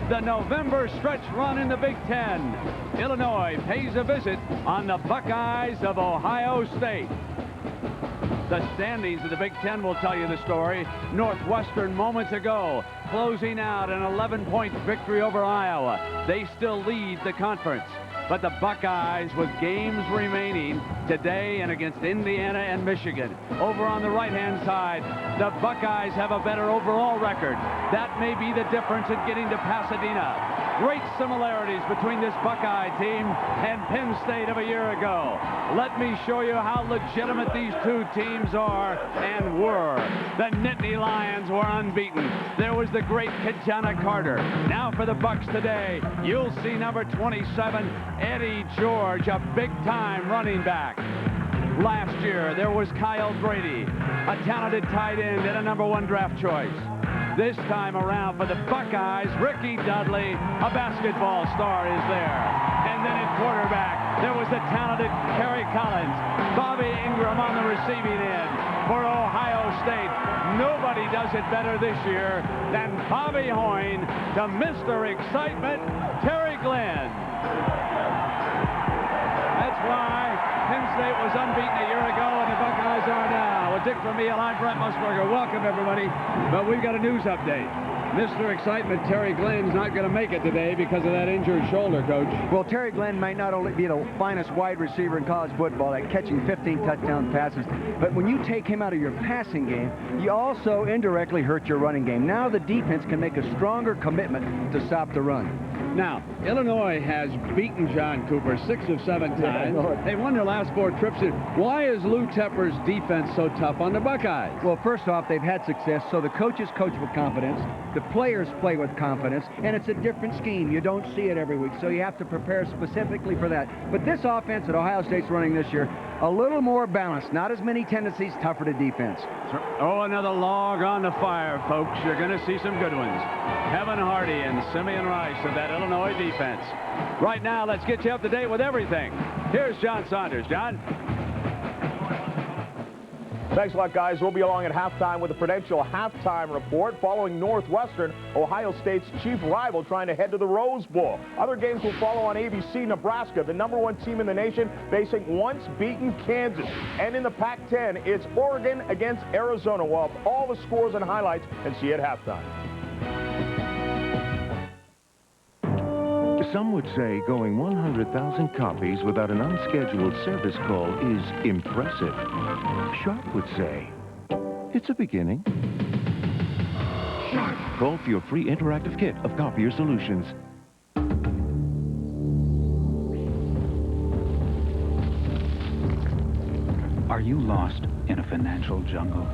the November stretch run in the Big Ten. Illinois pays a visit on the Buckeyes of Ohio State. The standings of the Big Ten will tell you the story. Northwestern moments ago, closing out an 11-point victory over Iowa. They still lead the conference. But the Buckeyes, with games remaining today and against Indiana and Michigan. Over on the right-hand side, the Buckeyes have a better overall record. That may be the difference in getting to Pasadena. Great similarities between this Buckeye team and Penn State of a year ago. Let me show you how legitimate these two teams are and were. The Nittany Lions were unbeaten. There was the great Kajana Carter. Now for the Bucks today, you'll see number 27, Eddie George, a big-time running back. Last year, there was Kyle Grady, a talented tight end and a #1 draft choice. This time around for the Buckeyes, Ricky Dudley, a basketball star, is there. And then at quarterback, there was the talented Kerry Collins, Bobby Ingram on the receiving end. For Ohio State, nobody does it better this year than Bobby Hoyne to Mr. Excitement, Terry Glenn. That's why Penn State was unbeaten a year ago, and the Buckeyes are now. With Dick Vermeil, I'm Brent Musburger. Welcome, everybody. But we've got a news update. Mr. Excitement, Terry Glenn's not going to make it today because of that injured shoulder, Coach. Well, Terry Glenn might not only be the finest wide receiver in college football at catching 15 touchdown passes, but when you take him out of your passing game, you also indirectly hurt your running game. Now the defense can make a stronger commitment to stop the run. Now, Illinois has beaten John Cooper 6 of 7 times. They won their last 4 trips. Why is Lou Tepper's defense so tough on the Buckeyes? Well, first off, they've had success, so the coaches coach with confidence, the players play with confidence, and it's a different scheme. You don't see it every week, so you have to prepare specifically for that. But this offense that Ohio State's running this year, a little more balanced, not as many tendencies, tougher to defense. Oh, another log on the fire, folks. You're going to see some good ones. Kevin Hardy and Simeon Rice of that Illinois defense. Right now, let's get you up to date with everything. Here's John Saunders. John? Thanks a lot, guys. We'll be along at halftime with a Prudential halftime report following Northwestern, Ohio State's chief rival, trying to head to the Rose Bowl. Other games will follow on ABC. Nebraska, the #1 team in the nation, facing once-beaten Kansas. And in the Pac-10, it's Oregon against Arizona. We'll have all the scores and highlights and see you at halftime. Some would say going 100,000 copies without an unscheduled service call is impressive. Sharp would say it's a beginning. Sharp. Call for your free interactive kit of copier solutions. Are you lost in a financial jungle?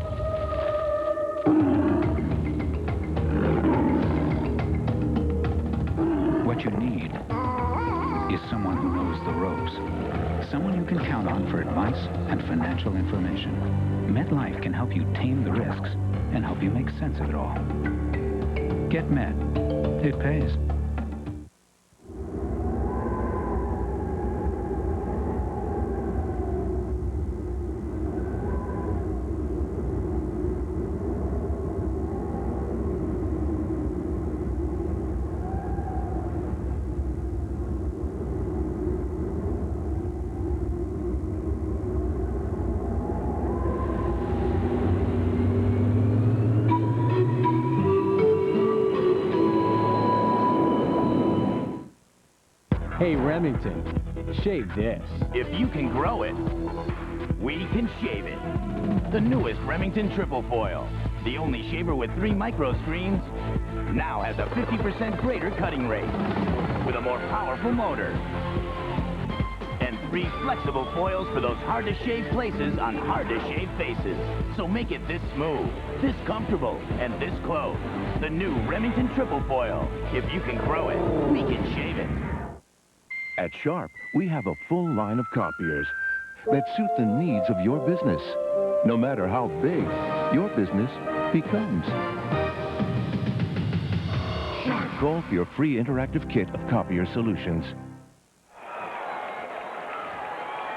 What you need is someone who knows the ropes. Someone you can count on for advice and financial information. MetLife can help you tame the risks and help you make sense of it all. Get Met. It pays. Hey, Remington, shave this. If you can grow it, we can shave it. The newest Remington Triple Foil, the only shaver with 3 micro screens, now has a 50% greater cutting rate with a more powerful motor. And 3 flexible foils for those hard-to-shave places on hard-to-shave faces. So make it this smooth, this comfortable, and this close. The new Remington Triple Foil. If you can grow it, we can shave it. At Sharp, we have a full line of copiers that suit the needs of your business, no matter how big your business becomes. Sharp. Call for your free interactive kit of copier solutions.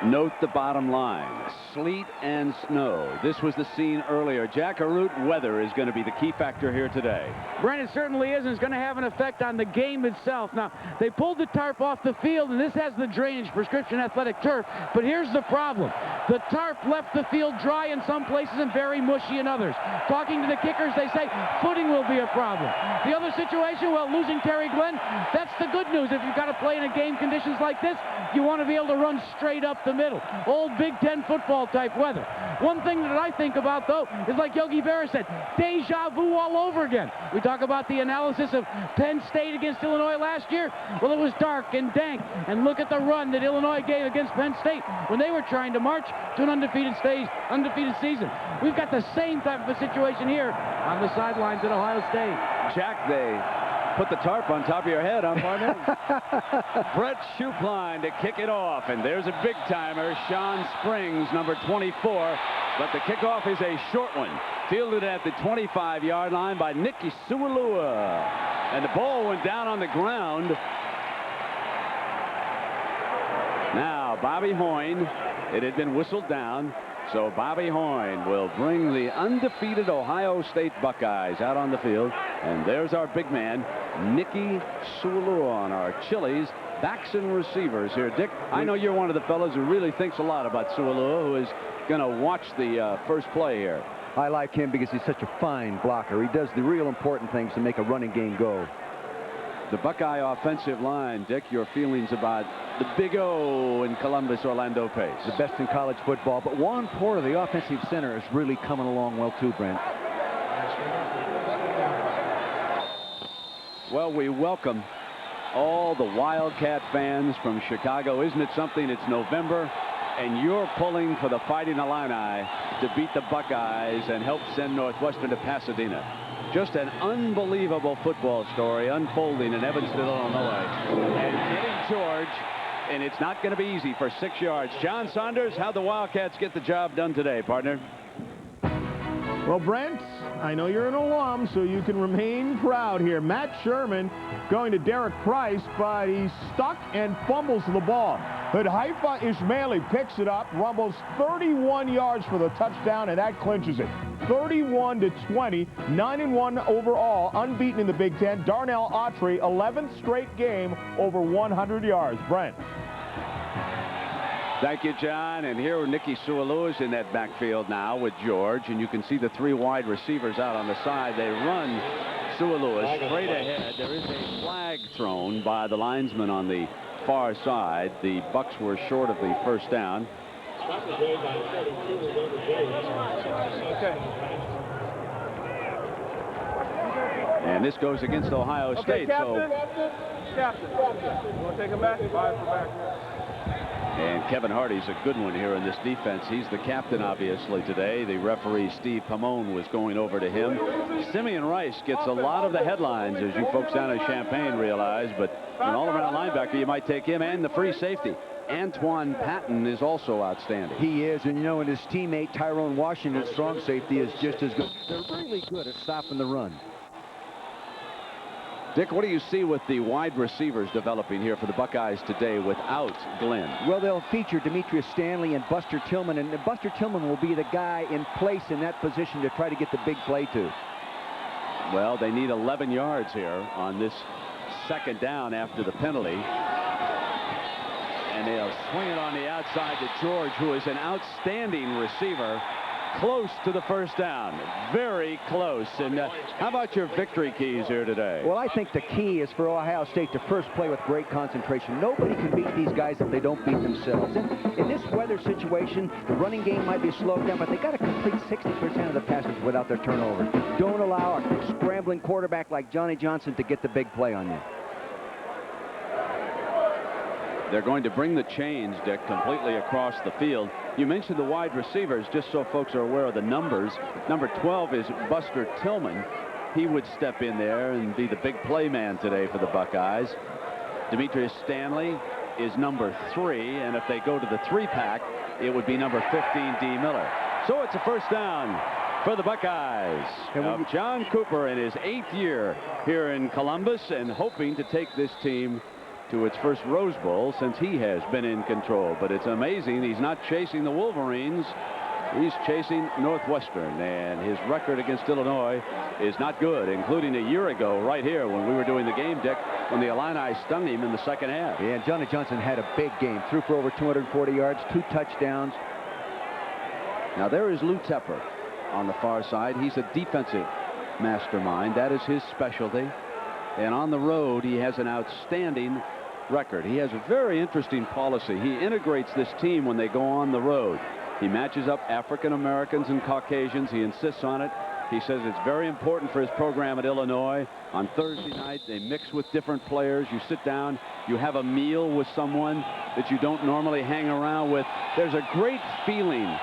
Note the bottom line, sleet and snow. This was the scene earlier. Jackaroot weather is going to be the key factor here today. Brent, it certainly is, and it's going to have an effect on the game itself. Now, they pulled the tarp off the field, and this has the drainage prescription athletic turf, but here's the problem. The tarp left the field dry in some places and very mushy in others. Talking to the kickers, they say footing will be a problem. The other situation, well, losing Terry Glenn, that's the good news. If you've got to play in a game conditions like this, you want to be able to run straight up the middle. Old Big Ten football type weather. One thing that I think about, though, is like Yogi Berra said, deja vu all over again. We talk about the analysis of Penn State against Illinois last year. Well, it was dark and dank, and look at the run that Illinois gave against Penn State when they were trying to march to an undefeated season. We've got the same type of a situation here on the sidelines at Ohio State. Jack, they put the tarp on top of your head, huh, partner? Brett Schupline to kick it off, and there's a big-timer, Sean Springs, number 24, but the kickoff is a short one, fielded at the 25-yard line by Nicky Sualua, and the ball went down on the ground. Now, Bobby Hoyne, it had been whistled down, so Bobby Hoyne will bring the undefeated Ohio State Buckeyes out on the field. And there's our big man, Nicky Sualua, on our Chili's backs and receivers here. Dick, I know you're one of the fellows who really thinks a lot about Sualua, who is going to watch the first play here. I like him because he's such a fine blocker. He does the real important things to make a running game go. The Buckeye offensive line, Dick, your feelings about the Big O in Columbus, Orlando Pace. The best in college football, but Juan Porter, the offensive center, is really coming along well too, Brent. Well, we welcome all the Wildcat fans from Chicago. Isn't it something? It's November, and you're pulling for the Fighting Illini to beat the Buckeyes and help send Northwestern to Pasadena. Just an unbelievable football story unfolding in Evanston, Illinois. And getting George, and it's not going to be easy for 6 yards. John Saunders, how'd the Wildcats get the job done today, partner? Well, Brent, I know you're an alum, so you can remain proud here. Matt Sherman going to Derek Price, but he's stuck and fumbles the ball. But Haifa Ismaili picks it up, rumbles 31 yards for the touchdown, and that clinches it. 31-20, 9-1 overall, unbeaten in the Big Ten. Darnell Autry, 11th straight game over 100 yards. Brent. Thank you, John. And here Nicky Sualua is in that backfield now with George, and you can see the three wide receivers out on the side. They run Sualua straight ahead. There is a flag thrown by the linesman on the far side. The Bucks were short of the first down. And this goes against Ohio State. Captain. You want to take him back? 5 for back. And Kevin Hardy's a good one here in this defense. He's the captain, obviously, today. The referee, Steve Pamone, was going over to him. Simeon Rice gets a lot of the headlines, as you folks down in Champaign realize, but an all-around linebacker, you might take him, and the free safety. Antoine Patton is also outstanding. He is, and you know, and his teammate Tyrone Washington, strong safety, is just as good. They're really good at stopping the run. Dick, what do you see with the wide receivers developing here for the Buckeyes today without Glenn? Well, they'll feature Demetrius Stanley and Buster Tillman, and Buster Tillman will be the guy in place in that position to try to get the big play to. Well, they need 11 yards here on this second down after the penalty. And they'll swing it on the outside to George, who is an outstanding receiver. Close to the first down. Very close. And how about your victory keys here today? Well, I think the key is for Ohio State to first play with great concentration. Nobody can beat these guys if they don't beat themselves. And in this weather situation, the running game might be slowed down, but they got to complete 60% of the passes without their turnovers. Don't allow a scrambling quarterback like Johnny Johnson to get the big play on you. They're going to bring the chains, Dick, completely across the field. You mentioned the wide receivers, just so folks are aware of the numbers. Number 12 is Buster Tillman. He would step in there and be the big play man today for the Buckeyes. Demetrius Stanley is number 3, and if they go to the 3-pack, it would be number 15, D. Miller. So it's a first down for the Buckeyes. John Cooper in his 8th year here in Columbus, and hoping to take this team to its first Rose Bowl since he has been in control. But it's amazing he's not chasing the Wolverines. He's chasing Northwestern, and his record against Illinois is not good, including a year ago right here when we were doing the game, Dick, when the Illini stung him in the second half. Yeah, and Johnny Johnson had a big game. Threw for over 240 yards, 2 touchdowns. Now there is Lou Tepper on the far side. He's a defensive mastermind. That is his specialty. And on the road, he has an outstanding record. He has a very interesting policy. He integrates this team when they go on the road. He matches up African Americans and Caucasians. He insists on it. He says it's very important for his program at Illinois. On Thursday night, they mix with different players. You sit down, you have a meal with someone that you don't normally hang around with. There's a great feeling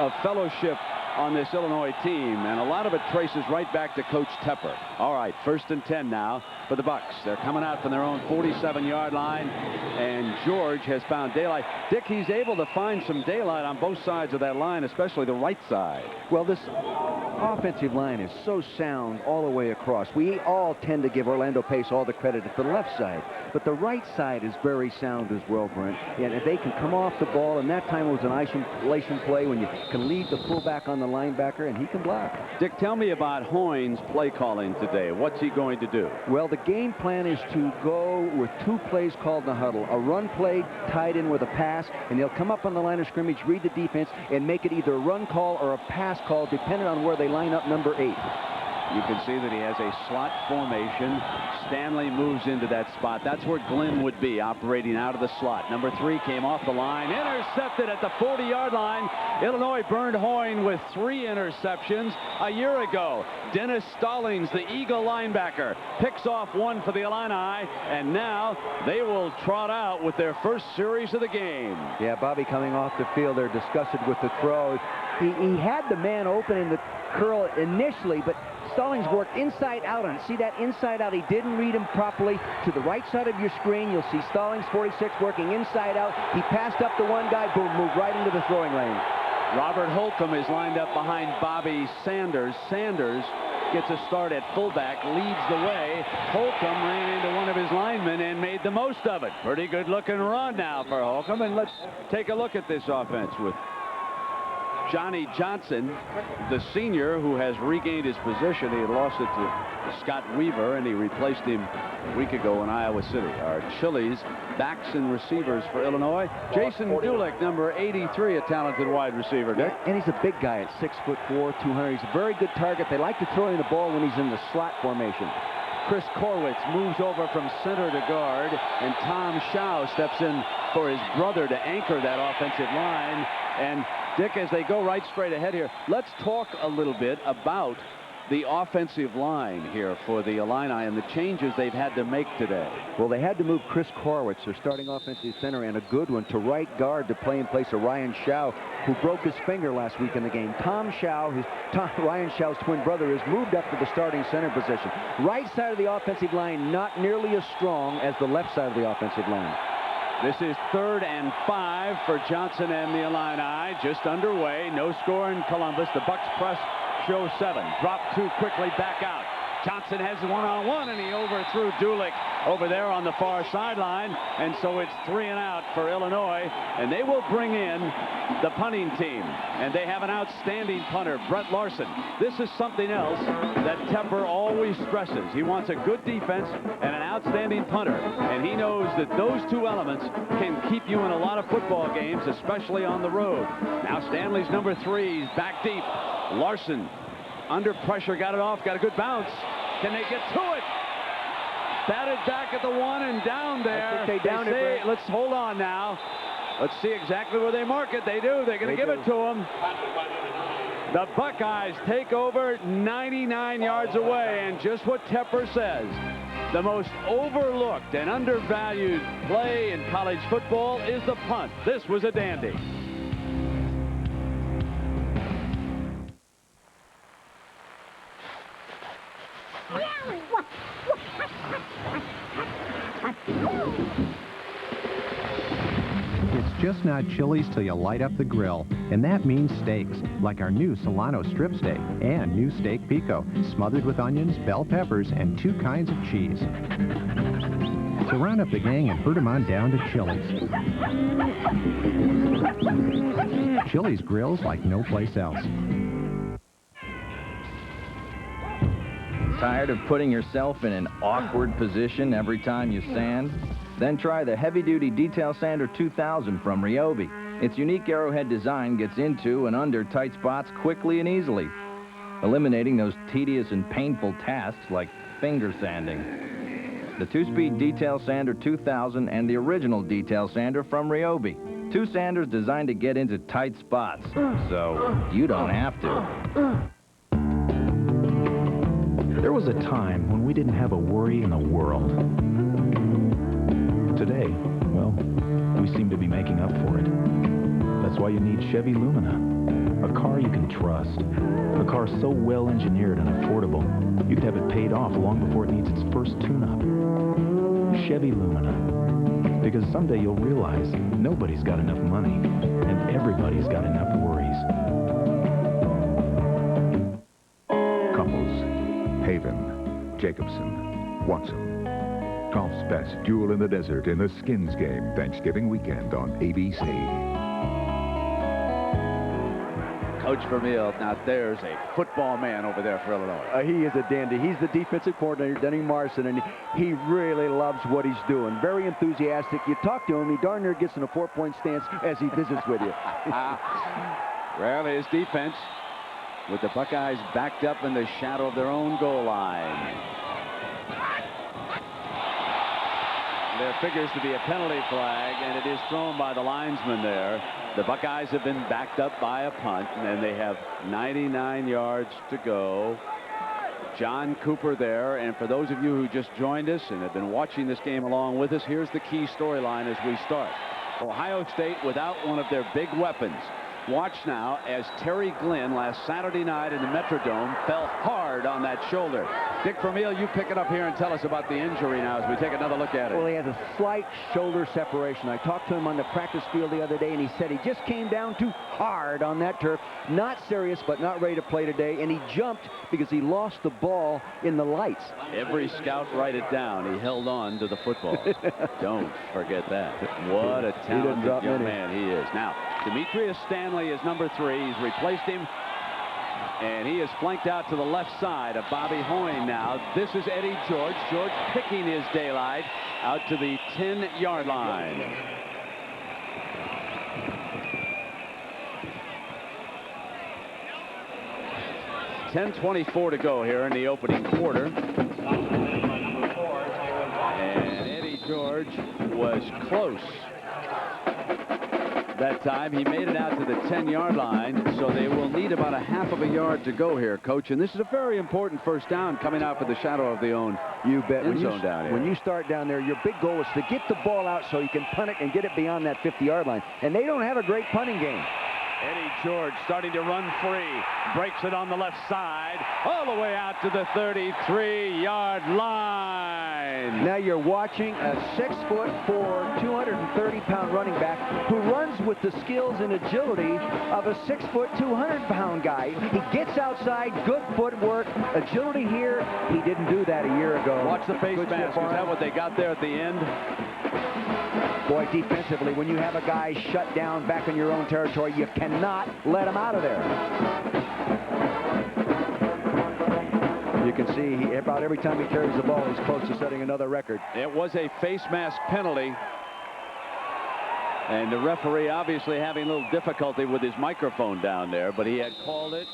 of fellowship on this Illinois team, and a lot of it traces right back to Coach Tepper. All right, 1st and 10 now for the Bucks. They're coming out from their own 47-yard line, and George has found daylight. Dick, he's able to find some daylight on both sides of that line, especially the right side. Well, this offensive line is so sound all the way across. We all tend to give Orlando Pace all the credit at the left side, but the right side is very sound as well, Brent. And if they can come off the ball, and that time it was an isolation play when you can lead the fullback on the linebacker, and he can block. Dick, tell me about Hoynes' play calling today. What's he going to do? Well, the game plan is to go with 2 plays called in the huddle. A run play tied in with a pass, and they'll come up on the line of scrimmage, read the defense, and make it either a run call or a pass call, depending on where they line up number 8. You can see that he has a slot formation. Stanley moves into that spot. That's where Glenn would be, operating out of the slot. Number 3 came off the line, intercepted at the 40-yard line. Illinois burned Hoyne with 3 interceptions a year ago. Dennis Stallings, the Eagle linebacker, picks off 1 for the Illini, and now they will trot out with their first series of the game. Yeah, Bobby coming off the field. They're disgusted with the throw. He had the man open in the curl initially, but Stallings worked inside out on it. See that inside out? He didn't read him properly. To the right side of your screen, you'll see Stallings, 46, working inside out. He passed up to one guy, boom, moved right into the throwing lane. Robert Holcomb is lined up behind Bobby Sanders. Sanders gets a start at fullback, leads the way. Holcomb ran into one of his linemen and made the most of it. Pretty good looking run now for Holcomb. And let's take a look at this offense with Johnny Johnson, the senior, who has regained his position. He had lost it to Scott Weaver, and he replaced him a week ago in Iowa City. Our Chili's backs and receivers for Illinois. Jason Dulick, number 83, a talented wide receiver, Dick. And he's a big guy at 6'4", 200. He's a very good target. They like to throw him the ball when he's in the slot formation. Chris Korwitz moves over from center to guard, and Tom Schau steps in for his brother to anchor that offensive line. And Dick, as they go right straight ahead here, let's talk a little bit about the offensive line here for the Illini and the changes they've had to make today. Well, they had to move Chris Korwitz, their starting offensive center, and a good one, to right guard to play in place of Ryan Schau, who broke his finger last week in the game. Tom Schau, Ryan Schau's twin brother, is moved up to the starting center position. Right side of the offensive line, not nearly as strong as the left side of the offensive line. This is 3rd and 5 for Johnson and the Illini. Just underway. No score in Columbus. The Bucks press, show 7. Drop 2 quickly, back out. Johnson has one-on-one, and he overthrew Dulick over there on the far sideline. And so it's 3 and out for Illinois. And they will bring in the punting team. And they have an outstanding punter, Brent Larson. This is something else that Tepper always stresses. He wants a good defense and an outstanding punter. And he knows that those 2 elements can keep you in a lot of football games, especially on the road. Now Stanley's number 3, he's back deep. Larson under pressure, got it off, got a good bounce. Can they get to it? Batted back at the 1 and down there. I think they downed it. Let's hold on now. Let's see exactly where they mark it. They do. They're going to give it to them. The Buckeyes take over 99 yards away, and just what Tepper says, the most overlooked and undervalued play in college football is the punt. This was a dandy. It's just not Chili's till you light up the grill, and that means steaks, like our new Solano strip steak and new steak pico, smothered with onions, bell peppers, and 2 kinds of cheese. So round up the gang and herd them on down to Chili's. Chili's grills like no place else. Tired of putting yourself in an awkward position every time you sand? Then try the heavy-duty Detail Sander 2000 from Ryobi. Its unique arrowhead design gets into and under tight spots quickly and easily, eliminating those tedious and painful tasks like finger sanding. The 2-speed Detail Sander 2000 and the original Detail Sander from Ryobi. 2 sanders designed to get into tight spots, so you don't have to. There was a time when we didn't have a worry in the world. Today, well, we seem to be making up for it. That's why you need Chevy Lumina. A car you can trust. A car so well engineered and affordable, you could have it paid off long before it needs its first tune-up. Chevy Lumina. Because someday you'll realize nobody's got enough money, and everybody's got enough worries. Couples, Haven, Jacobson, Watson. Golf's best duel in the desert in the Skins Game, Thanksgiving weekend on ABC. Coach Vermeil, now there's a football man over there for Illinois. He is a dandy. He's the defensive coordinator, Denny Marson, and he really loves what he's doing. Very enthusiastic. You talk to him, he darn near gets in a 4-point stance as he visits with you. Well, his defense with the Buckeyes backed up in the shadow of their own goal line. There figures to be a penalty flag, and it is thrown by the linesman there. The Buckeyes have been backed up by a punt, and they have 99 yards to go. John Cooper there, and for those of you who just joined us and have been watching this game along with us, here's the key storyline as we start. Ohio State without one of their big weapons. Watch now as Terry Glenn last Saturday night in the Metrodome fell hard on that shoulder. Dick Vermeil, you pick it up here and tell us about the injury now as we take another look at it. Well, he has a slight shoulder separation. I talked to him on the practice field the other day, and he said he just came down too hard on that turf. Not serious, but not ready to play today. And he jumped because he lost the ball in the lights. Every scout write it down. He held on to the football. Don't forget that. What a talented young man he is. Now, Demetrius Stanley is number 3. He's replaced him, and he is flanked out to the left side of Bobby Hoyne now. This is Eddie George. George picking his daylight out to the 10-yard line. .10:24 to go here in the opening quarter. And Eddie George was close that time. He made it out to the 10-yard line, so they will need about a half of a yard to go here, Coach. And this is a very important first down coming out for the shadow of the own you bet. end zone down here. When you start down there, your big goal is to get the ball out so you can punt it and get it beyond that 50-yard line. And they don't have a great punting game. Eddie George starting to run free. Breaks it on the left side. All the way out to the 33-yard line. Now you're watching a 6'4", 230-pound running back who runs with the skills and agility of a 6', 200-pound guy. He gets outside, good footwork, agility here. He didn't do that a year ago. Watch the face mask. Is that what they got there at the end? Boy, defensively, when you have a guy shut down back in your own territory, you cannot let him out of there. You can see about every time he carries the ball, he's close to setting another record. It was a face mask penalty. And the referee obviously having a little difficulty with his microphone down there, but he had called it.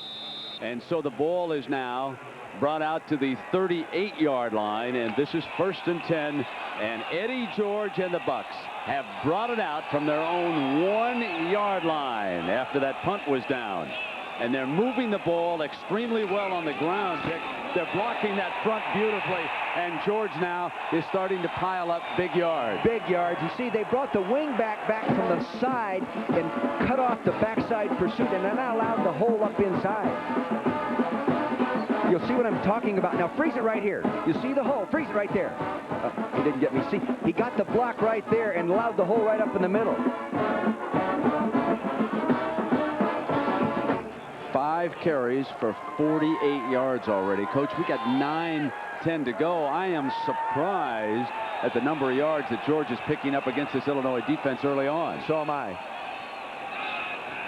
And so the ball is now brought out to the 38-yard line, and this is 1st and 10. And Eddie George and the Bucks have brought it out from their own 1-yard line after that punt was down. And they're moving the ball extremely well on the ground, Dick. They're blocking that front beautifully, and George now is starting to pile up big yards. Big yards. You see, they brought the wing back from the side and cut off the backside pursuit, and then allowed the hole up inside. You'll see what I'm talking about. Now, freeze it right here. You see the hole. Freeze it right there. He didn't get me. See, he got the block right there and allowed the hole right up in the middle. 5 carries for 48 yards already. Coach, we got 9-10 to go. I am surprised at the number of yards that George is picking up against this Illinois defense early on. So am I.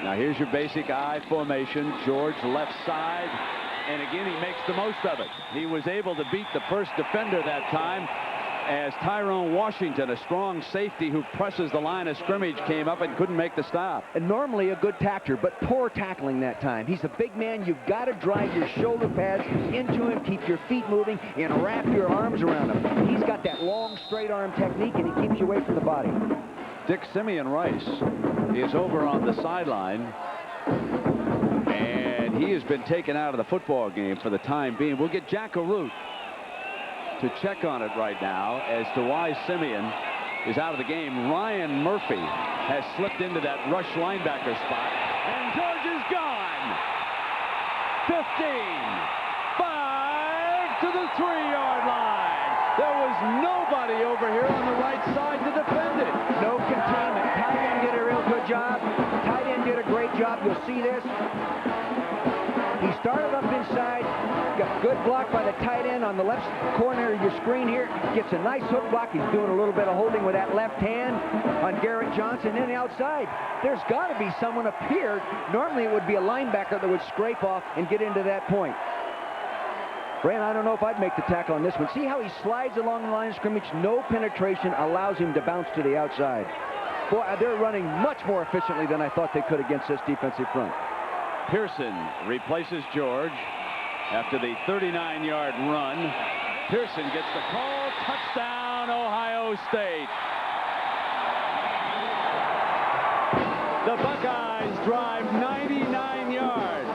Now here's your basic I formation. George left side. And again, he makes the most of it. He was able to beat the first defender that time as Tyrone Washington, a strong safety who presses the line of scrimmage, came up and couldn't make the stop. And normally a good tackler, but poor tackling that time. He's a big man. You've got to drive your shoulder pads into him, keep your feet moving, and wrap your arms around him. He's got that long, straight arm technique, and he keeps you away from the body. Dick Simeon Rice is over on the sideline. And he has been taken out of the football game for the time being. We'll get Jack Arute to check on it right now as to why Simeon is out of the game. Ryan Murphy has slipped into that rush linebacker spot. And George is gone. 15. 5 to the 3-yard line. There was nobody over here on the right side to defend it. No containment. Tight end did a real good job. Tight end did a great job. You'll see this. He started up inside, got good block by the tight end on the left corner of your screen here, gets a nice hook block. He's doing a little bit of holding with that left hand on Garrett Johnson. And outside, there's got to be someone up here. Normally it would be a linebacker that would scrape off and get into that point. Brent, I don't know if I'd make the tackle on this one. See how he slides along the line of scrimmage? No penetration allows him to bounce to the outside. Boy, they're running much more efficiently than I thought they could against this defensive front. Pearson replaces George after the 39-yard run. Pearson gets the call. Touchdown, Ohio State. The Buckeyes drive 99 yards.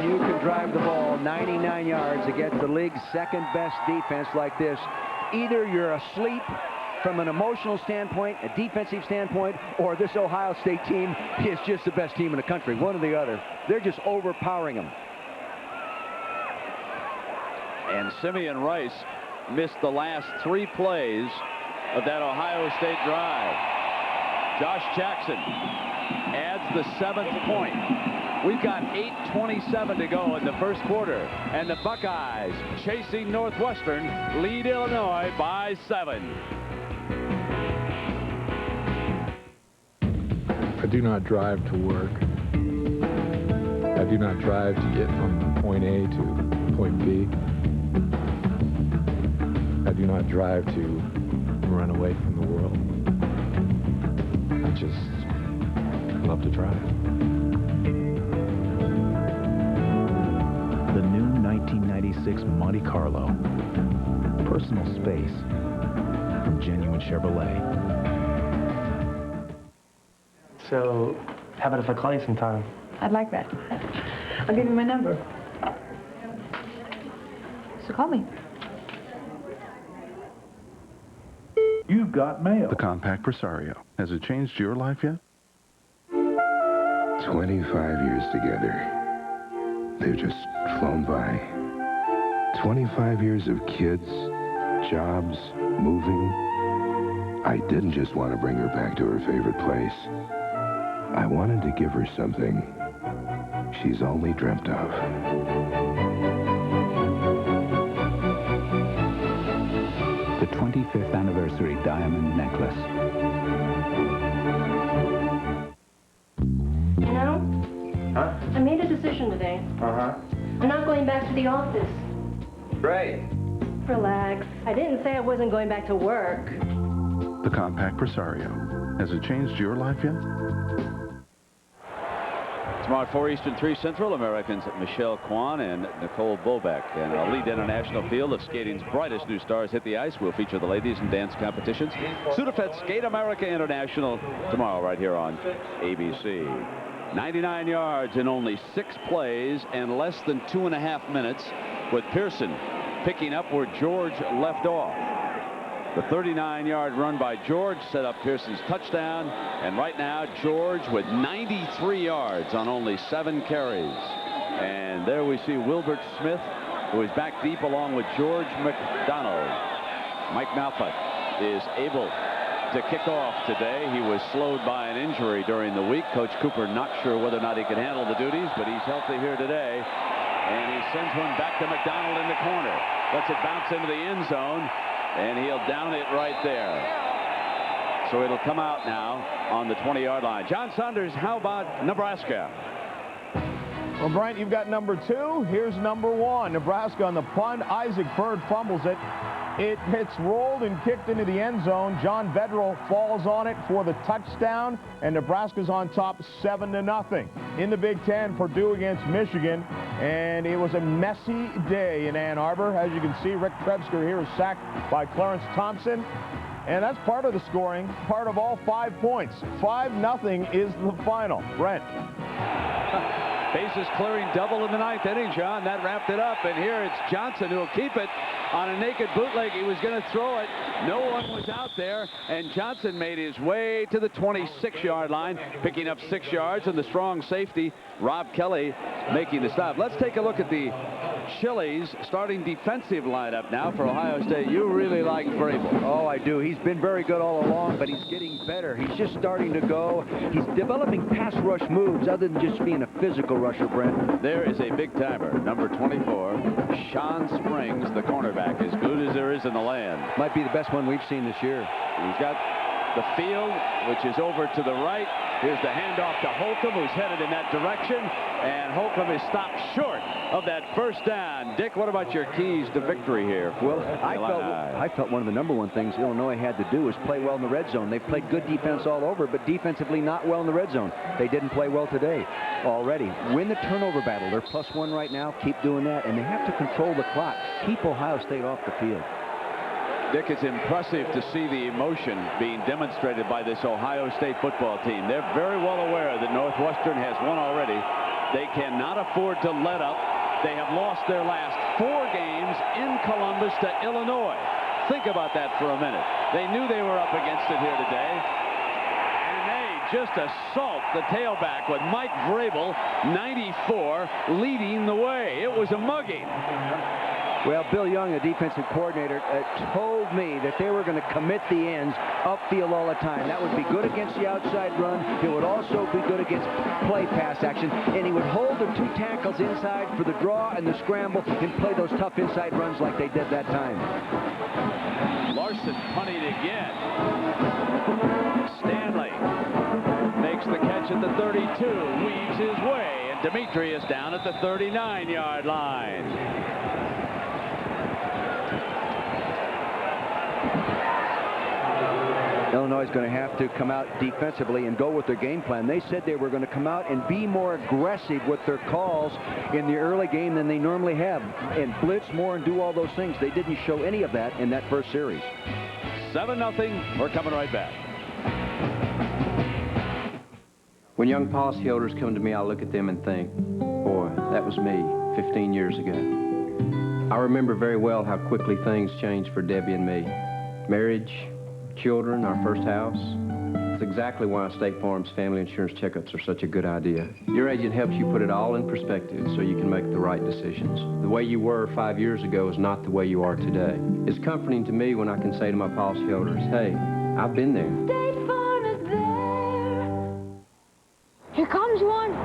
You can drive the ball 99 yards against the league's second-best defense like this. Either you're asleep from an emotional standpoint, a defensive standpoint, or this Ohio State team is just the best team in the country. One or the other. They're just overpowering them. And Simeon Rice missed the last 3 plays of that Ohio State drive. Josh Jackson adds the 7th point. We've got 8:27 to go in the first quarter, and the Buckeyes, chasing Northwestern, lead Illinois by 7. I do not drive to work. I do not drive to get from point A to point B. I do not drive to run away from the world. I just love to drive. The new 1996 Monte Carlo. Personal space from genuine Chevrolet. So, how about if I call you sometime? I'd like that. I'll give you my number. So call me. You've got mail. The compact Presario. Has it changed your life yet? 25 years together. They've just flown by. 25 years of kids, jobs, moving. I didn't just want to bring her back to her favorite place. I wanted to give her something she's only dreamt of. The 25th anniversary diamond necklace. You know, Huh? I made a decision today. Uh-huh. I'm not going back to the office. Great. Relax. I didn't say I wasn't going back to work. The compact Presario. Has it changed your life yet? Tomorrow at 4 Eastern, 3 Central, Americans Michelle Kwan and Nicole Bobeck. And our lead international field of skating's brightest new stars hit the ice. We'll feature the ladies in dance competitions. Sudafed Skate America International tomorrow right here on ABC. 99 yards in only 6 plays and less than 2.5 minutes, with Pearson picking up where George left off. The 39-yard run by George set up Pearson's touchdown, and right now George with 93 yards on only 7 carries. And there we see Wilbert Smith, who is back deep along with George McDonald. Mike Malfa is able to kick off today. He was slowed by an injury during the week. Coach Cooper not sure whether or not he can handle the duties, but he's healthy here today. And he sends one back to McDonald in the corner. Lets it bounce into the end zone, and he'll down it right there. So it'll come out now on the 20-yard line. John Saunders, how about Nebraska? Well, Brent, you've got number 2. Here's number 1. Nebraska on the punt. Isaac Bird fumbles it. It hits rolled and kicked into the end zone. John Vedral falls on it for the touchdown, and Nebraska's on top 7-0. In the Big Ten, Purdue against Michigan, and it was a messy day in Ann Arbor. As you can see, Rick Krebsker here is sacked by Clarence Thompson, and that's part of the scoring, part of all 5 points. 5-0 is the final. Brent. Bases clearing double in the 9th inning, John. That wrapped it up, and here it's Johnson who will keep it on a naked bootleg. He was going to throw it. No one was out there, and Johnson made his way to the 26-yard line, picking up 6 yards, and the strong safety, Rob Kelly, making the stop. Let's take a look at the Chili's starting defensive lineup now for Ohio State. You really like Vrabel. Oh, I do. He's been very good all along, but he's getting better. He's just starting to go. He's developing pass rush moves other than just being a physical rusher, Brent. There is a big timer, number 24, Sean Springs, the cornerback, as good as there is in the land. Might be the best one we've seen this year. He's got the field, which is over to the right. Here's the handoff to Holcomb, who's headed in that direction, and Holcomb is stopped short of that first down. Dick, what about your keys to victory here? Well, I felt one of the number 1 things Illinois had to do was play well in the red zone. They've played good defense all over, but defensively not well in the red zone. They didn't play well today already. Win the turnover battle. They're +1 right now. Keep doing that, and they have to control the clock. Keep Ohio State off the field. Dick, it's impressive to see the emotion being demonstrated by this Ohio State football team. They're very well aware that Northwestern has won already. They cannot afford to let up. They have lost their last 4 games in Columbus to Illinois. Think about that for a minute. They knew they were up against it here today. And they just assault the tailback with Mike Vrabel, 94, leading the way. It was a mugging. Well, Bill Young, the defensive coordinator, told me that they were going to commit the ends upfield all the time. That would be good against the outside run. It would also be good against play pass action. And he would hold the 2 tackles inside for the draw and the scramble and play those tough inside runs like they did that time. Larson punting again. Stanley makes the catch at the 32, weaves his way, and Demetrius down at the 39-yard line. Illinois is going to have to come out defensively and go with their game plan. They said they were going to come out and be more aggressive with their calls in the early game than they normally have, and blitz more and do all those things. They didn't show any of that in that first series. 7-0. We're coming right back. When young policyholders come to me, I look at them and think, boy, that was me 15 years ago. I remember very well how quickly things changed for Debbie and me. Marriage, children, our first house. It's exactly why State Farm's family insurance checkups are such a good idea. Your agent helps you put it all in perspective so you can make the right decisions. The way you were 5 years ago is not the way you are today. It's comforting to me when I can say to my policyholders, hey, I've been there. State Farm is there. Here comes one.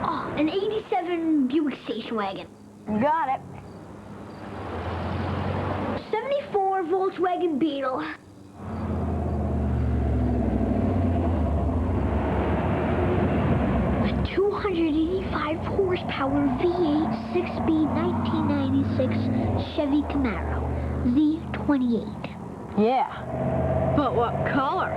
Oh, an 87 Buick station wagon. Got it. 74 Volkswagen Beetle. A 285 horsepower V8 6-speed 1996 Chevy Camaro Z28. Yeah, but what color?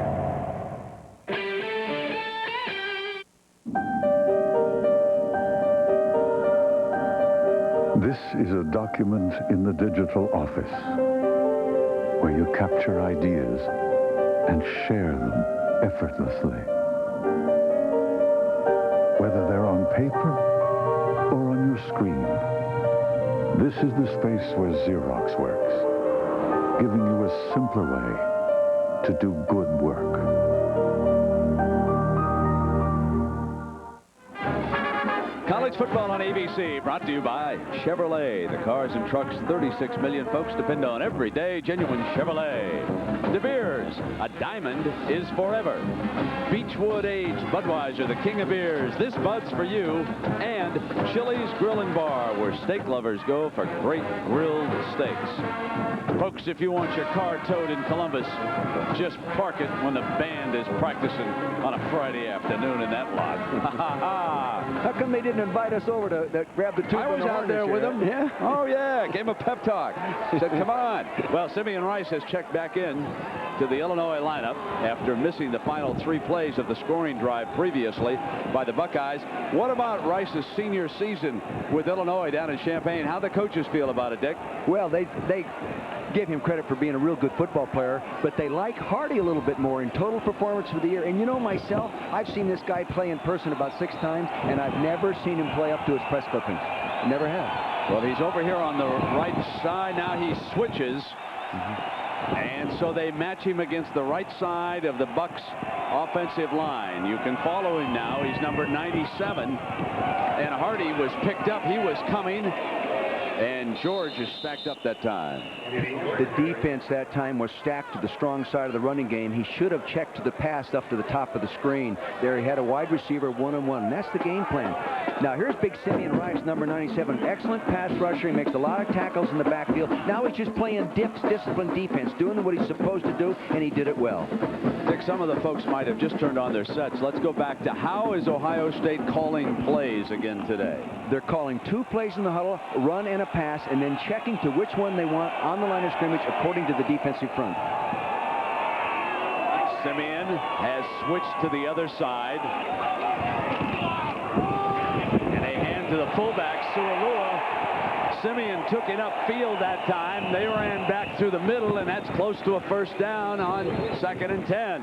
This is a document in the digital office where you capture ideas and share them effortlessly. Whether they're on paper or on your screen, this is the space where Xerox works, giving you a simpler way to do good work. College It's football on ABC, brought to you by Chevrolet. The cars and trucks 36 million folks depend on every day. Genuine Chevrolet. De Beers, a diamond is forever. Beechwood Aged Budweiser, the king of beers. This Bud's for you. And Chili's Grill and Bar, where steak lovers go for great grilled steaks. Folks, if you want your car towed in Columbus, just park it when the band is practicing on a Friday afternoon in that lot. How come they didn't invite us over to grab the two? I was out there with them. Yeah. Oh, yeah. Gave him a pep talk. Said, come on. Well, Simeon Rice has checked back in to the Illinois lineup after missing the final 3 plays of the scoring drive previously by the Buckeyes. What about Rice's senior season with Illinois down in Champaign? How the coaches feel about it, Dick? Well, they give him credit for being a real good football player, but they like Hardy a little bit more in total performance for the year. And you know myself, I've seen this guy play in person about 6 times, and I've never seen him play up to his press clippings. Never have. Well, he's over here on the right side. Now he switches. And so they match him against the right side of the Bucks offensive line. You can follow him now. He's number 97. And Hardy was picked up. He was coming. And George is stacked up that time. The defense that time was stacked to the strong side of the running game. He should have checked to the pass up to the top of the screen. There he had a wide receiver one-on-one. That's the game plan. Now here's big Simeon Rice, number 97. Excellent pass rusher. He makes a lot of tackles in the backfield. Now he's just playing disciplined defense, doing what he's supposed to do, and he did it well. Dick, some of the folks might have just turned on their sets. Let's go back to how is Ohio State calling plays again today? They're calling 2 plays in the huddle, run and a pass, and then checking to which one they want on the line of scrimmage according to the defensive front. Simeon has switched to the other side. And they hand to the fullback, Sualua. Simeon took it upfield that time. They ran back through the middle, and that's close to a first down on 2nd and 10.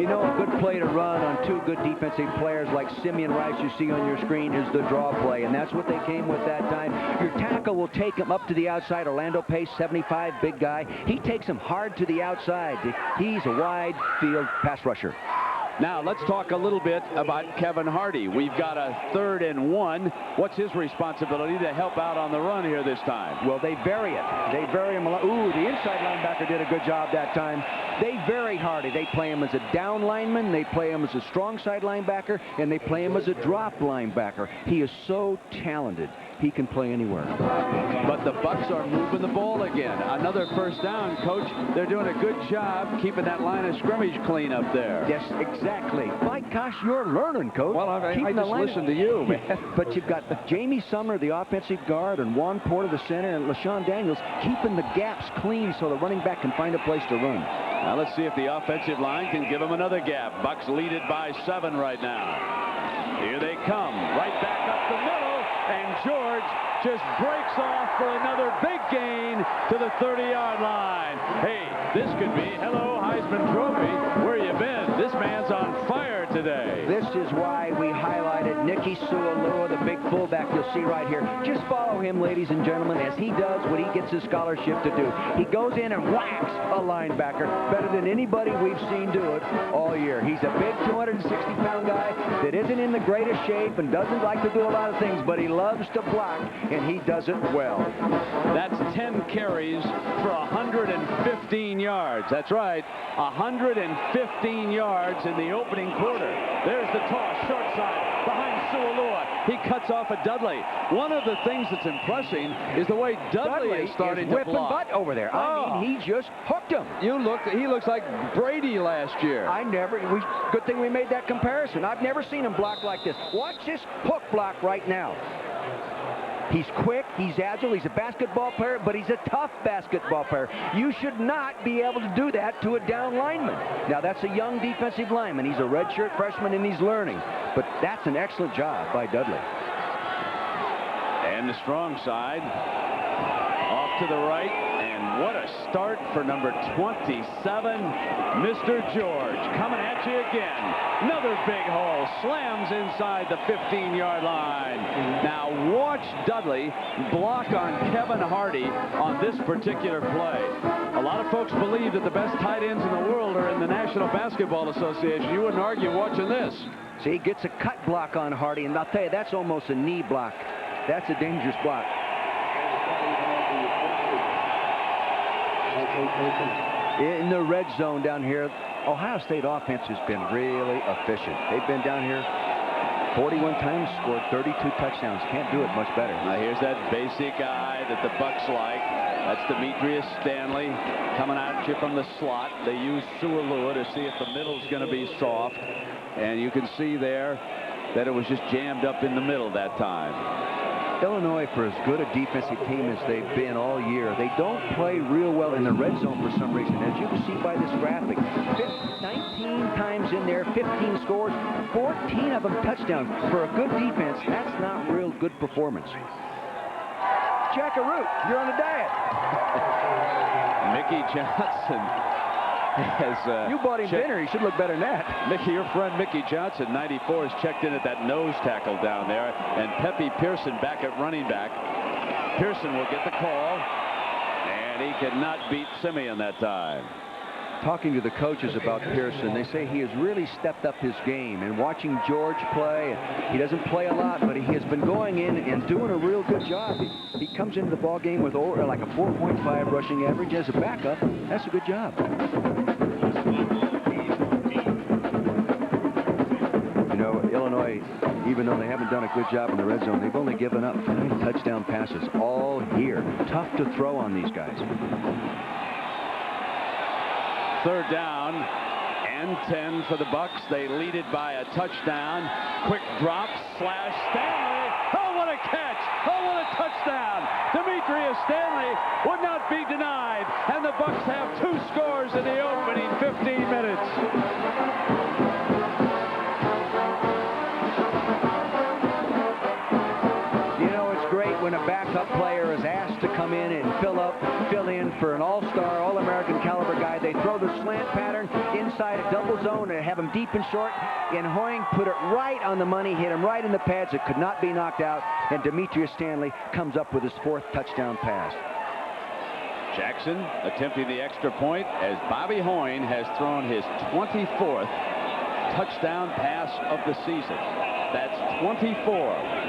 You know, a good play to run on 2 good defensive players like Simeon Rice you see on your screen is the draw play, and that's what they came with that time. Your tackle will take him up to the outside. Orlando Pace, 75, big guy. He takes him hard to the outside. He's a wide field pass rusher. Now, let's talk a little bit about Kevin Hardy. We've got a 3rd and 1. What's his responsibility to help out on the run here this time? Well, they vary it. They vary him a lot. Ooh, the inside linebacker did a good job that time. They vary Hardy. They play him as a down lineman, they play him as a strong side linebacker, and they play him as a drop linebacker. He is so talented. He can play anywhere. But the Bucks are moving the ball again. Another first down, Coach. They're doing a good job keeping that line of scrimmage clean up there. Yes, exactly. My gosh, you're learning, Coach. Well, I just listen to you, man. But you've got Jamie Sumner, the offensive guard, and Juan Porter, the center, and LaShawn Daniels keeping the gaps clean so the running back can find a place to run. Now let's see if the offensive line can give him another gap. Bucks lead it by 7 right now. Here they come. Right back up the middle. And George just breaks off for another big gain to the 30-yard line. Hey, this could be, hello, Heisman Trophy. Where you been? This man's on fire today. This is why we highlighted Nicky Sualua, the big fullback you'll see right here. Just follow him, ladies and gentlemen, as he does what he gets his scholarship to do. He goes in and whacks a linebacker better than anybody we've seen do it all year. He's a big 260-pound guy that isn't in the greatest shape and doesn't like to do a lot of things, but he loves to block, and he does it well. That's 10 carries for 115 yards. That's right, 115 yards in the opening quarter. There's the toss, short side, behind Sualua. He cuts off a Dudley. One of the things that's impressing is the way Dudley is starting to whipping block. butt over there. I mean, he just hooked him. He looks like Brady last year. Good thing we made that comparison. I've never seen him block like this. Watch this hook block right now. He's quick, he's agile, he's a basketball player, but he's a tough basketball player. You should not be able to do that to a down lineman. Now, that's a young defensive lineman. He's a redshirt freshman, and he's learning. But that's an excellent job by Dudley. And the strong side, off to the right, and what a start for number 27, Mr. George. Coming at you again. Another big hole, slams inside the 15-yard line. Now watch Dudley block on Kevin Hardy on this particular play. A lot of folks believe that the best tight ends in the world are in the National Basketball Association. You wouldn't argue watching this. See, he gets a cut block on Hardy, and I'll tell you, that's almost a knee block. That's a dangerous block. In the red zone down here, Ohio State offense has been really efficient. They've been down here 41 times, scored 32 touchdowns. Can't do it much better. Now here's that basic eye that the Bucks like. That's Demetrius Stanley coming at you from the slot. They use Sualua to see if the middle's going to be soft. And you can see there that it was just jammed up in the middle that time. Illinois, for as good a defensive team as they've been all year, they don't play real well in the red zone for some reason. As you can see by this graphic, 19 times in there, 15 scores, 14 of them touchdowns. For a good defense, that's not real good performance. Jackaroo, you're on a diet. Mickey Johnson has... you bought him dinner. He should look better than that. Mickey, your friend Mickey Johnson, 94, has checked in at that nose tackle down there. And Pepe Pearson back at running back. Pearson will get the call. And he cannot beat Simeon that time. Talking to the coaches about Pearson, they say he has really stepped up his game. And watching George play, he doesn't play a lot, but he has been going in and doing a real good job. He comes into the ball game with like a 4.5 rushing average as a backup. That's a good job. You know, Illinois, even though they haven't done a good job in the red zone, they've only given up 5 touchdown passes all year. Tough to throw on these guys. 3rd down and 10 for the Bucks. They lead it by a touchdown. Quick drop, slash, Stanley. Oh, what a catch. Oh, what a touchdown. Demetrius Stanley would not be denied. And the Bucks have 2 scores in the opening 15 minutes. When a backup player is asked to come in and fill in for an all-star, all-American caliber guy, they throw the slant pattern inside a double zone and have him deep and short. And Hoying put it right on the money, hit him right in the pads. It could not be knocked out. And Demetrius Stanley comes up with his 4th touchdown pass. Jackson attempting the extra point as Bobby Hoying has thrown his 24th touchdown pass of the season. That's 24.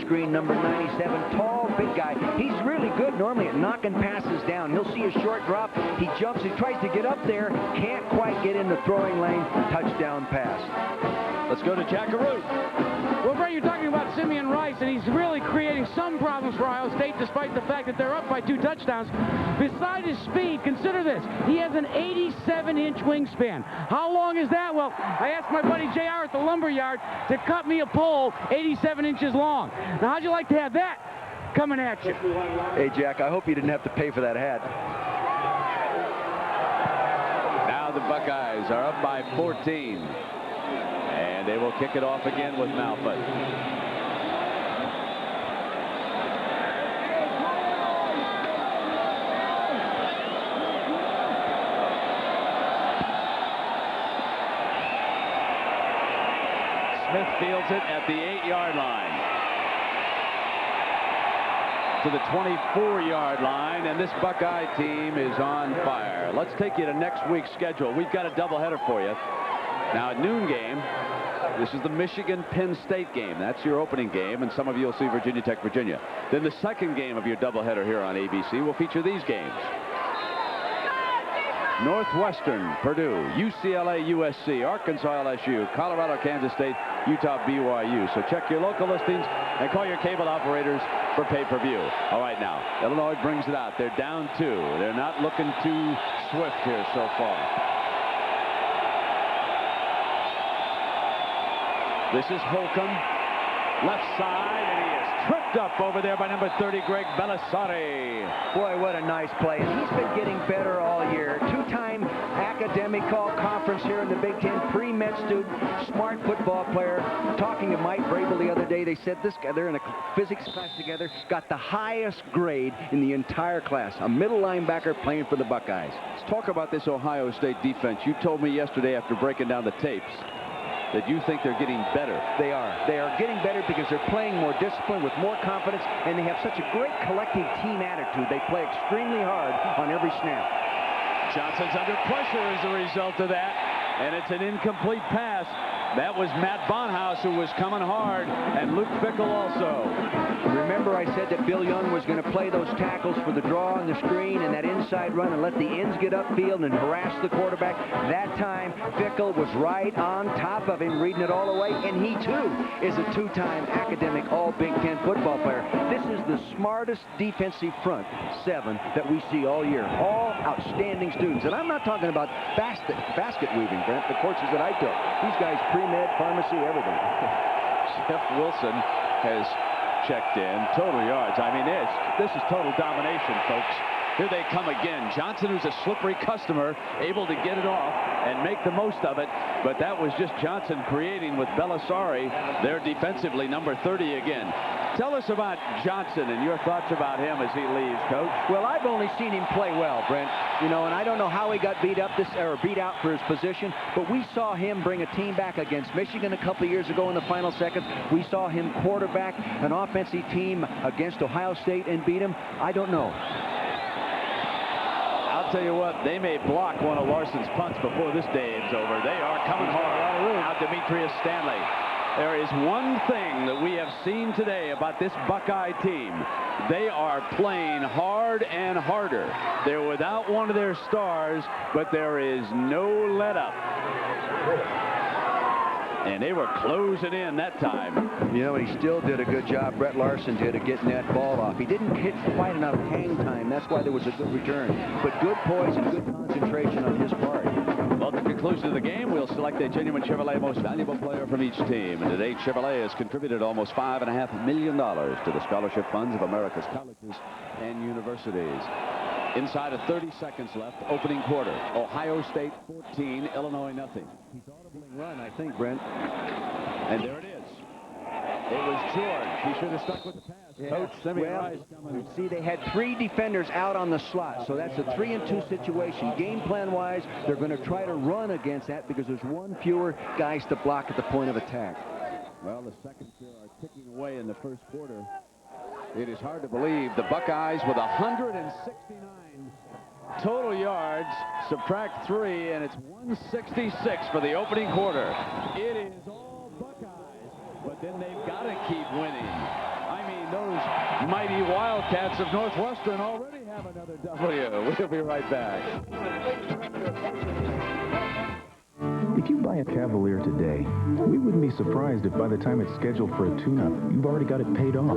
Screen, number 97, tall, big guy. He's really good normally at knocking passes down. He'll see a short drop. He jumps. He tries to get up there. Can't quite get in the throwing lane. Touchdown pass. Let's go to Jackaroo. Well, Brent, you're talking about Simeon Rice, and he's really creating some problems for Ohio State, despite the fact that they're up by 2 touchdowns. Beside his speed, consider this. He has an 87-inch wingspan. How long is that? Well, I asked my buddy JR at the lumberyard to cut me a pole 87 inches long. Now, how'd you like to have that coming at you? Hey, Jack, I hope you didn't have to pay for that hat. Now the Buckeyes are up by 14. And they will kick it off again with Malfoot. Smith fields it at the 8-yard line. To the 24-yard line, and this Buckeye team is on fire. Let's take you to next week's schedule. We've got a doubleheader for you. Now, at noon game, this is the Michigan-Penn State game. That's your opening game, and some of you will see Virginia Tech, Virginia. Then the second game of your doubleheader here on ABC will feature these games. Northwestern, Purdue, UCLA, USC, Arkansas, LSU, Colorado, Kansas State, Utah, BYU. So check your local listings and call your cable operators for pay-per-view. All right, now, Illinois brings it out. They're down 2. They're not looking too swift here so far. This is Holcomb, left side, and he is tripped up over there by number 30, Greg Belisari. Boy, what a nice play. And he's been getting better all year. 2-time academic all conference here in the Big Ten, pre-med student, smart football. football player. Talking to Mike Vrabel the other day, they said this guy, they're in a physics class together, got the highest grade in the entire class. A middle linebacker playing for the Buckeyes. Let's talk about this Ohio State defense. You told me yesterday after breaking down the tapes that you think they're getting better. They are. They are getting better because they're playing more discipline with more confidence, and they have such a great collective team attitude. They play extremely hard on every snap. Johnson's under pressure as a result of that, and it's an incomplete pass. That was Matt Bonhouse who was coming hard, and Luke Fickell also. Remember I said that Bill Young was going to play those tackles for the draw and the screen and that inside run and let the ends get upfield and harass the quarterback. That time, Fickell was right on top of him, reading it all away, and he, too, is a two-time academic All-Big Ten football player. This is the smartest defensive front seven that we see all year. All outstanding students. And I'm not talking about basket weaving, Brent, the courses that I took. These guys pre-med, pharmacy, everything. Jeff Wilson has checked in. Total yards. I mean, this is total domination, folks. Here they come again. Johnson, who's a slippery customer, able to get it off and make the most of it. But that was just Johnson creating with Belisari. They're defensively number 30 again. Tell us about Johnson and your thoughts about him as he leaves, Coach. Well, I've only seen him play well, Brent. You know, and I don't know how he got beat out for his position, but we saw him bring a team back against Michigan a couple of years ago in the final seconds. We saw him quarterback an offensive team against Ohio State and beat him. I don't know. I'll tell you what, they may block one of Larson's punts before this day is over. They are coming hard. Now Demetrius Stanley. There is one thing that we have seen today about this Buckeye team. They are playing hard and harder. They're without one of their stars, but there is no let-up. And they were closing in that time. You know, he still did a good job, Brett Larson did, at getting that ball off. He didn't hit quite enough hang time. That's why there was a good return. But good poise and good concentration on his part. Well, at the conclusion of the game, we'll select a genuine Chevrolet Most Valuable Player from each team. And today, Chevrolet has contributed almost $5.5 million to the scholarship funds of America's colleges and universities. Inside of 30 seconds left, opening quarter. Ohio State 14, Illinois nothing. He's audibly run, I think, Brent. And there it is. It was George. He should have stuck with the pass. Yeah. Coach, see, they had 3 defenders out on the slot, so that's a 3-and-2 situation. Game plan-wise, they're going to try to run against that because there's one fewer guys to block at the point of attack. Well, the seconds here are ticking away in the first quarter. It is hard to believe the Buckeyes with 169 total yards, subtract 3, and it's 166 for the opening quarter. It is all Buckeyes, but then they've got to keep winning. I mean, those mighty Wildcats of Northwestern already have another W. We'll be right back. If you buy a Cavalier today, we wouldn't be surprised if by the time it's scheduled for a tune-up, you've already got it paid off.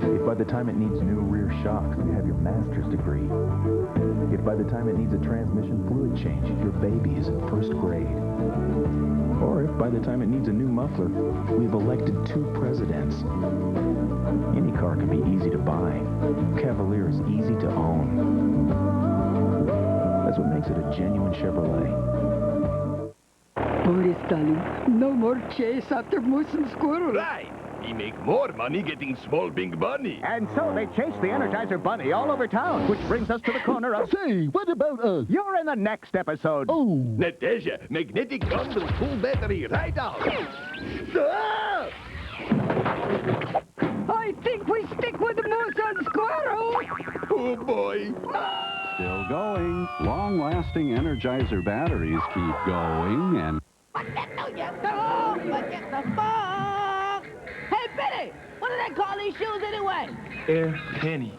If by the time it needs new rear shocks, you have your master's degree. If by the time it needs a transmission fluid change, your baby is in first grade. Or if by the time it needs a new muffler, we've elected 2 presidents. Any car can be easy to buy. Cavalier is easy to own. That's what makes it a genuine Chevrolet. Boris, darling, no more chase after moose and squirrel. Right. We make more money getting small big bunny. And so they chase the Energizer Bunny all over town, which brings us to the corner of... Say, what about us? You're in the next episode. Oh. Natasha, magnetic bundle, full battery, right out. Ah! I think we stick with the moose and squirrel. Oh, boy. Still going. Long-lasting Energizer batteries keep going, and... What the fuck? Hey, Benny, what do they call these shoes anyway? Air Penny.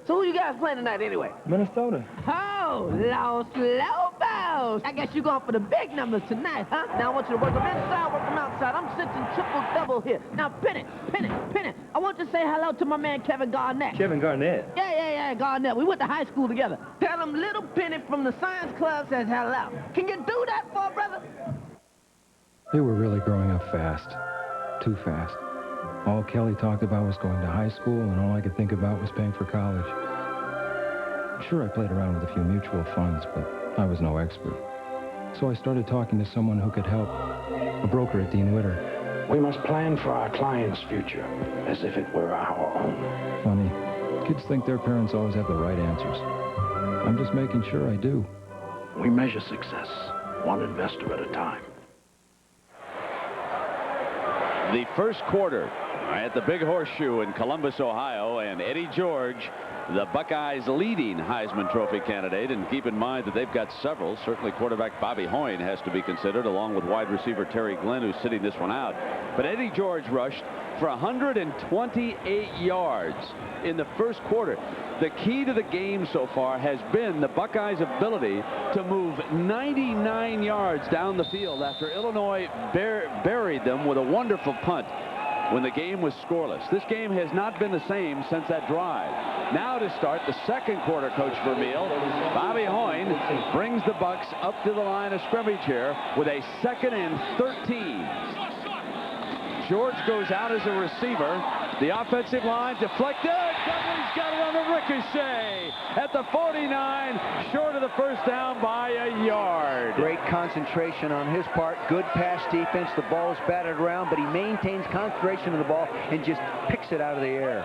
So who you guys playing tonight anyway? Minnesota. Oh, Los Lobos. I guess you're going for the big numbers tonight, huh? Now I want you to work them inside, work them outside. I'm sitting triple-double here. Now, Penny, I want you to say hello to my man Kevin Garnett. Kevin Garnett? Yeah, Garnett. We went to high school together. Tell him little Penny from the science club says hello. Can you do that for brother? They were really growing up fast. Too fast. All Kelly talked about was going to high school, and all I could think about was paying for college. Sure, I played around with a few mutual funds, but I was no expert. So I started talking to someone who could help, a broker at Dean Witter. We must plan for our client's future as if it were our own. Funny, kids think their parents always have the right answers. I'm just making sure I do. We measure success, one investor at a time. The first quarter at the Big Horseshoe in Columbus, Ohio, and Eddie George, the Buckeyes' leading Heisman Trophy candidate. And keep in mind that they've got several. Certainly quarterback Bobby Hoyne has to be considered, along with wide receiver Terry Glenn, who's sitting this one out. But Eddie George rushed for 128 yards in the first quarter. The key to the game so far has been the Buckeyes' ability to move 99 yards down the field after Illinois buried them with a wonderful punt when the game was scoreless. This game has not been the same since that drive. Now to start the second quarter, Coach Vermeil, Bobby Hoyne brings the Bucks up to the line of scrimmage here with a 2nd and 13. George goes out as a receiver. The offensive line deflected. Dudley's got it on a ricochet at the 49, short of the first down by a yard. Great concentration on his part. Good pass defense. The ball is batted around, but he maintains concentration of the ball and just picks it out of the air.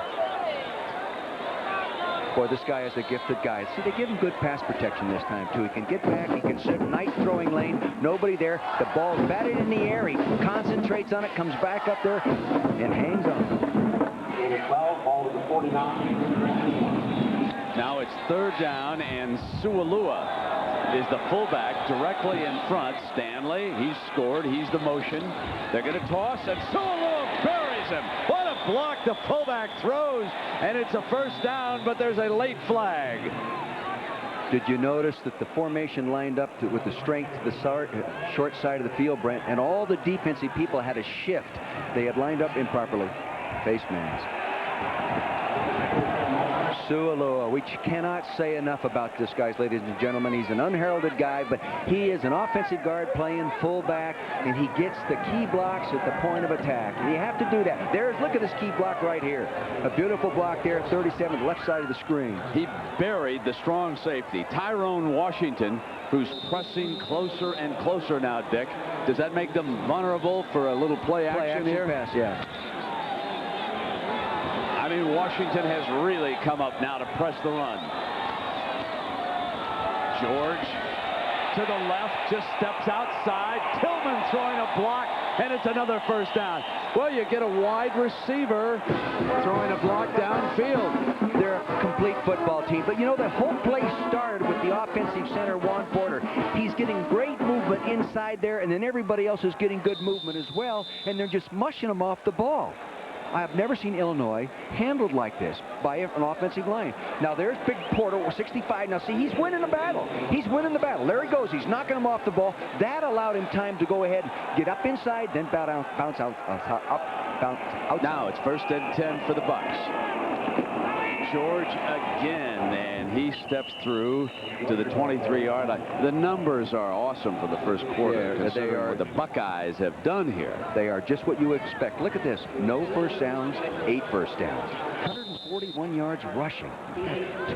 Boy, this guy is a gifted guy. See, they give him good pass protection this time, too. He can get back. He can sit. Nice throwing lane. Nobody there. The ball's batted in the air. He concentrates on it, comes back up there, and hangs on. 12, ball to the 49. Now it's 3rd down, and Sualua is the fullback directly in front. Stanley, he's scored. He's the motion. They're going to toss, and Sualua buries him. What a block the fullback throws, and it's a first down, but there's a late flag. Did you notice that the formation lined up with the strength to the short side of the field, Brent, and all the defensive people had a shift. They had lined up improperly. Face masks. Sualua, we cannot say enough about this guy, ladies and gentlemen. He's an unheralded guy, but he is an offensive guard playing fullback, and he gets the key blocks at the point of attack. And you have to do that. Look at this key block right here. A beautiful block there at 37, left side of the screen. He buried the strong safety, Tyrone Washington, who's pressing closer and closer now, Dick. Does that make them vulnerable for a little play action here? Pass, yeah. I mean, Washington has really come up now to press the run. George to the left, just steps outside. Tillman throwing a block, and it's another first down. Well, you get a wide receiver throwing a block downfield. They're a complete football team. But, you know, the whole play started with the offensive center, Juan Porter. He's getting great movement inside there, and then everybody else is getting good movement as well, and they're just mushing them off the ball. I've never seen Illinois handled like this by an offensive line. Now, there's Big Porter, 65. Now, see, he's winning the battle. He's winning the battle. There he goes. He's knocking him off the ball. That allowed him time to go ahead, get up inside, then bounce out. Now it's 1st and 10 for the Bucks. George again, and he steps through to the 23-yard line. The numbers are awesome for the first quarter, considering what the Buckeyes have done here. They are just what you expect. Look at this. No first downs, 8 first downs. 141 yards rushing.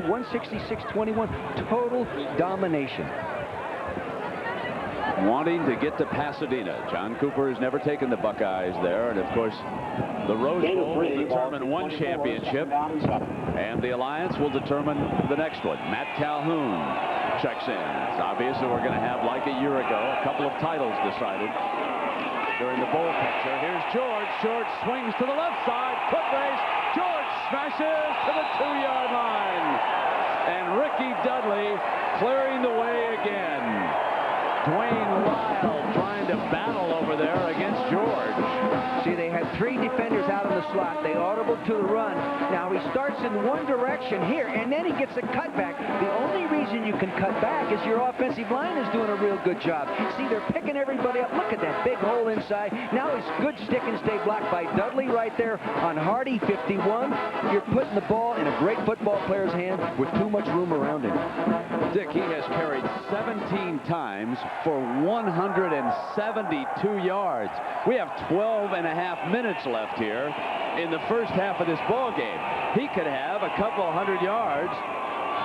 166-21. Total domination. Wanting to get to Pasadena. John Cooper has never taken the Buckeyes there, and of course the Rose Bowl will determine one championship, and the Alliance will determine the next one. Matt Calhoun checks in. It's obvious that we're going to have, like a year ago, a couple of titles decided during the bowl picture. Here's George. George swings to the left side. Foot race. George smashes to the 2-yard line. And Ricky Dudley clearing the way again. Dwayne Lyle trying to battle over there against George. See, they had 3 defenders out in the slot. They audibled to the run. Now he starts in one direction here, and then he gets a cutback. The only reason you can cut back is your offensive line is doing a real good job. See, they're picking everybody up. Look at that big hole inside. Now it's good stick and stay blocked by Dudley right there on Hardy, 51. You're putting the ball in a great football player's hand with too much room around him. Dick, he has carried 17 times for 172 yards. We have 12 and a half minutes left here in the first half of this ball game. He could have a couple 100 yards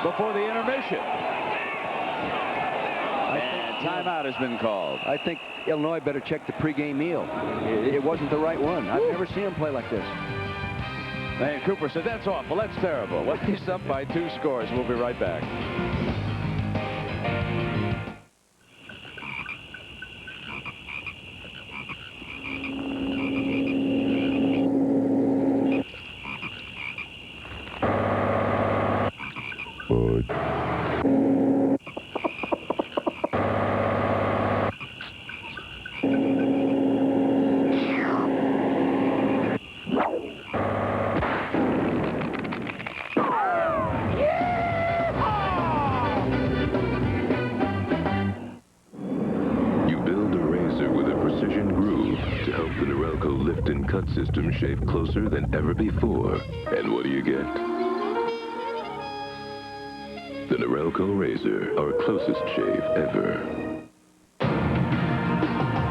before the intermission. And timeout has been called. I think Illinois better check the pregame meal. It wasn't the right one. I've never seen him play like this. And Cooper said, that's awful. That's terrible. Well, he's up by 2 scores. We'll be right back. System shave closer than ever before. And what do you get? The Norelco razor, our closest shave ever.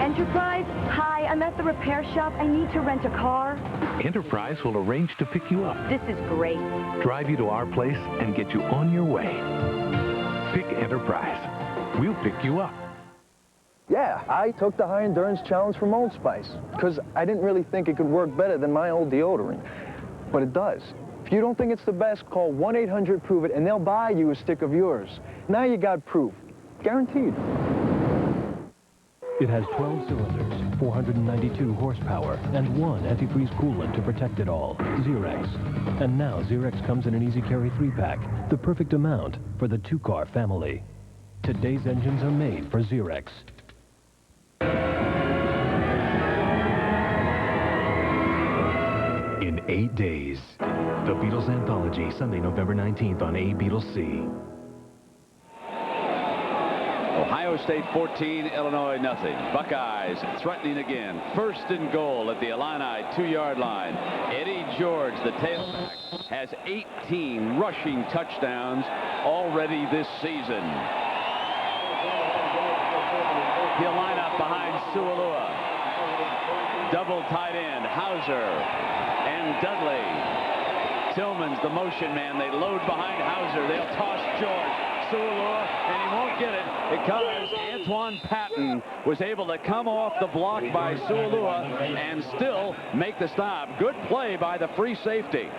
Enterprise? Hi, I'm at the repair shop. I need to rent a car. Enterprise will arrange to pick you up, This is great. drive you to our place, and get you on your way. Pick Enterprise. We'll pick you up. Yeah, I took the High Endurance Challenge from Old Spice because I didn't really think it could work better than my old deodorant. But it does. If you don't think it's the best, call 1-800-PROVE-IT and they'll buy you a stick of yours. Now you got proof. Guaranteed. It has 12 cylinders, 492 horsepower, and 1 antifreeze coolant to protect it all, Zerex. And now Zerex comes in an easy carry 3-pack, the perfect amount for the 2-car family. Today's engines are made for Zerex. In 8 days. The Beatles Anthology, Sunday, November 19th on A Beatles C. Ohio State 14, Illinois nothing. Buckeyes threatening again. First and goal at the Illini 2-yard line. Eddie George, the tailback, has 18 rushing touchdowns already this season. He'll line up behind Sualua. Double tight end, Hauser and Dudley. Tillman's the motion man. They load behind Hauser. They'll toss George. Sualua, and he won't get it because Antoine Patton was able to come off the block by Sualua and still make the stop. Good play by the free safety.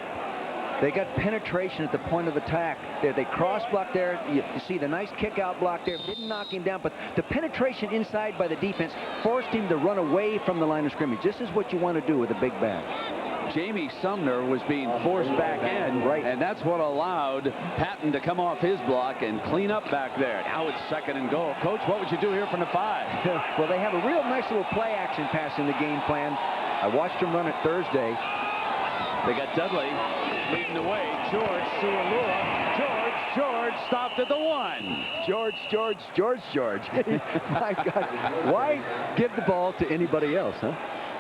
They got penetration at the point of attack. They cross-block there. You see the nice kick-out block there. Didn't knock him down, but the penetration inside by the defense forced him to run away from the line of scrimmage. This is what you want to do with a big back. Jamie Sumner was being forced back in, and that's what allowed Patton to come off his block and clean up back there. Now it's second and goal. Coach, what would you do here from the 5? Well, they have a real nice little play-action pass in the game plan. I watched them run it Thursday. They got Dudley leading the way. George, Sualua. George stopped at the 1. George. My God. Why give the ball to anybody else, huh?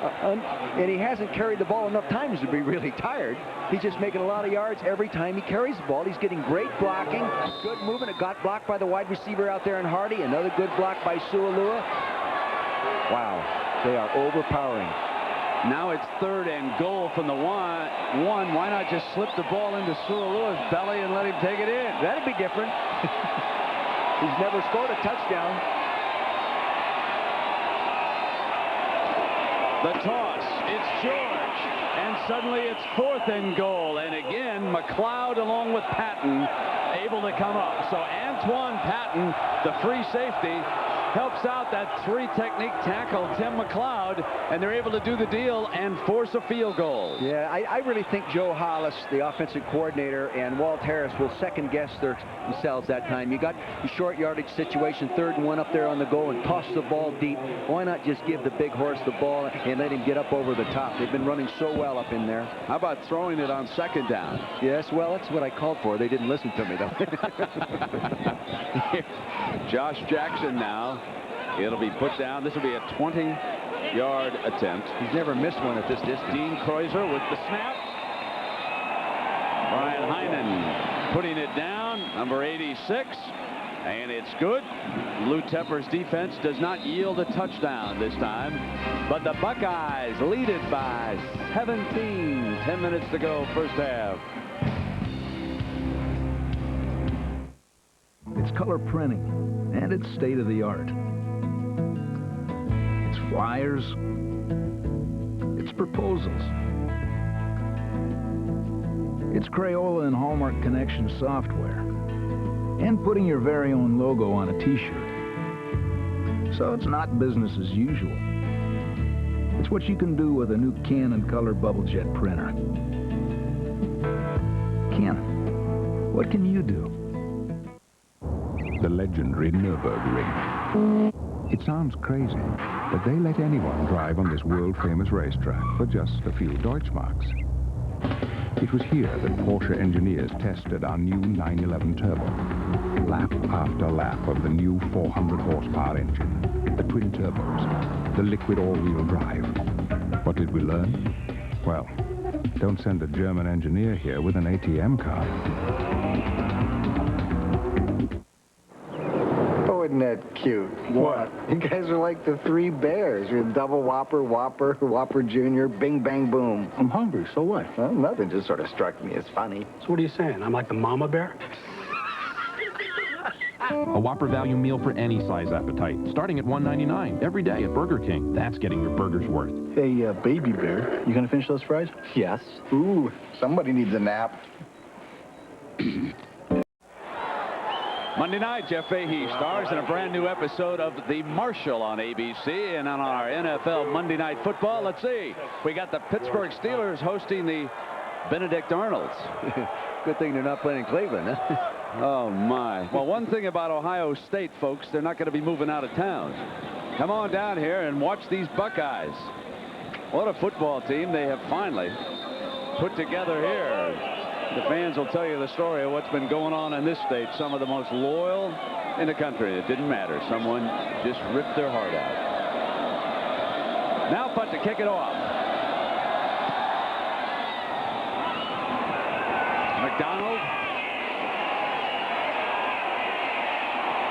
And he hasn't carried the ball enough times to be really tired. He's just making a lot of yards every time he carries the ball. He's getting great blocking, good movement. It got blocked by the wide receiver out there in Hardy. Another good block by Sualua. Wow, they are overpowering. Now it's third and goal from the 1. Why not just slip the ball into Sualua's belly and let him take it in? That'd be different. He's never scored a touchdown. The toss, it's George, and suddenly it's 4th and goal, and again McLeod along with Patton able to come up. So Antoine Patton, the free safety, helps out that 3-technique tackle, Tim McLeod, and they're able to do the deal and force a field goal. Yeah, I really think Joe Hollis, the offensive coordinator, and Walt Harris will second-guess themselves that time. You got the short yardage situation, 3rd and 1 up there on the goal, and toss the ball deep. Why not just give the big horse the ball and let him get up over the top? They've been running so well up in there. How about throwing it on 2nd down? Yes, well, that's what I called for. They didn't listen to me, though. Josh Jackson now. It'll be put down. This will be a 20-yard attempt. He's never missed one at this distance. Dean Kreuzer with the snap. Brian Heinen putting it down, number 86, and it's good. Lou Tepper's defense does not yield a touchdown this time, but the Buckeyes lead it by 17. 10 minutes to go, first half. It's color printing, and it's state-of-the-art. flyers. It's proposals. It's Crayola and Hallmark Connection software. And putting your very own logo on a t-shirt. So it's not business as usual. It's what you can do with a new Canon color bubble jet printer. Ken, what can you do? The legendary Nürburgring. It sounds crazy, but they let anyone drive on this world-famous racetrack for just a few Deutschmarks. It was here that Porsche engineers tested our new 911 Turbo. Lap after lap of the new 400-horsepower engine, the twin turbos, the liquid all-wheel drive. What did we learn? Well, don't send a German engineer here with an ATM card. Isn't that cute? What? You guys are like the three bears. You're double Whopper, Whopper, Whopper Jr., Bing Bang Boom. I'm hungry, so what? Well, nothing just sort of struck me as funny. So what are you saying? I'm like the mama bear? A Whopper value meal for any size appetite, starting at $1.99 every day at Burger King. That's getting your burger's worth. Hey, baby bear, you gonna finish those fries? Yes. Ooh, somebody needs a nap. Monday night, Jeff Fahey stars in a brand new episode of The Marshal on ABC. And on our NFL Monday Night Football, let's see. We got the Pittsburgh Steelers hosting the Benedict Arnolds. Good thing they're not playing in Cleveland, huh? Oh, my. Well, one thing about Ohio State, folks, they're not going to be moving out of town. Come on down here and watch these Buckeyes. What a football team they have finally put together here. The fans will tell you the story of what's been going on in this state. Some of the most loyal in the country. It didn't matter. Someone just ripped their heart out. Now punt to kick it off. McDonald.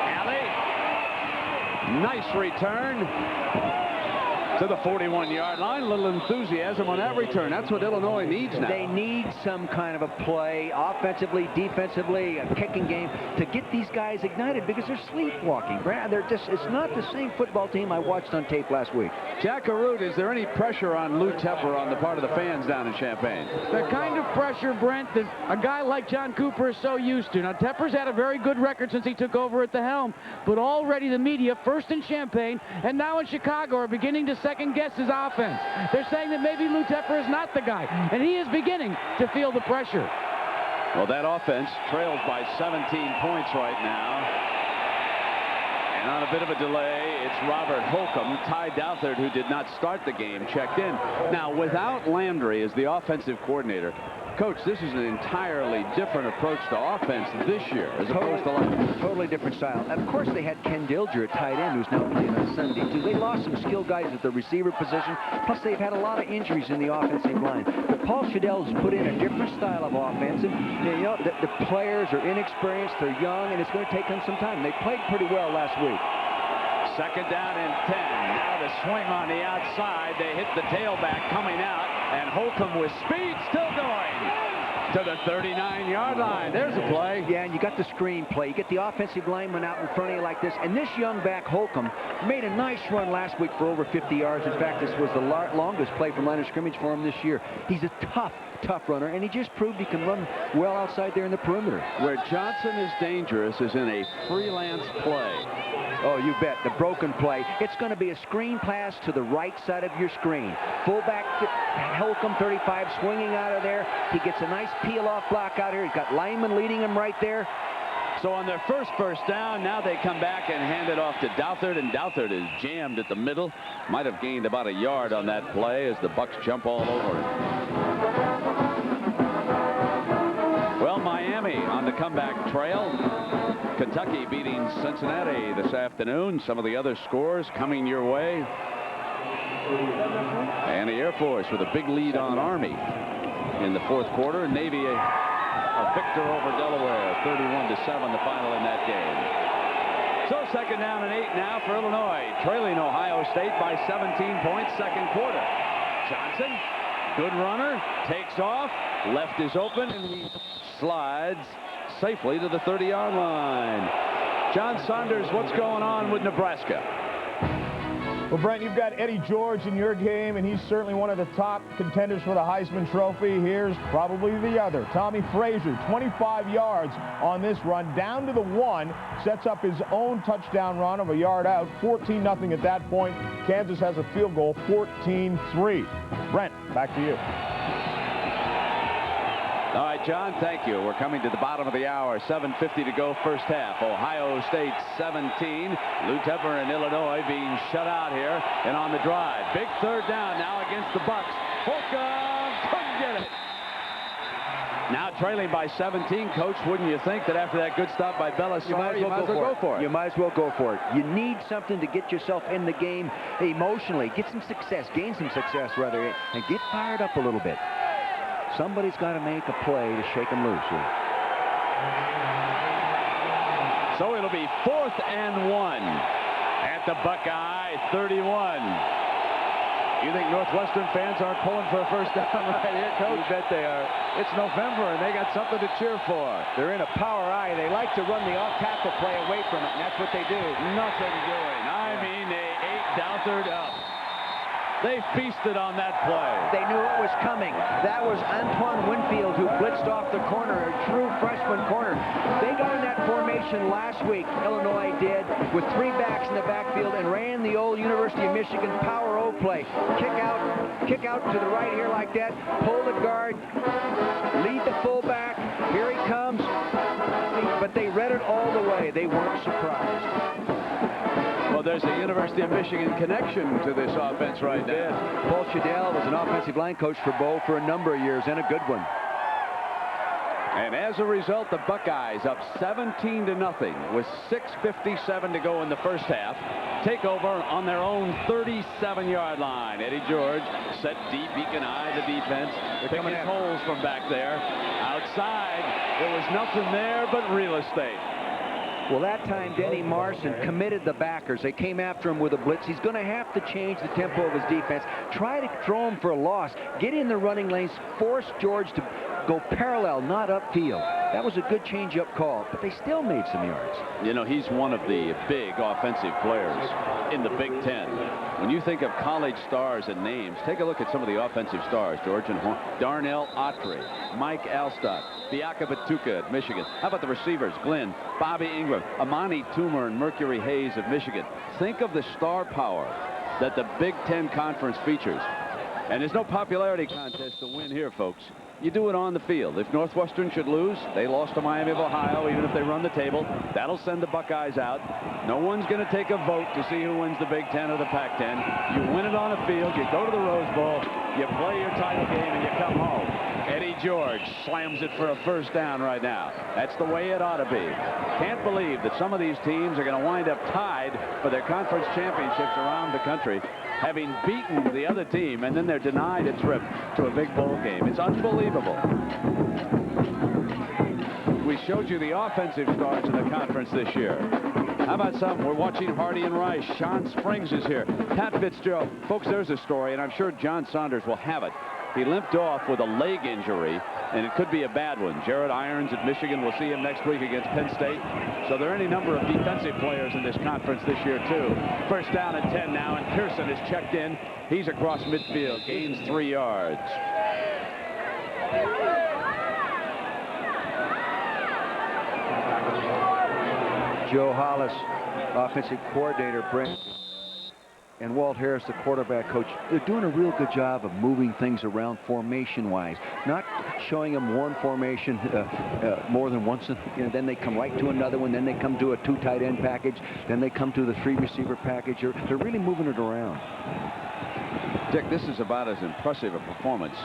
Alley. Nice return to the 41-yard line. A little enthusiasm on that return. That's what Illinois needs now. They need some kind of a play, offensively, defensively, a kicking game, to get these guys ignited because they're sleepwalking. They're just, it's not the same football team I watched on tape last week. Jack Arute, is there any pressure on Lou Tepper on the part of the fans down in Champaign? The kind of pressure, Brent, that a guy like John Cooper is so used to. Now, Tepper's had a very good record since he took over at the helm, but already the media, first in Champaign and now in Chicago, are beginning to second-guess his offense. They're saying that maybe Lou Tepper is not the guy, and he is beginning to feel the pressure. Well, that offense trails by 17 points right now. And on a bit of a delay, it's Robert Holcomb. Ty Douthert, who did not start the game, checked in. Now, without Landry as the offensive coordinator, Coach, this is an entirely different approach to offense this year as opposed to last. Totally different style. Of course, they had Ken Dilger at tight end, who's now playing on Sunday, too. They lost some skilled guys at the receiver position. Plus, they've had a lot of injuries in the offensive line. But Paul Shadell's put in a different style of offense. And, you know, the players are inexperienced, they're young, and it's going to take them some time. They played pretty well last week. Second down and 10. Now the swing on the outside. They hit the tailback coming out, and Holcomb with speed still going to the 39-yard line. There's a play. Yeah, and you got the screen play. You get the offensive lineman out in front of you like this. And this young back, Holcomb, made a nice run last week for over 50 yards. In fact, this was the longest play from line of scrimmage for him this year. He's a tough runner, and he just proved he can run well outside there in the perimeter. Where Johnson is dangerous is in a freelance play. Oh, you bet. The broken play. It's going to be a screen pass to the right side of your screen. Fullback Holcomb, 35, swinging out of there. He gets a nice peel-off block out here. He's got linemen leading him right there. So on their first down, now they come back and hand it off to Douthert, and Douthert is jammed at the middle. Might have gained about a yard on that play as the Bucks jump all over him. Well, Miami on the comeback trail. Kentucky beating Cincinnati this afternoon. Some of the other scores coming your way. And the Air Force with a big lead on Army in the fourth quarter. Navy a victor over Delaware, 31-7 the final in that game. So second down and 8 now for Illinois, trailing Ohio State by 17 points, second quarter. Johnson, good runner, takes off, left is open, and he slides safely to the 30-yard line. John Saunders, what's going on with Nebraska? Well, Brent, you've got Eddie George in your game, and he's certainly one of the top contenders for the Heisman Trophy. Here's probably the other. Tommy Frazier, 25 yards on this run, down to the 1, sets up his own touchdown run of a yard out, 14-0 at that point. Kansas has a field goal, 14-3. Brent, back to you. All right, John, thank you. We're coming to the bottom of the hour. 7:50 to go, first half. Ohio State 17. Lou Tepper in Illinois being shut out here and on the drive. Big third down now against the Bucks. Holcomb couldn't get it. Now trailing by 17, Coach, wouldn't you think that after that good stop by Belisari, you might as well go for it? You might as well go for it. You need something to get yourself in the game emotionally. Get some success, gain some success, rather, and get fired up a little bit. Somebody's got to make a play to shake them loose here. So it'll be 4th and 1 at the Buckeye 31. You think Northwestern fans aren't pulling for a first down right here, Coach? You bet they are. It's November, and they got something to cheer for. They're in a power eye. They like to run the off-tackle play away from it, and that's what they do. Nothing doing. I mean, they ate Douthert up. They feasted on that play. They knew it was coming. That was Antoine Winfield who blitzed off the corner, a true freshman corner. They got in that formation last week, Illinois did, with 3 backs in the backfield and ran the old University of Michigan power O play. Kick out to the right here like that, pull the guard, lead the fullback. Here he comes. But they read it all the way. They weren't surprised. Well, there's a University of Michigan connection to this offense right now. Paul Chadell was an offensive line coach for Bo for a number of years, and a good one. And as a result, the Buckeyes up 17-0 with 6:57 to go in the first half. Take over on their own 37-yard line. Eddie George set deep. He can eye the defense. They're picking holes from back there. Outside, there was nothing there but real estate. Well, that time Denny Marson committed the backers. They came after him with a blitz. He's going to have to change the tempo of his defense. Try to throw him for a loss. Get in the running lanes. Force George to go parallel, not upfield. That was a good change-up call, but they still made some yards. You know, he's one of the big offensive players in the Big Ten. When you think of college stars and names, take a look at some of the offensive stars. Georgian Horn, Darnell Autry, Mike Alstott, Biaka Batuka at Michigan. How about the receivers? Glenn, Bobby Ingram, Amani Toomer, and Mercury Hayes of Michigan. Think of the star power that the Big Ten Conference features. And there's no popularity contest to win here, folks. You do it on the field. If Northwestern should lose, they lost to Miami of Ohio, even if they run the table. That'll send the Buckeyes out. No one's going to take a vote to see who wins the Big Ten or the Pac-10. You win it on the field, you go to the Rose Bowl, you play your title game, and you come home. Eddie George slams it for a first down right now. That's the way it ought to be. Can't believe that some of these teams are going to wind up tied for their conference championships around the country, having beaten the other team, and then they're denied a trip to a big bowl game. It's unbelievable. We showed you the offensive stars in the conference this year. How about some? We're watching Hardy and Rice. Sean Springs is here. Pat Fitzgerald. Folks, there's a story, and I'm sure John Saunders will have it. He limped off with a leg injury, and it could be a bad one. Jared Irons at Michigan. We'll see him next week against Penn State. So there are any number of defensive players in this conference this year, too. First down and 10 now, and Pearson is checked in. He's across midfield, gains 3 yards. Joe Hollis, offensive coordinator, Brent, and Walt Harris, the quarterback coach. They're doing a real good job of moving things around formation-wise, not showing them one formation more than once. Then they come right to another one. Then they come to a 2 tight end package. Then they come to the 3 receiver package. They're really moving it around. Dick, this is about as impressive a performance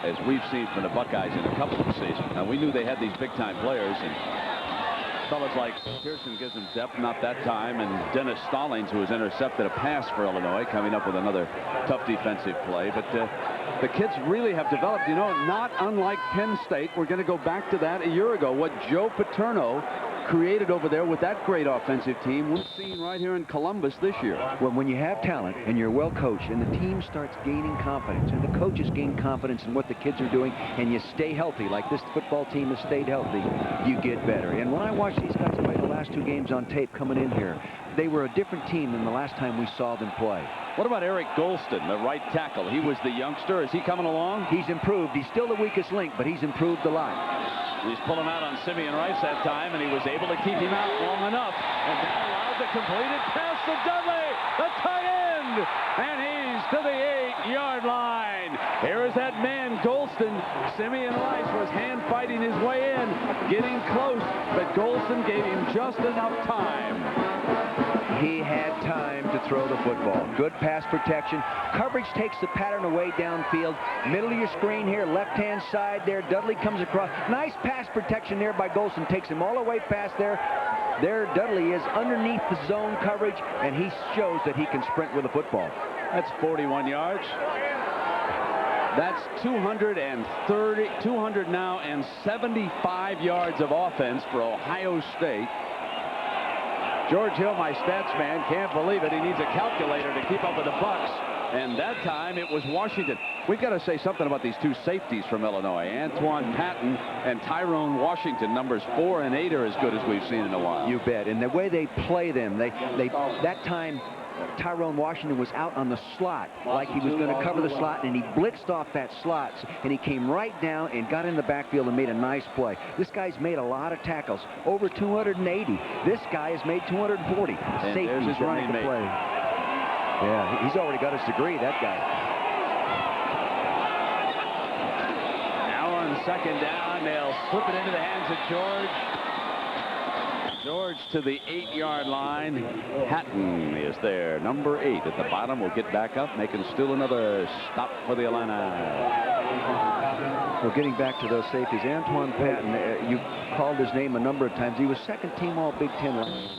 as we've seen from the Buckeyes in a couple of seasons. Now, we knew they had these big-time players, and fellas like Pearson gives them depth, not that time, and Dennis Stallings, who has intercepted a pass for Illinois, coming up with another tough defensive play. But the kids really have developed, you know, not unlike Penn State. We're going to go back to that a year ago. What Joe Paterno created over there with that great offensive team, we're seeing right here in Columbus this year. Well, when you have talent and you're well coached and the team starts gaining confidence and the coaches gain confidence in what the kids are doing, and you stay healthy like this football team has stayed healthy, you get better. And when I watch these guys play the last last two games on tape coming in here. They were a different team than the last time we saw them play. What about Eric Golston, the right tackle? He was the youngster. Is he coming along? He's improved. He's still the weakest link, but he's improved a lot. He's pulling out on Simeon Rice that time, and he was able to keep him out long enough. And now allowed the completed pass to Dudley, the tight end, and he's to the 8-yard line. Here is that man, Golston. Simeon Rice was hand fighting his way in, getting close, but Golston gave him just enough time. He had time to throw the football. Good pass protection. Coverage takes the pattern away downfield. Middle of your screen here, left-hand side there. Dudley comes across. Nice pass protection there by Golston. Takes him all the way past there. There Dudley is underneath the zone coverage, and he shows that he can sprint with the football. That's 41 yards. That's 275 yards of offense for Ohio State. George Hill, my stats man, can't believe it. He needs a calculator to keep up with the Bucks. And that time it was Washington. We've got to say something about these two safeties from Illinois. Antoine Patton and Tyrone Washington. Numbers 4 and 8 are as good as we've seen in a while. You bet. And the way they play them, that time Tyrone Washington was out on the slot like he was going to cover the slot, and he blitzed off that slot, and he came right down and got in the backfield and made a nice play. This guy's made a lot of tackles, over 280. This guy has made 240. And safeties that make the play. Yeah, he's already got his degree, that guy. Now on second down, they'll slip it into the hands of George. George to the 8-yard line. Hatton is there. Number 8 at the bottom will get back up, making still another stop for the Illini. Well, getting back to those safeties, Antoine Patton, you called his name a number of times. He was second team all Big Ten last year.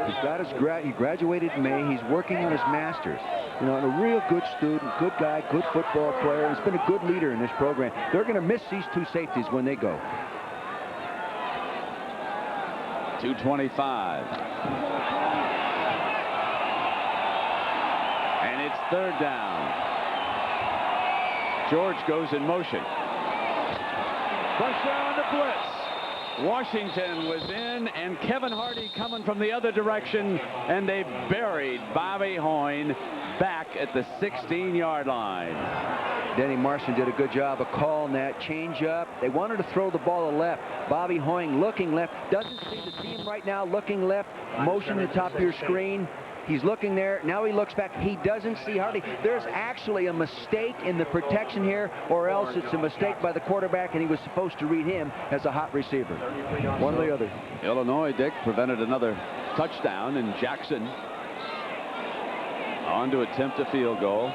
He's got his he graduated in May. He's working on his master's. You know, and a real good student, good guy, good football player. He's been a good leader in this program. They're going to miss these two safeties when they go. 2:25. And it's third down. George goes in motion. Pressure on the blitz. Washington was in, and Kevin Hardy coming from the other direction, and they buried Bobby Hoyne back at the 16-yard line. Denny Marson did a good job of calling that change up. They wanted to throw the ball to left. Bobby Hoyne looking left. Doesn't see the team right now looking left. Motion to the top of your screen. He's looking there. Now he looks back. He doesn't see Hardy. There's actually a mistake in the protection here, or else it's a mistake by the quarterback, and he was supposed to read him as a hot receiver. One or the other. Illinois, Dick, prevented another touchdown, and Jackson on to attempt a field goal.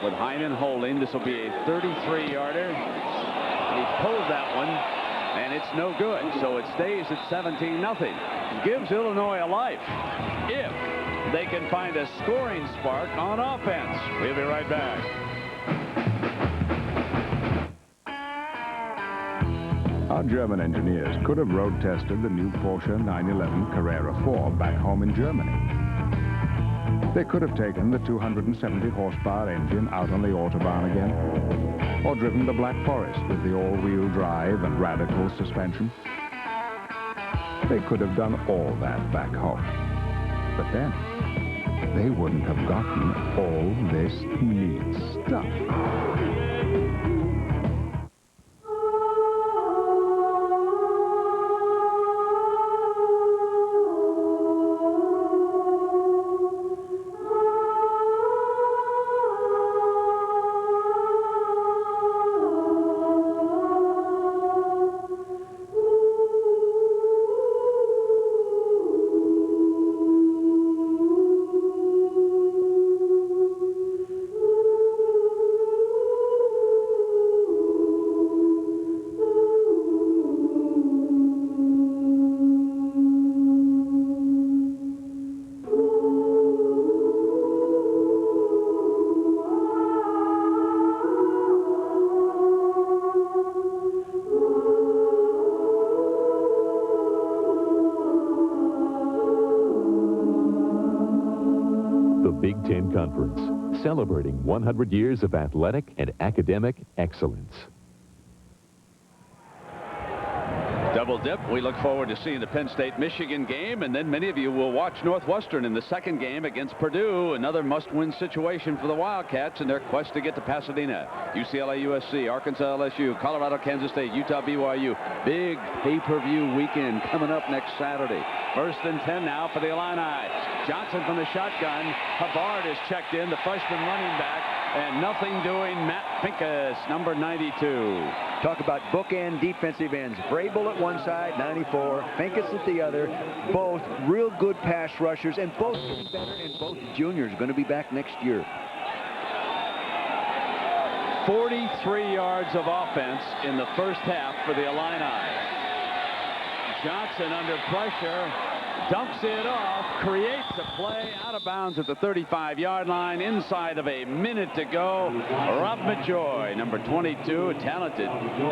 With Hyman holding, this will be a 33-yarder. He pulled that one, and it's no good. So it stays at 17-0. Gives Illinois a life if they can find a scoring spark on offense. We'll be right back. Our German engineers could have road tested the new Porsche 911 Carrera 4 back home in Germany. They could have taken the 270 horsepower engine out on the Autobahn again, or driven the Black Forest with the all-wheel drive and radical suspension. They could have done all that back home. But then, they wouldn't have gotten all this neat stuff. Big Ten Conference, celebrating 100 years of athletic and academic excellence. Double dip. We look forward to seeing the Penn State-Michigan game, and then many of you will watch Northwestern in the second game against Purdue, another must-win situation for the Wildcats in their quest to get to Pasadena. UCLA, USC, Arkansas, LSU, Colorado, Kansas State, Utah, BYU. Big pay-per-view weekend coming up next Saturday. 1st and 10 now for the Illini. Johnson from the shotgun. Havard is checked in, the freshman running back, and nothing doing. Matt Pincus, number 92. Talk about bookend defensive ends. Vrabel at one side, 94. Pincus at the other. Both real good pass rushers, and both getting better, and both juniors going to be back next year. 43 yards of offense in the first half for the Illini. Johnson under pressure, dumps it off, creates a play out of bounds at the 35-yard line, inside of a minute to go. Rob Majoy, number 22, a talented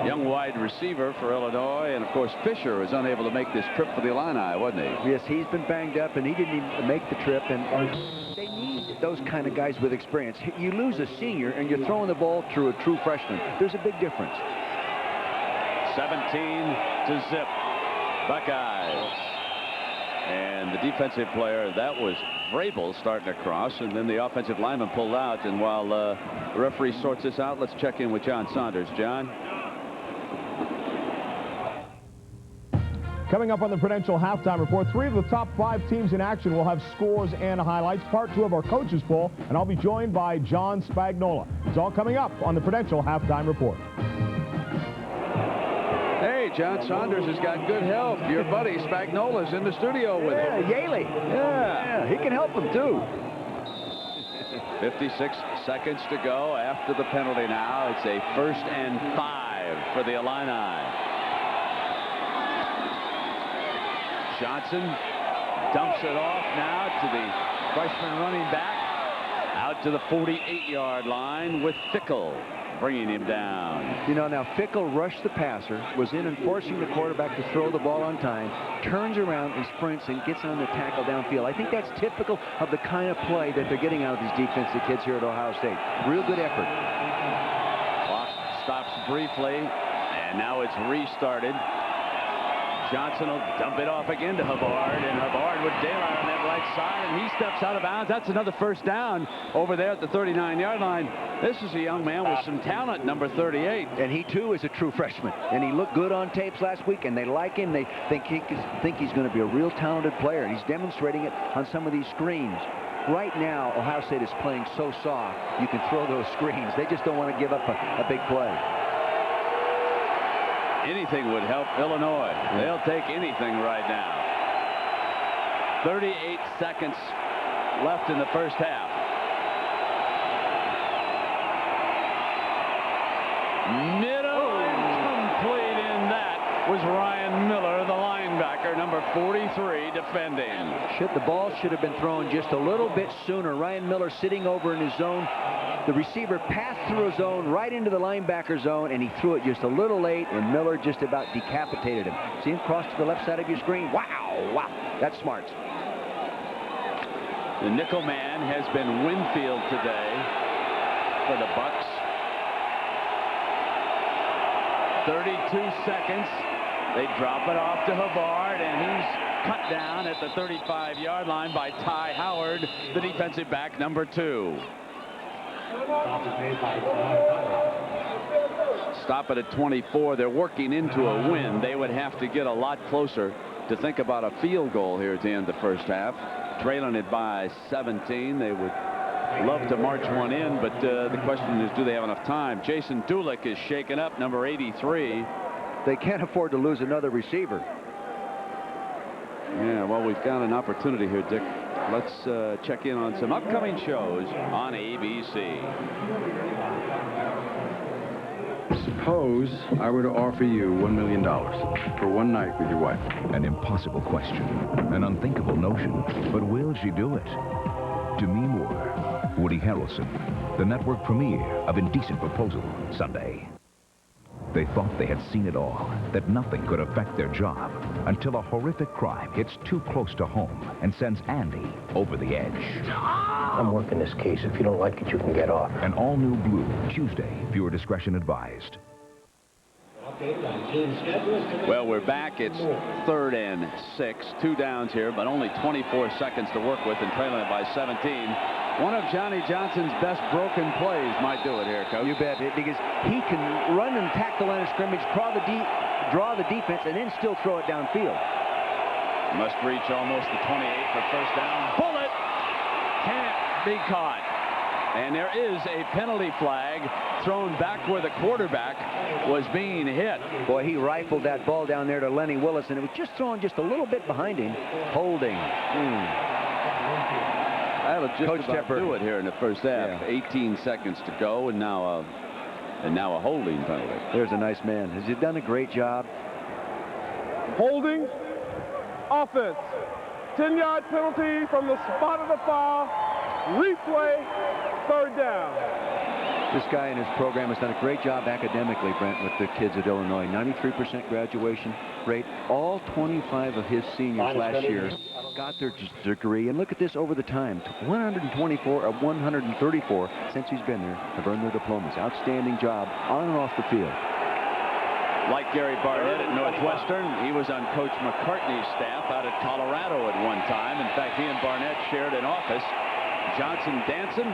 young wide receiver for Illinois. And, of course, Fisher was unable to make this trip for the Illini, wasn't he? Yes, he's been banged up, and he didn't even make the trip. And they need those kind of guys with experience. You lose a senior, and you're throwing the ball through a true freshman. There's a big difference. 17 to zip. Buckeyes. And the defensive player, that was Vrabel starting across, and then the offensive lineman pulled out. And while the referee sorts this out, let's check in with John Saunders. John? Coming up on the Prudential Halftime Report, 3 of the top 5 teams in action will have scores and highlights. Part 2 of our coaches poll, and I'll be joined by John Spagnola. It's all coming up on the Prudential Halftime Report. Hey, John Saunders has got good help. Your buddy Spagnola's in the studio with him. Yaley. Yeah, he can help him too. 56 seconds to go after the penalty now. It's a 1st and 5 for the Illini. Johnson dumps it off now to the freshman running back. Out to the 48-yard line with Fickle bringing him down. You know, now Fickle rushed the passer, was in and forcing the quarterback to throw the ball on time, turns around and sprints and gets on the tackle downfield. I think that's typical of the kind of play that they're getting out of these defensive kids here at Ohio State. Real good effort. Clock stops briefly, and now it's restarted. Johnson will dump it off again to Havard, and Havard with daylight on that right side, and he steps out of bounds. That's another 1st down over there at the 39-yard line. This is a young man with some talent, number 38. And he, too, is a true freshman. And he looked good on tapes last week, and they like him. They think he's going to be a real talented player, and he's demonstrating it on some of these screens. Right now, Ohio State is playing so soft, you can throw those screens. They just don't want to give up a big play. Anything would help Illinois. They'll take anything right now. 38 seconds left in the first half. Middle incomplete in that was Ryan Miller, the linebacker, number 43, defending. The ball should have been thrown just a little bit sooner. Ryan Miller sitting over in his zone. The receiver passed through his zone right into the linebacker zone, and he threw it just a little late, and Miller just about decapitated him. See him cross to the left side of your screen? Wow, that's smart. The nickel man has been Winfield today for the Bucks. 32 seconds. They drop it off to Havard, and he's cut down at the 35-yard line by Ty Howard, the defensive back, number 2. Stop it at 24. They're working into a win. They would have to get a lot closer to think about a field goal here at the end of the first half. Trailing it by 17. They would love to march one in, but the question is, do they have enough time? Jason Dulick is shaken up, number 83. They can't afford to lose another receiver. Yeah, well, we've got an opportunity here, Dick. Let's check in on some upcoming shows on ABC. Suppose I were to offer you $1 million for one night with your wife. An impossible question, an unthinkable notion. But will she do it? Demi Moore, Woody Harrelson, the network premiere of Indecent Proposal, Sunday. They thought they had seen it all, that nothing could affect their job, until a horrific crime hits too close to home and sends Andy over the edge. I'm working this case. If you don't like it, you can get off. An all-new Blue, Tuesday. Viewer discretion advised. Well, we're back. It's 3rd and 6. 2 downs here, but only 24 seconds to work with and trailing it by 17. One of Johnny Johnson's best broken plays might do it here, Coach. You bet, because he can run and tack the line of scrimmage, draw the defense, and then still throw it downfield. Must reach almost the 28 for first down. Bullet can't be caught. And there is a penalty flag thrown back where the quarterback was being hit. Boy, he rifled that ball down there to Lenny Willis, and it was just thrown just a little bit behind him. Holding. That'll just about do it here in the first half. Yeah. 18 seconds to go, and now a holding penalty. There's a nice man. Has he done a great job? Holding. Offense. 10-yard penalty from the spot of the foul. Replay. 3rd down. This guy in his program has done a great job academically, Brent, with the kids at Illinois. 93% graduation rate. All 25 of his seniors last year got their degree. And look at this over the time. 124 of 134 since he's been there have earned their diplomas. Outstanding job on and off the field. Like Gary Barnett at Northwestern, he was on Coach McCartney's staff out at Colorado at one time. In fact, he and Barnett shared an office. Johnson dancing,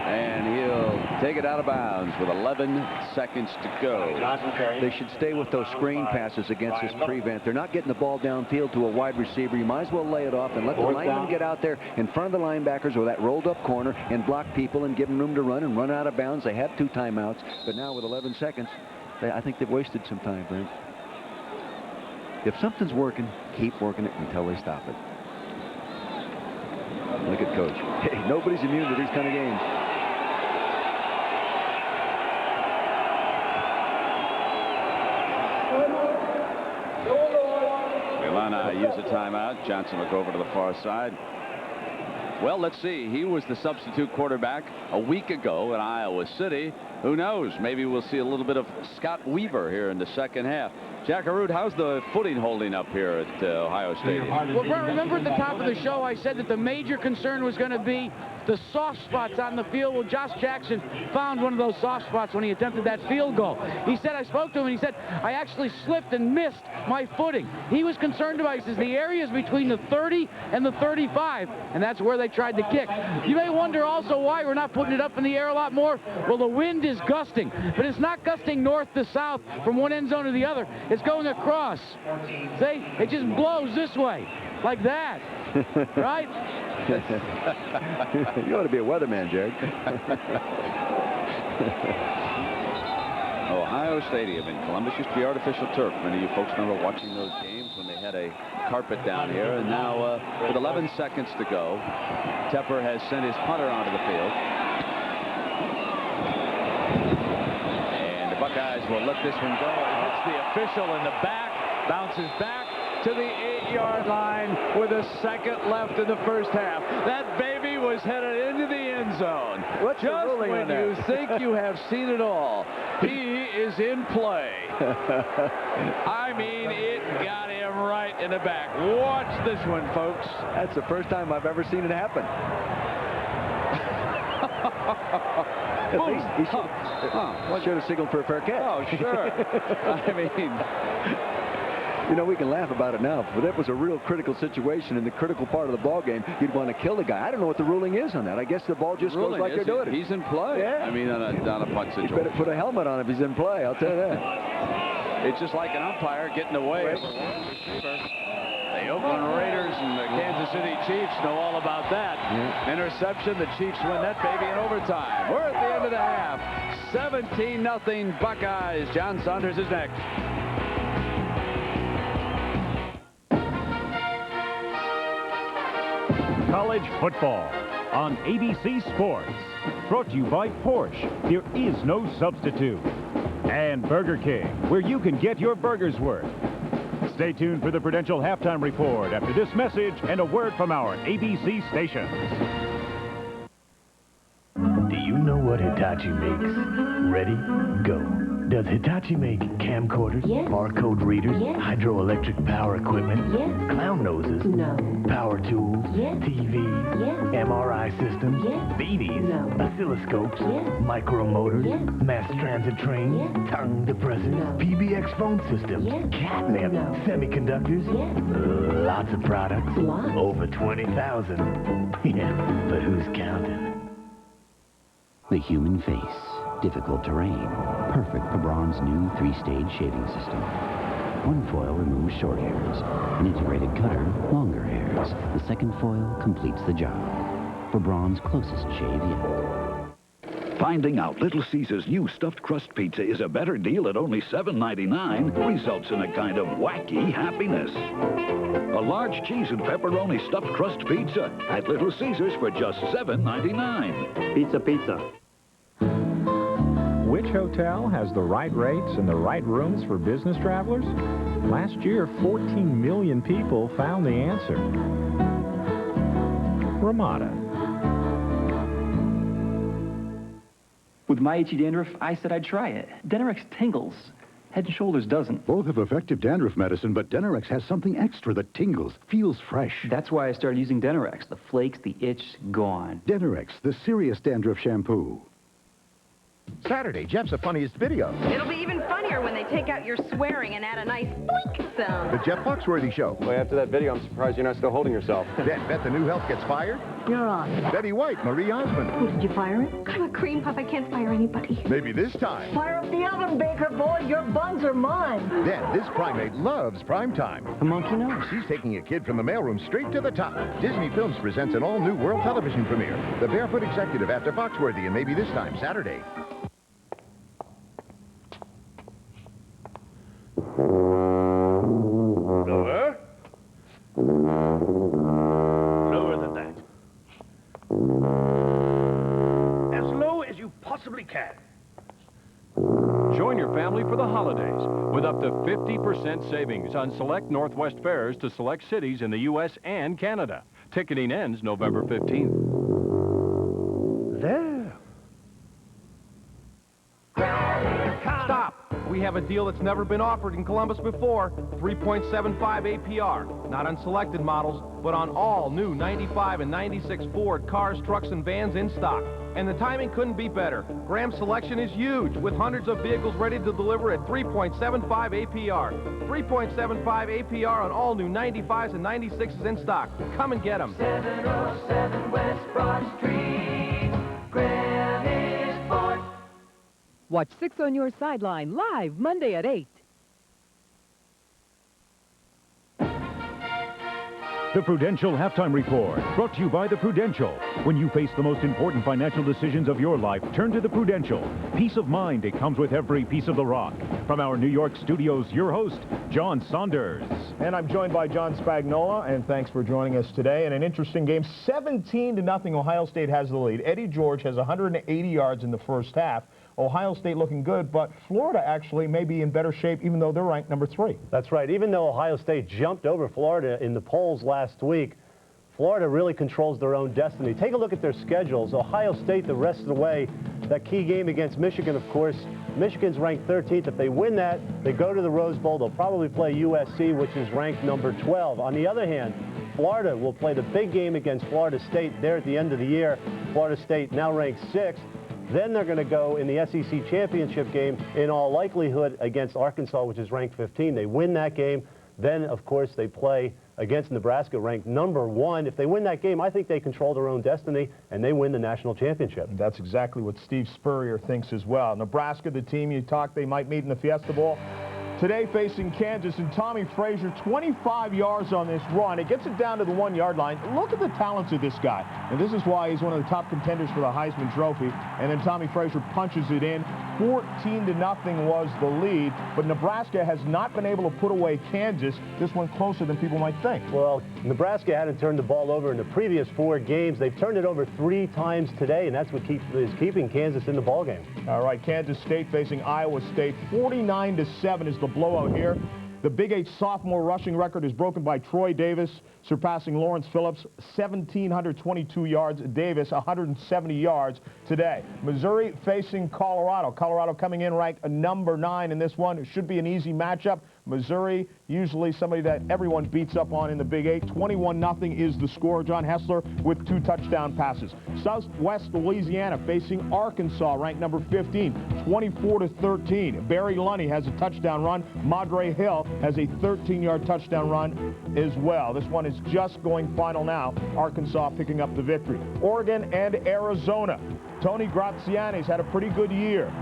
and he'll take it out of bounds with 11 seconds to go. They should stay with those screen passes against this prevent. They're not getting the ball downfield to a wide receiver. You might as well lay it off and let the linemen get out there in front of the linebackers or that rolled up corner and block people and give them room to run and run out of bounds. They have 2 timeouts, but now with 11 seconds, I think they've wasted some time, Brent. If something's working, keep working it until they stop it. Look at Coach. Hey, nobody's immune to these kind of games. Illini use a timeout. Johnson will go over to the far side. Well, let's see. He was the substitute quarterback a week ago in Iowa City. Who knows? Maybe we'll see a little bit of Scott Weaver here in the second half. Jack Arute, how's the footing holding up here at Ohio Stadium? Well, Brent, remember at the top of the show I said that the major concern was going to be the soft spots on the field. Well, Josh Jackson found one of those soft spots when he attempted that field goal. He said, I spoke to him, and he said, I actually slipped and missed my footing. He was concerned about, he says, the areas between the 30 and the 35, and that's where they tried to kick. You may wonder also why we're not putting it up in the air a lot more. Well, the wind is gusting, but it's not gusting north to south from one end zone to the other. It's going across. See? It just blows this way, like that. Right? You ought to be a weatherman, Jared. Ohio Stadium in Columbus used to be artificial turf. Many of you folks remember watching those games when they had a carpet down here. And now, with 11 seconds to go, Tepper has sent his punter onto the field. And the Buckeyes will let this one go. It hits the official in the back, bounces back to the 8-yard line with a second left in the first half. That baby was headed into the end zone. Just when you think you have seen it all, he is in play. I mean, it got him right in the back. Watch this one, folks. That's the first time I've ever seen it happen. He should have signaled for a fair catch. Oh, sure. I mean... You know, we can laugh about it now, but that was a real critical situation in the critical part of the ball game. You'd want to kill the guy. I don't know what the ruling is on that. I guess the ball just goes like they're doing it. He's in play. Yeah. I mean, on a punt situation. You better put a helmet on if he's in play, I'll tell you that. It's just like an umpire getting away with a long receiver. The Oakland Raiders and the Kansas City Chiefs know all about that. Yeah. Interception. The Chiefs win that baby in overtime. We're at the end of the half. 17-0 Buckeyes. John Saunders is next. College football on ABC Sports. Brought to you by Porsche. There is no substitute. And Burger King, where you can get your burger's worth. Stay tuned for the Prudential Halftime Report after this message and a word from our ABC stations. Do you know what Hitachi makes? Ready? Go. Does Hitachi make camcorders, barcode readers, hydroelectric power equipment, clown noses, power tools, TV, MRI systems, BDs, oscilloscopes, micromotors, mass transit trains, tongue depressors, PBX phone systems, catnip, semiconductors, lots of products, over 20,000. Yeah, but who's counting? The human face. Difficult terrain. Perfect for Braun's new 3-stage shaving system. One foil removes short hairs. An integrated cutter, longer hairs. The second foil completes the job. For Braun's closest shave yet. Finding out Little Caesars' new stuffed crust pizza is a better deal at only $7.99 results in a kind of wacky happiness. A large cheese and pepperoni stuffed crust pizza at Little Caesars for just $7.99. Pizza, pizza. Which hotel has the right rates and the right rooms for business travelers? Last year, 14 million people found the answer. Ramada. With my itchy dandruff, I said I'd try it. Denorex tingles. Head & Shoulders doesn't. Both have effective dandruff medicine, but Denorex has something extra that tingles, feels fresh. That's why I started using Denorex. The flakes, the itch, gone. Denorex, the serious dandruff shampoo. Saturday, Jeff's the funniest video. It'll be even funnier when they take out your swearing and add a nice boink sound. The Jeff Foxworthy Show. Well, after that video, I'm surprised you're not still holding yourself. Then Bet the New Health gets fired. You're on. Betty White, Marie Osmond. Who, did you fire him? I'm a cream puff. I can't fire anybody. Maybe this time. Fire up the oven, Baker boy. Your buns are mine. Then this primate loves prime time. The monkey knows. She's taking a kid from the mailroom straight to the top. Disney Films presents an all-new world television premiere. The Barefoot Executive after Foxworthy, and maybe this time, Saturday. Lower. Lower than that. As low as you possibly can. Join your family for the holidays with up to 50% savings on select Northwest fares to select cities in the U.S. and Canada. Ticketing ends November 15th. There. Stop! We have a deal that's never been offered in Columbus before. 3.75 APR. Not on selected models, but on all new 95 and 96 Ford cars, trucks, and vans in stock. And the timing couldn't be better. Graham's selection is huge, with hundreds of vehicles ready to deliver at 3.75 APR. 3.75 APR on all new 95s and 96s in stock. Come and get them. 707 West Broad Street, Graham is Ford. Watch 6 on Your Sideline live Monday at 8. The Prudential Halftime Report, brought to you by the Prudential. When you face the most important financial decisions of your life, turn to the Prudential. Peace of mind, it comes with every piece of the rock. From our New York studios, your host, John Saunders. And I'm joined by John Spagnola, and thanks for joining us today. In an interesting game, 17-0, Ohio State has the lead. Eddie George has 180 yards in the first half. Ohio State looking good, but Florida actually may be in better shape, even though they're ranked number 3. That's right. Even though Ohio State jumped over Florida in the polls last week, Florida really controls their own destiny. Take a look at their schedules. Ohio State, the rest of the way, that key game against Michigan, of course. Michigan's ranked 13th. If they win that, they go to the Rose Bowl. They'll probably play USC, which is ranked number 12. On the other hand, Florida will play the big game against Florida State there at the end of the year. Florida State now ranked 6th. Then they're going to go in the SEC championship game in all likelihood against Arkansas, which is ranked 15. They win that game. Then, of course, they play against Nebraska, ranked number 1. If they win that game, I think they control their own destiny, and they win the national championship. And that's exactly what Steve Spurrier thinks as well. Nebraska, the team you talked they might meet in the Fiesta Bowl. Today facing Kansas, and Tommy Frazier, 25 yards on this run. It gets it down to the 1-yard line. Look at the talents of this guy. And this is why he's one of the top contenders for the Heisman Trophy. And then Tommy Frazier punches it in. 14-0 was the lead. But Nebraska has not been able to put away Kansas. This one closer than people might think. Well, Nebraska hadn't turned the ball over in the previous 4 games. They've turned it over 3 times today, and that's what is keeping Kansas in the ballgame. All right, Kansas State facing Iowa State. 49-7 is the blowout here. The Big 8 sophomore rushing record is broken by Troy Davis, surpassing Lawrence Phillips, 1,722 yards. Davis, 170 yards today. Missouri facing Colorado. Colorado coming in ranked number 9 in this one. It should be an easy matchup. Missouri, usually somebody that everyone beats up on in the Big 8. 21-0 is the score. John Hessler with 2 touchdown passes. Southwest Louisiana facing Arkansas, ranked number 15, 24-13. Barry Lunny has a touchdown run. Madre Hill has a 13-yard touchdown run as well. This one is just going final now. Arkansas picking up the victory. Oregon and Arizona. Tony Graziani's had a pretty good year.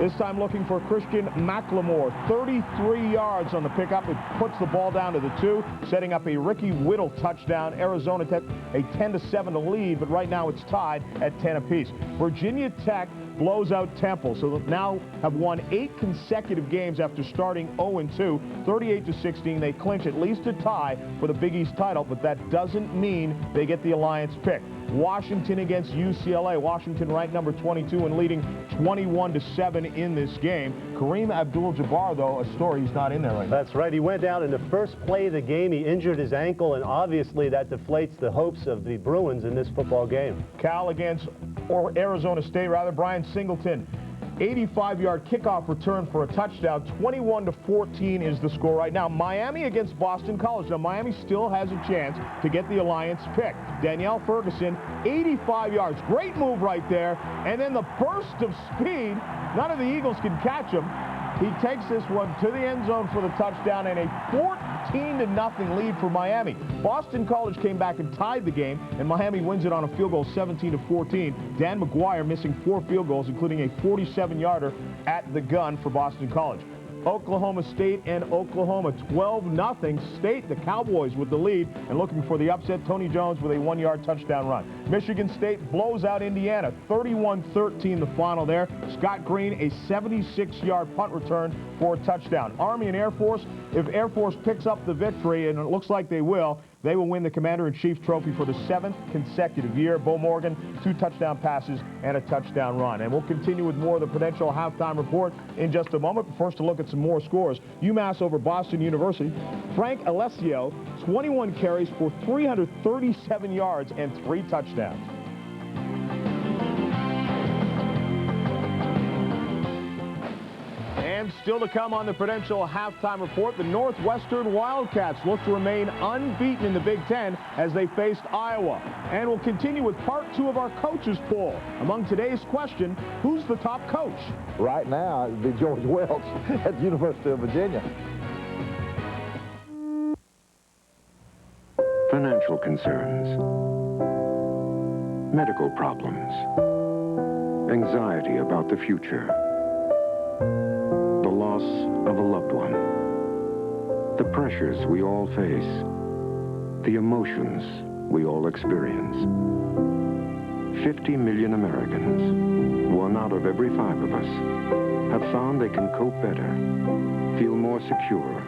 This time looking for Christian McLemore. 33 yards on the pickup. It puts the ball down to the 2, setting up a Ricky Whittle touchdown. Arizona Tech a 10-7 lead, but right now it's tied at 10 apiece. Virginia Tech blows out Temple, so they now have won 8 consecutive games after starting 0-2. 38-16. They clinch at least a tie for the Big East title, but that doesn't mean they get the alliance pick. Washington against UCLA. Washington ranked number 22 and leading 21-7 in this game. Kareem Abdul-Jabbar, though, a story. He's not in there right now. That's right. He went out in the first play of the game. He injured his ankle, and obviously that deflates the hopes of the Bruins in this football game. Cal against Arizona State, Brian Singleton. 85-yard kickoff return for a touchdown. 21-14 is the score right now. Miami against Boston College. Now, Miami still has a chance to get the alliance pick. Danielle Ferguson, 85 yards. Great move right there. And then the burst of speed. None of the Eagles can catch him. He takes this one to the end zone for the touchdown and a 14-0 lead for Miami. Boston College came back and tied the game, and Miami wins it on a field goal 17-14. Dan McGuire missing 4 field goals, including a 47-yarder at the gun for Boston College. Oklahoma State and Oklahoma, 12-0 State. The Cowboys with the lead and looking for the upset. Tony Jones with a 1-yard touchdown run. Michigan State blows out Indiana, 31-13 the final there. Scott Green, a 76-yard punt return for a touchdown. Army and Air Force, if Air Force picks up the victory, and it looks like they will win the Commander-in-Chief trophy for the 7th consecutive year. Bo Morgan, 2 touchdown passes and a touchdown run. And we'll continue with more of the Prudential halftime report in just a moment. But first, to look at some more scores. UMass over Boston University. Frank Alessio, 21 carries for 337 yards and 3 touchdowns. And still to come on the Prudential halftime report, the Northwestern Wildcats look to remain unbeaten in the Big Ten as they faced Iowa. And we'll continue with part 2 of our coaches poll. Among today's question, who's the top coach? Right now, it would be George Welch at the University of Virginia. Financial concerns, medical problems, anxiety about the future, the loss of a loved one, the pressures we all face, the emotions we all experience. 50 million Americans, 1 out of every 5 of us, have found they can cope better, feel more secure,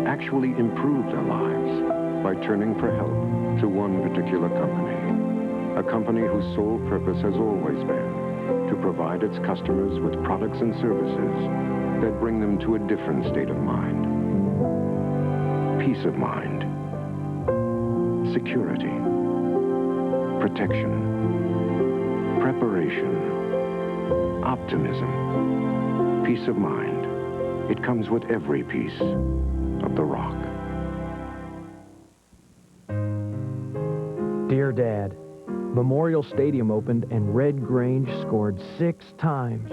actually improve their lives by turning for help to one particular company. A company whose sole purpose has always been to provide its customers with products and services that bring them to a different state of mind. Peace of mind, security, protection, preparation, optimism, peace of mind. It comes with every piece of the rock. Dear Dad, Memorial Stadium opened and Red Grange scored 6 times.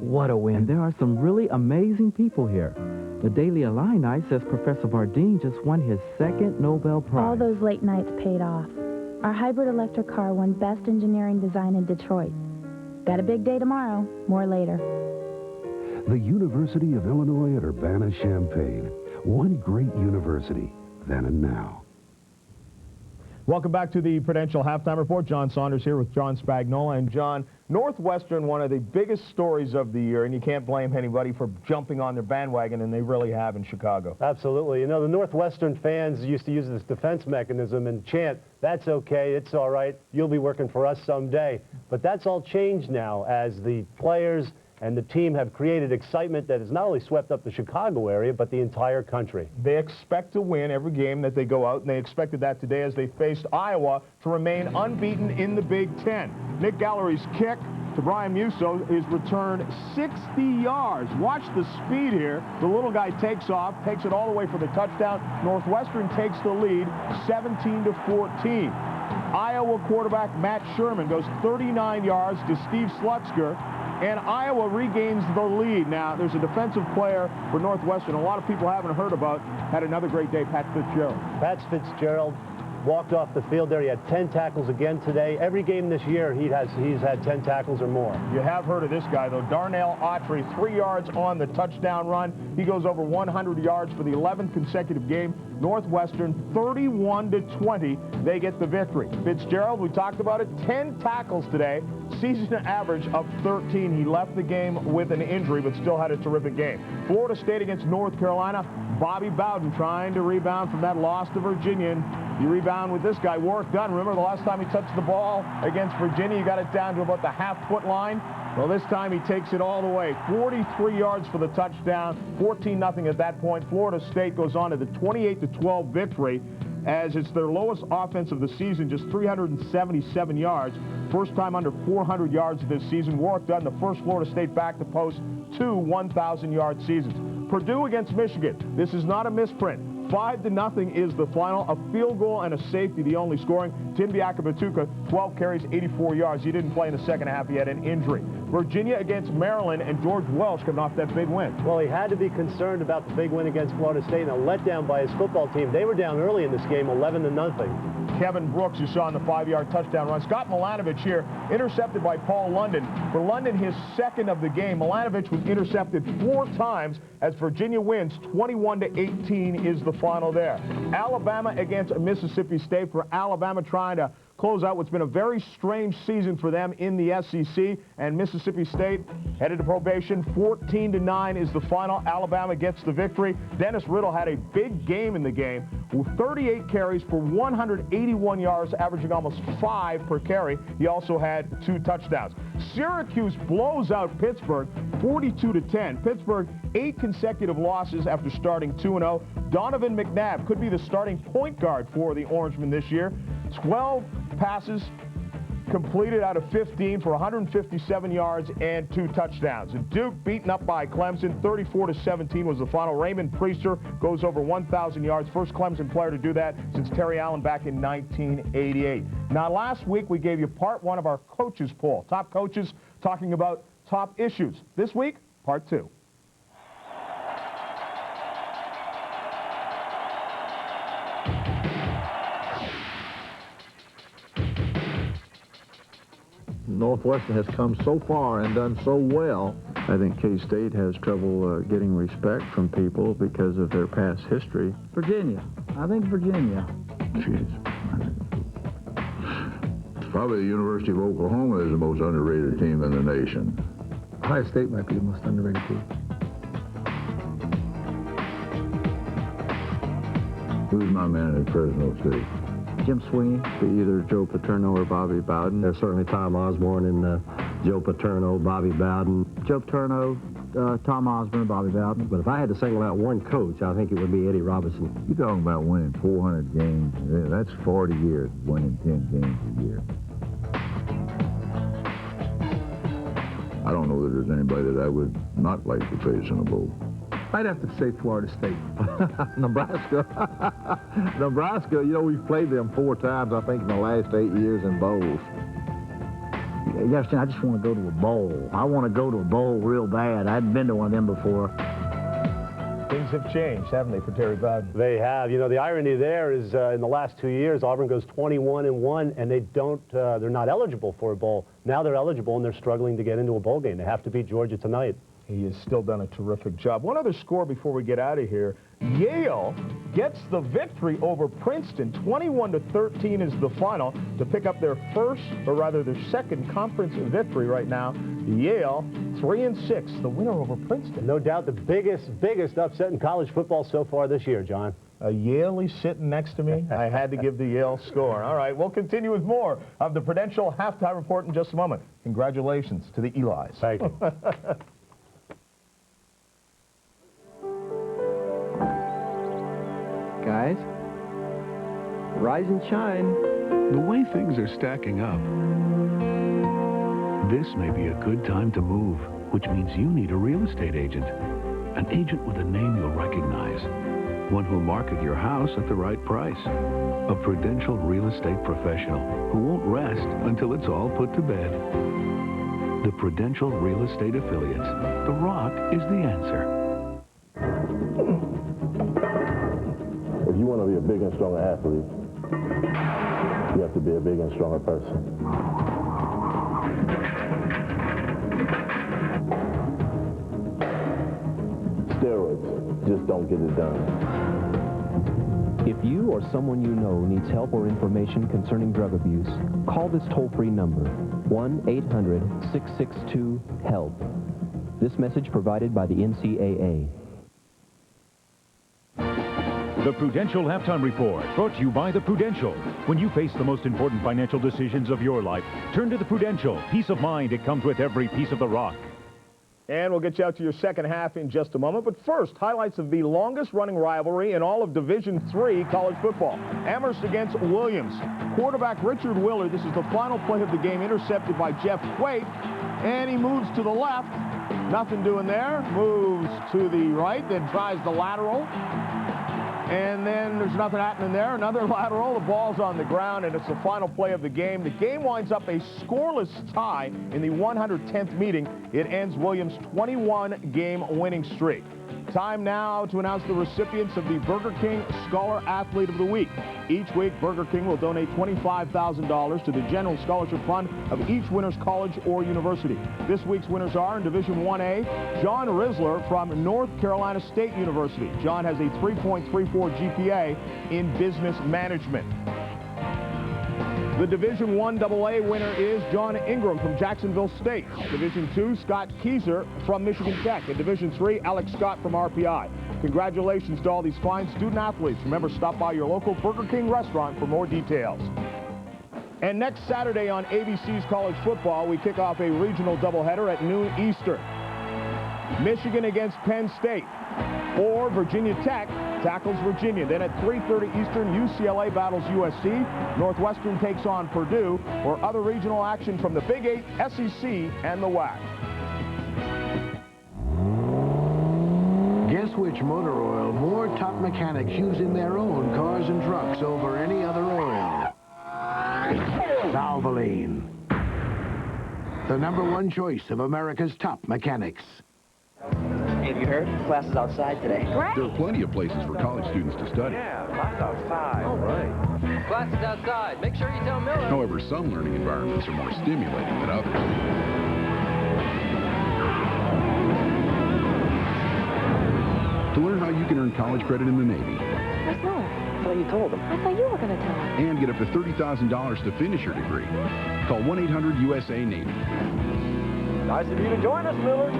What a win. And there are some really amazing people here. The Daily Illini says Professor Bardeen just won his 2nd Nobel Prize. All those late nights paid off. Our hybrid electric car won Best Engineering Design in Detroit. Got a big day tomorrow. More later. The University of Illinois at Urbana-Champaign. One great university, then and now. Welcome back to the Prudential Halftime Report. John Saunders here with John Spagnola. And John, Northwestern, one of the biggest stories of the year, and you can't blame anybody for jumping on their bandwagon, and they really have in Chicago. Absolutely. You know, the Northwestern fans used to use this defense mechanism and chant, "That's okay, it's all right, you'll be working for us someday." But that's all changed now as the players and the team have created excitement that has not only swept up the Chicago area, but the entire country. They expect to win every game that they go out, and they expected that today as they faced Iowa to remain unbeaten in the Big Ten. Nick Gallery's kick to Brian Musso is returned 60 yards. Watch the speed here. The little guy takes off, takes it all the way for the touchdown. Northwestern takes the lead 17-14. Iowa quarterback Matt Sherman goes 39 yards to Steve Slutzker, and Iowa regains the lead. Now, there's a defensive player for Northwestern a lot of people haven't heard about. Had another great day, Pat Fitzgerald. Pat Fitzgerald walked off the field there. He had 10 tackles again today. Every game this year, he's had 10 tackles or more. You have heard of this guy, though. Darnell Autry, 3 yards on the touchdown run. He goes over 100 yards for the 11th consecutive game. Northwestern, 31-20. They get the victory. Fitzgerald, we talked about it, 10 tackles today. Season average of 13. He left the game with an injury, but still had a terrific game. Florida State against North Carolina. Bobby Bowden trying to rebound from that loss to Virginia. And you rebound with this guy, Warwick Dunn. Remember the last time he touched the ball against Virginia, he got it down to about the half-foot line. Well, this time he takes it all the way. 43 yards for the touchdown, 14-0 at that point. Florida State goes on to the 28-12 victory, as it's their lowest offense of the season, just 377 yards. First time under 400 yards this season. Warwick Dunn, the first Florida State back to post 2 1,000-yard seasons. Purdue against Michigan. This is not a misprint. 5-0 is the final. A field goal and a safety, the only scoring. Tim Biakabatuka, 12 carries, 84 yards. He didn't play in the second half. He had an injury. Virginia against Maryland, and George Welch coming off that big win. Well, he had to be concerned about the big win against Florida State and a letdown by his football team. They were down early in this game, 11-0. Kevin Brooks, you saw on the 5-yard touchdown run. Scott Milanovic here, intercepted by Paul London. For London, his second of the game. Milanovic was intercepted 4 times as Virginia wins. 21-18 is the final there. Alabama against Mississippi State. For Alabama trying to close out what's been a very strange season for them in the SEC, and Mississippi State headed to probation. 14-9 is the final. Alabama gets the victory. Dennis Riddle had a big game in the game with 38 carries for 181 yards, averaging almost 5 per carry. He also had 2 touchdowns. Syracuse blows out Pittsburgh 42-10. Pittsburgh 8 consecutive losses after starting 2-0. Donovan McNabb could be the starting point guard for the Orangemen this year. 12 passes completed out of 15 for 157 yards and 2 touchdowns. And Duke beaten up by Clemson. 34-17 was the final. Raymond Priester goes over 1,000 yards. First Clemson player to do that since Terry Allen back in 1988. Now, last week we gave you part 1 of our coaches poll. Top coaches talking about top issues. This week, part 2. Northwestern has come so far and done so well. I think K-State has trouble getting respect from people because of their past history. Virginia. I think Virginia. Jeez. Probably the University of Oklahoma is the most underrated team in the nation. Ohio State might be the most underrated team. Who's my man at Fresno State? Jim Sweeney. Either Joe Paterno or Bobby Bowden. There's certainly Tom Osborne and Joe Paterno, Bobby Bowden. Joe Paterno, Tom Osborne, Bobby Bowden. But if I had to single out one coach, I think it would be Eddie Robinson. You're talking about winning 400 games. That's 40 years winning 10 games a year. I don't know that there's anybody that I would not like to face in a bowl. I'd have to say Florida State. Nebraska. Nebraska, you know, we've played them 4 times, I think, in the last 8 years in bowls. You understand, I just want to go to a bowl. I want to go to a bowl real bad. I hadn't been to one of them before. Things have changed, haven't they, for Terry Bowden? They have. You know, the irony there is in the last 2 years, Auburn goes 21-1, and they're not eligible for a bowl. Now they're eligible, and they're struggling to get into a bowl game. They have to beat Georgia tonight. He has still done a terrific job. One other score before we get out of here. Yale gets the victory over Princeton. 21-13 is the final to pick up their second conference victory right now. Yale 3-6, the winner over Princeton. No doubt the biggest upset in college football so far this year, John. Yale is sitting next to me. I had to give the Yale score. All right, we'll continue with more of the Prudential Halftime Report in just a moment. Congratulations to the Elis. Thank you. Guys, rise and shine. The way things are stacking up, this may be a good time to move, which means you need a real estate agent. An agent with a name you'll recognize. One who'll market your house at the right price. A Prudential real estate professional who won't rest until it's all put to bed. The Prudential Real Estate Affiliates. The Rock is the answer. If you want to be a big and stronger athlete, you have to be a big and stronger person. Steroids just don't get it done. If you or someone you know needs help or information concerning drug abuse, call this toll-free number, 1-800-662-HELP. This message provided by the NCAA. The Prudential Halftime Report, brought to you by the Prudential. When you face the most important financial decisions of your life, turn to the Prudential. Peace of mind, it comes with every piece of the rock. And we'll get you out to your second half in just a moment. But first, highlights of the longest-running rivalry in all of Division III college football. Amherst against Williams. Quarterback Richard Willard, this is the final play of the game, intercepted by Jeff Quate. And he moves to the left. Nothing doing there. Moves to the right, then tries the lateral. And then there's nothing happening there. Another lateral. The ball's on the ground, and it's the final play of the game. The game winds up a scoreless tie in the 110th meeting. It ends Williams' 21-game winning streak. Time now to announce the recipients of the Burger King Scholar Athlete of the Week. Each week, Burger King will donate $25,000 to the general scholarship fund of each winner's college or university. This week's winners are in Division 1A, John Risler from North Carolina State University. John has a 3.34 GPA in business management. The Division 1 AA winner is John Ingram from Jacksonville State. Division 2, Scott Kieser from Michigan Tech. And Division 3, Alex Scott from RPI. Congratulations to all these fine student athletes. Remember, stop by your local Burger King restaurant for more details. And next Saturday on ABC's College Football, we kick off a regional doubleheader at noon Eastern. Michigan against Penn State. Or Virginia Tech tackles Virginia. Then at 3:30 Eastern, UCLA battles USC. Northwestern takes on Purdue, or other regional action from the Big 8, SEC, and the WAC. Guess which motor oil more top mechanics use in their own cars and trucks over any other oil? Valvoline. The #1 choice of America's top mechanics. Have you heard? Class is outside today. There are plenty of places for college students to study. Yeah, class outside. All right. Class is outside. Make sure you tell Miller. However, some learning environments are more stimulating than others. To learn how you can earn college credit in the Navy. Where's Miller? I thought you told him. I thought you were going to tell him. And get up to $30,000 to finish your degree. Call 1-800-USA-NAVY. Nice of you to join us, Miller.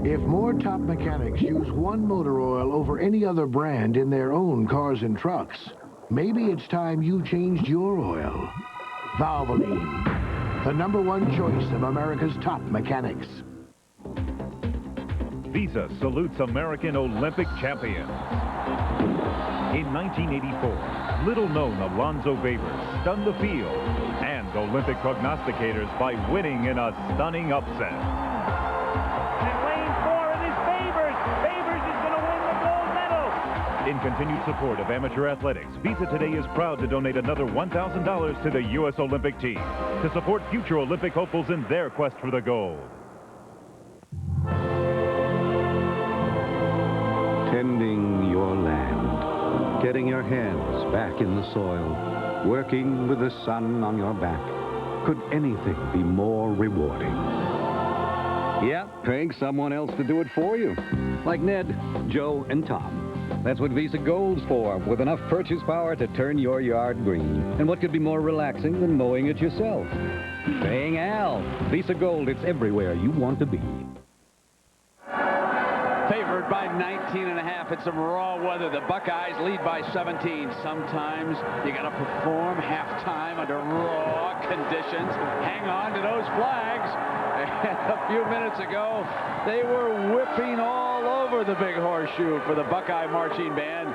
If more top mechanics use one motor oil over any other brand in their own cars and trucks, maybe it's time you changed your oil. Valvoline, the #1 choice of America's top mechanics. Visa salutes American Olympic champions. In 1984, little-known Alonzo Babers stunned the field and Olympic prognosticators by winning in a stunning upset. In continued support of amateur athletics, Visa today is proud to donate another $1,000 to the U.S. Olympic team to support future Olympic hopefuls in their quest for the gold. tending your land, getting your hands back in the soil, working with the sun on your back. Could anything be more rewarding? Yeah, paying someone else to do it for you. Like Ned, Joe, and Tom. That's what Visa Gold's for, with enough purchase power to turn your yard green. And what could be more relaxing than mowing it yourself? Paying Al. Visa Gold, it's everywhere you want to be. Favored by 19.5 in some raw weather. The Buckeyes lead by 17. Sometimes you got to perform halftime under raw conditions. Hang on to those flags. A few minutes ago, they were whipping all over the big horseshoe for the Buckeye marching band.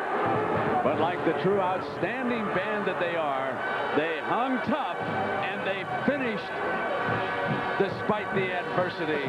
But like the true outstanding band that they are, they hung tough and they finished despite the adversity.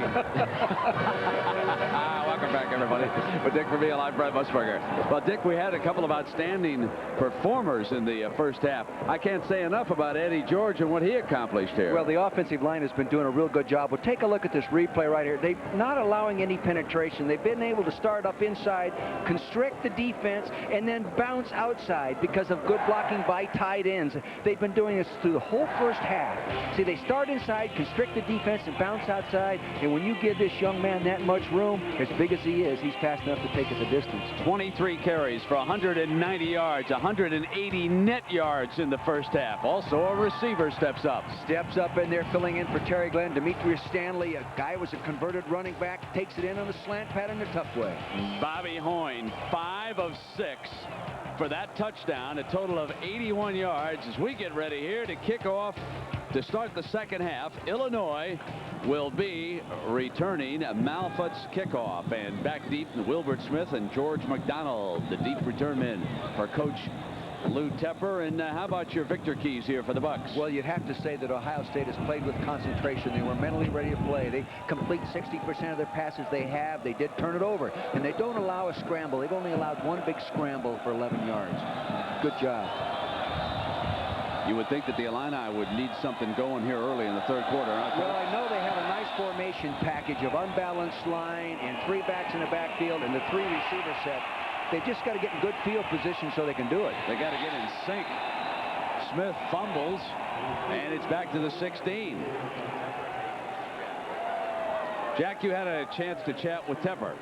Welcome back, everybody. With Dick Vermeil, I'm Brent Musburger. Well, Dick, we had a couple of outstanding performers in the first half. I can't say enough about Eddie George and what he accomplished here. Well, the offensive line has been doing a real good job. Well, take a look at this replay right here. They're not allowing any penetration. They've been able to start up inside, constrict the defense, and then bounce outside because of good blocking by tight ends. They've been doing this through the whole first half. See, they start inside, constrict the defense, and bounce outside. And when you give this young man that much room, as big as he is, he's fast enough to take it the distance. 23 carries for 190 yards, 180 net yards in the first half. Also, a receiver steps up. Steps up in there, filling in for Terry Glenn. Demetrius Stanley, a guy was a converted running back, takes it in on the slant pattern the tough way. Bobby Hoyne, 5 of 6 for that touchdown, a total of 81 yards as we get ready here to kick off to start the second half. Illinois will be returning Malfoot's kickoff, and back deep Wilbert Smith and George McDonald, the deep return men for Coach Lou Tepper. And how about your victor keys here for the Bucks? Well, you'd have to say that Ohio State has played with concentration. They were mentally ready to play. They complete 60% of their passes they have. They did turn it over, and they don't allow a scramble. They've only allowed one big scramble for 11 yards. Good job. You would think that the Illini would need something going here early in the third quarter. Well, I know they have a nice formation package of unbalanced line and 3 backs in the backfield and the 3 receiver set. They've just got to get in good field position so they can do it. They got to get in sync. Smith fumbles, and it's back to the 16. Jack, you had a chance to chat with Tepper.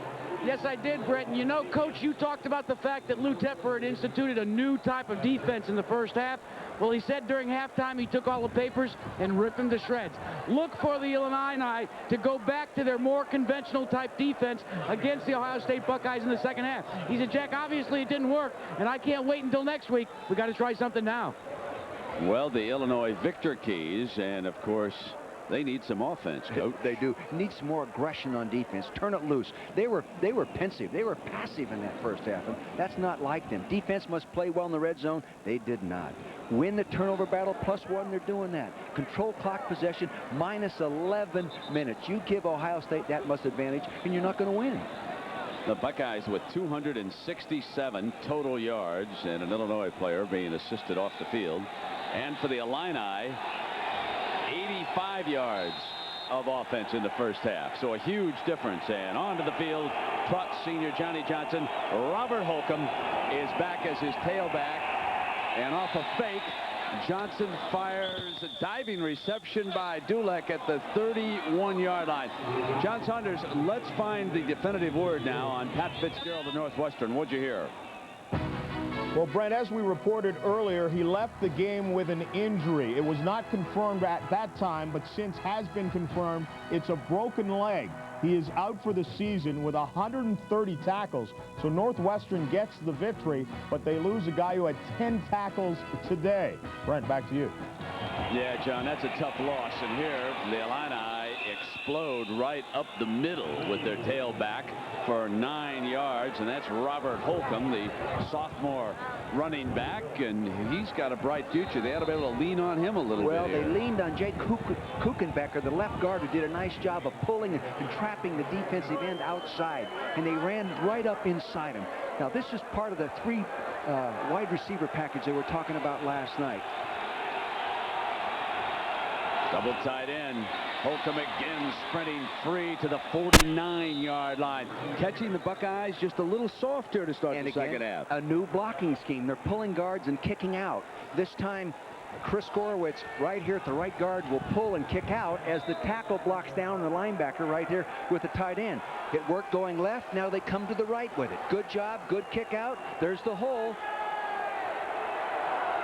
Yes, I did, Brent. And you know, Coach, you talked about the fact that Lou Tepper had instituted a new type of defense in the first half. Well, he said during halftime he took all the papers and ripped them to shreds. Look for the Illini to go back to their more conventional type defense against the Ohio State Buckeyes in the second half. He said, Jack, obviously it didn't work, and I can't wait until next week. We got to try something now. Well, the Illinois victor keys, and of course, they need some offense, Coach. They do. Need some more aggression on defense. Turn it loose. They were pensive. They were passive in that first half, and that's not like them. Defense must play well in the red zone. They did not. Win the turnover battle, +1, they're doing that. Control clock possession, -11 minutes. You give Ohio State that much advantage, and you're not going to win. The Buckeyes with 267 total yards, and an Illinois player being assisted off the field. And for the Illini, 85 yards of offense in the first half. So a huge difference. And onto the field, trots senior Johnny Johnson. Robert Holcomb is back as his tailback. And off a fake, Johnson fires a diving reception by Dulek at the 31-yard line. John Saunders, let's find the definitive word now on Pat Fitzgerald of Northwestern. What'd you hear? Well, Brent, as we reported earlier, he left the game with an injury. It was not confirmed at that time, but since has been confirmed, it's a broken leg. He is out for the season with 130 tackles. So Northwestern gets the victory, but they lose a guy who had 10 tackles today. Brent, back to you. Yeah, John, that's a tough loss. And here, the Illini explode right up the middle with their tailback for 9 yards, and that's Robert Holcomb, the sophomore running back, and he's got a bright future. They ought to be able to lean on him a little bit. Well, they leaned on Jake Kuchenbecker, the left guard, who did a nice job of pulling and trapping the defensive end outside, and they ran right up inside him. Now, this is part of the 3 wide receiver package they were talking about last night. Double tight end. Holcomb again sprinting free to the 49-yard line. Catching the Buckeyes just a little softer to start the second half. A new blocking scheme. They're pulling guards and kicking out. This time, Chris Gorowitz right here at the right guard will pull and kick out as the tackle blocks down the linebacker right here with the tight end. It worked going left. Now they come to the right with it. Good job. Good kick out. There's the hole.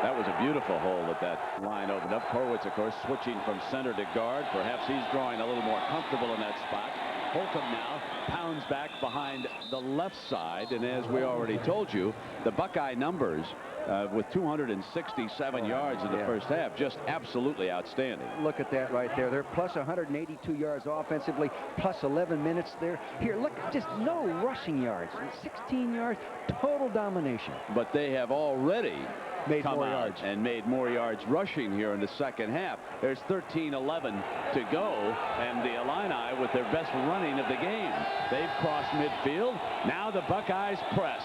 That was a beautiful hole that line opened up. Horwitz, of course, switching from center to guard. Perhaps he's drawing a little more comfortable in that spot. Holcomb now pounds back behind the left side. And as we already told you, the Buckeye numbers with 267 yards in the first half, just absolutely outstanding. Look at that right there. They're plus 182 yards offensively, plus 11 minutes there. Here, look, just no rushing yards. 16 yards, total domination. But they have already made come more out yards and made more yards rushing here in the second half. There's 13-11 to go, and the Illini with their best running of the game. They've crossed midfield. Now the Buckeyes press.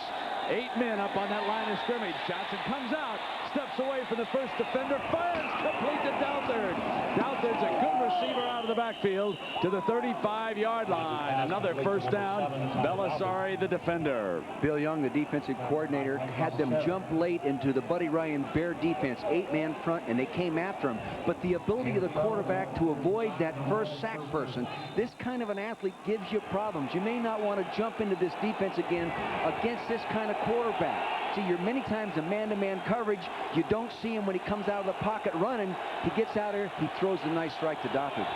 8 men up on that line of scrimmage. Johnson comes out, steps away from the first defender, fires complete to Doutherd. Doutherd's a good receiver out of the backfield to the 35-yard line. Another first down. Belisari, the defender. Bill Young, the defensive coordinator, had them jump late into the Buddy Ryan Bear defense, 8-man front, and they came after him. But the ability of the quarterback to avoid that first sack person, this kind of an athlete gives you problems. You may not want to jump into this defense again against this kind of quarterback. See, you're many times in man-to-man coverage. You don't see him when he comes out of the pocket running. He gets out there, he throws a nice strike to Doppert.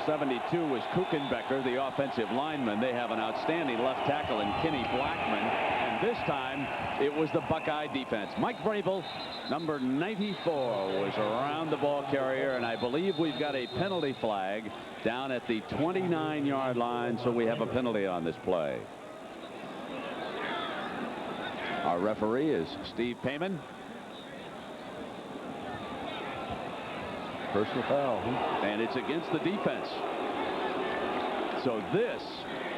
72 was Kuchenbecker, the offensive lineman. They have an outstanding left tackle in Kenny Blackman. And this time, it was the Buckeye defense. Mike Vrabel, number 94, was around the ball carrier. And I believe we've got a penalty flag down at the 29-yard line. So we have a penalty on this play. Our referee is Steve Payman. Personal foul. And it's against the defense. So this,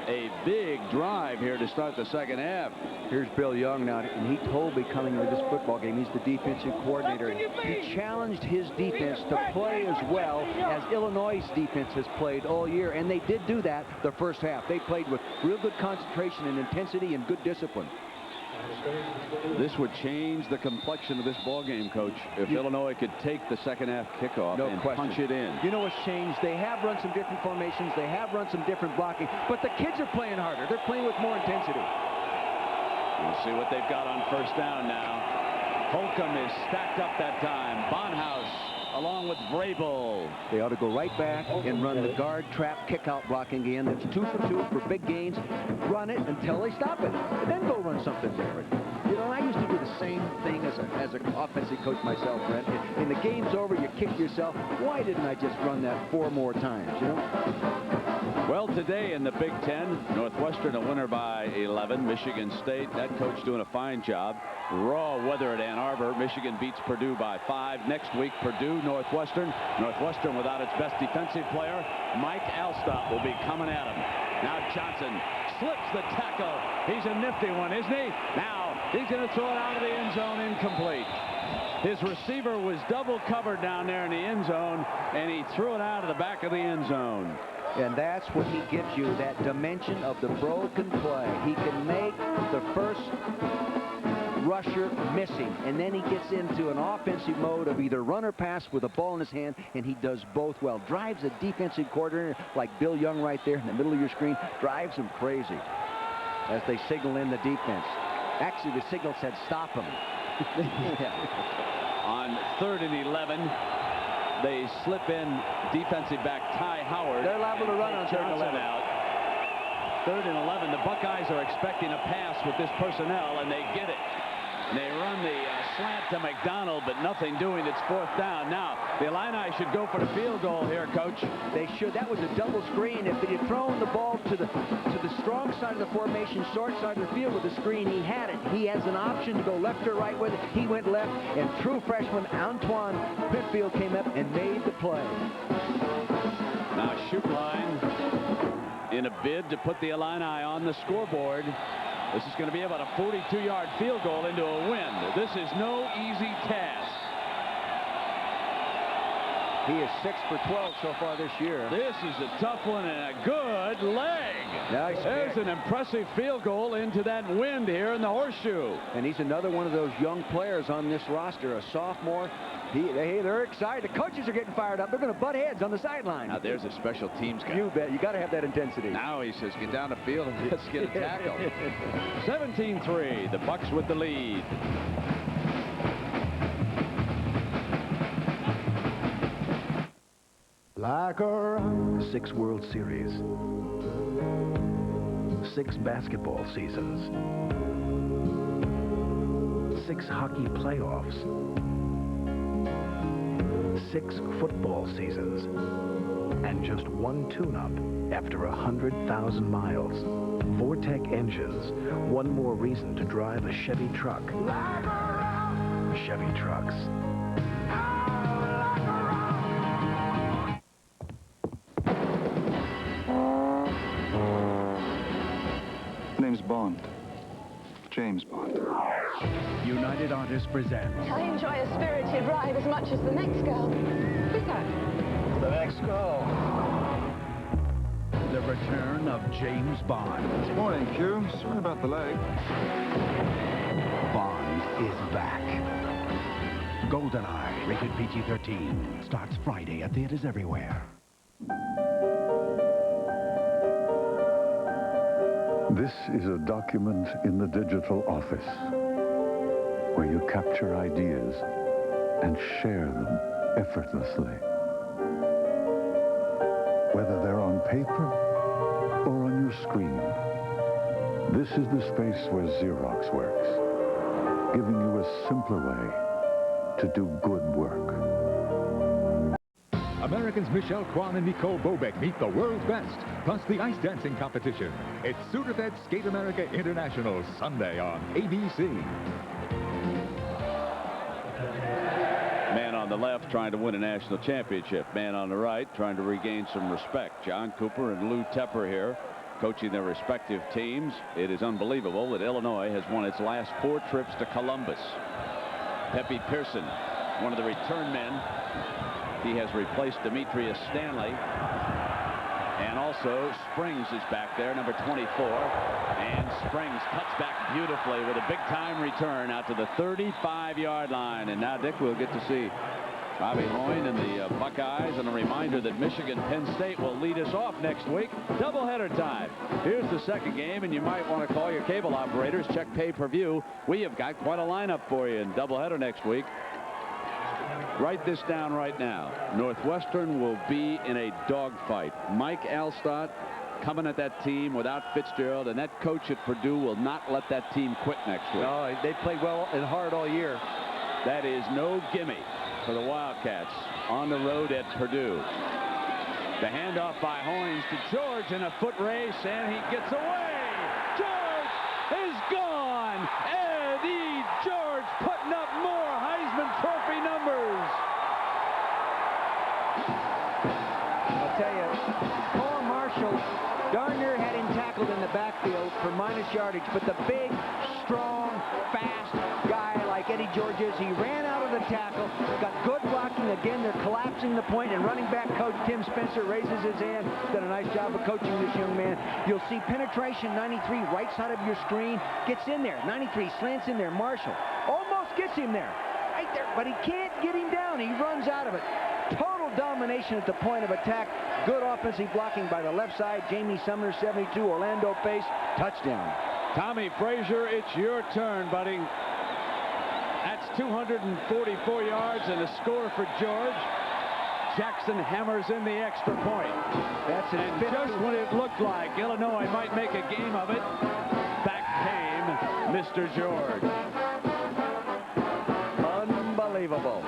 a big drive here to start the second half. Here's Bill Young now, and he told me coming into this football game, he's the defensive coordinator. He challenged his defense to play as well as Illinois' defense has played all year, and they did do that the first half. They played with real good concentration and intensity and good discipline. This would change the complexion of this ball game, Coach, if Illinois could take the second half kickoff and punch it in. You know what's changed? They have run some different formations. They have run some different blocking, but the kids are playing harder. They're playing with more intensity. We'll see what they've got on first down now. Holcomb is stacked up that time. Bonhouse along with Vrabel. They ought to go right back and run the guard trap kick-out blocking again. That's 2 for 2 for big gains. Run it until they stop it, and then go run something different. You know, I used to do the same thing as an offensive coach myself, Brent. And the game's over, you kick yourself. Why didn't I just run that 4 more times, you know? Well, today in the Big Ten, Northwestern a winner by 11. Michigan State, that coach doing a fine job. Raw weather at Ann Arbor. Michigan beats Purdue by 5. Next week, Purdue, Northwestern. Northwestern without its best defensive player. Mike Alstott will be coming at him. Now Johnson slips the tackle. He's a nifty one, isn't he? Now he's going to throw it out of the end zone, incomplete. His receiver was double covered down there in the end zone, and he threw it out of the back of the end zone. And that's what he gives you, that dimension of the broken play. He can make the first rusher missing, and then he gets into an offensive mode of either run or pass with a ball in his hand, and he does both well. Drives a defensive coordinator like Bill Young right there in the middle of your screen, drives him crazy as they signal in the defense. Actually, the signal said stop him. On 3rd and 11, they slip in defensive back Ty Howard. They're liable to run on 3rd and 11 out. 3rd and 11. The Buckeyes are expecting a pass with this personnel, and they get it. And they run the slant to McDonald, but nothing doing. It's 4th down. Now, the Illini should go for the field goal here, Coach. They should. That was a double screen. If he had thrown the ball to the strong side of the formation, short side of the field with the screen, he had it. He has an option to go left or right with it. He went left, and true freshman Antoine Pitfield came up and made the play. Now, Shootline in a bid to put the Illini on the scoreboard. This is going to be about a 42-yard field goal into a win. This is no easy task. He is 6 for 12 so far this year. This is a tough one and a good leg. Nice There's kick. an impressive field goal into that wind here in the horseshoe. And he's another one of those young players on this roster, a sophomore. They're excited. The coaches are getting fired up. They're going to butt heads on the sideline. Now there's a special teams guy. You bet. You got to have that intensity. Now he says, get down the field and let's get a tackle. 17-3, the Bucks with the lead. Like a 6 World Series. 6 basketball seasons. 6 hockey playoffs. 6 football seasons. And just 1 tune-up after 100,000 miles. Vortec engines. One more reason to drive a Chevy truck. Chevy trucks. Name's Bond. James Bond. United Artists presents I enjoy a spirited ride as much as the next girl. Who's that? The next girl. The return of James Bond. Morning, Q. Sorry about the leg. Bond is back. GoldenEye, rated PG-13, starts Friday at theaters everywhere. This is a document in the digital office where you capture ideas and share them effortlessly. Whether they're on paper or on your screen, this is the space where Xerox works, giving you a simpler way to do good work. Americans Michelle Kwan and Nicole Bobek meet the world's best, plus the ice dancing competition. It's Sudafed Skate America International, Sunday on ABC. Man on the left trying to win a national championship. Man on the right trying to regain some respect. John Cooper and Lou Tepper here coaching their respective teams. It is unbelievable that Illinois has won its last 4 trips to Columbus. Pepe Pearson, one of the return men. He has replaced Demetrius Stanley. And also Springs is back there, number 24. And Springs cuts back beautifully with a big-time return out to the 35-yard line. And now, Dick, we'll get to see Bobby Hoyne and the Buckeyes. And a reminder that Michigan-Penn State will lead us off next week. Doubleheader time. Here's the second game, and you might want to call your cable operators. Check pay-per-view. We have got quite a lineup for you in doubleheader next week. Write this down right now. Northwestern will be in a dogfight. Mike Alstott coming at that team without Fitzgerald, and that coach at Purdue will not let that team quit next week. No, they played well and hard all year. That is no gimme for the Wildcats on the road at Purdue. The handoff by Hoynes to George in a foot race, and he gets away. George is gone. Eddie George putting up more Heisman Trophy numbers. I'll tell you, Paul Marshall darn near had him tackled in the backfield for minus yardage, but the big, strong, fast guy like Eddie George is, he ran out of the tackle, got good blocking. Again, they're collapsing the point, and running back coach Tim Spencer raises his hand. Done a nice job of coaching this young man. You'll see penetration, 93, right side of your screen, gets in there. 93 slants in there. Marshall almost gets him there, right there, but he can't get him down. He runs out of it. Total domination at the point of attack. Good offensive blocking by the left side. Jamie Sumner, 72. Orlando Pace, touchdown. Tommy Frazier, it's your turn, buddy. That's 244 yards and a score for George. Jackson hammers in the extra point. That's it. And just when it looked like Illinois might make a game of it, back came Mr. George. Unbelievable.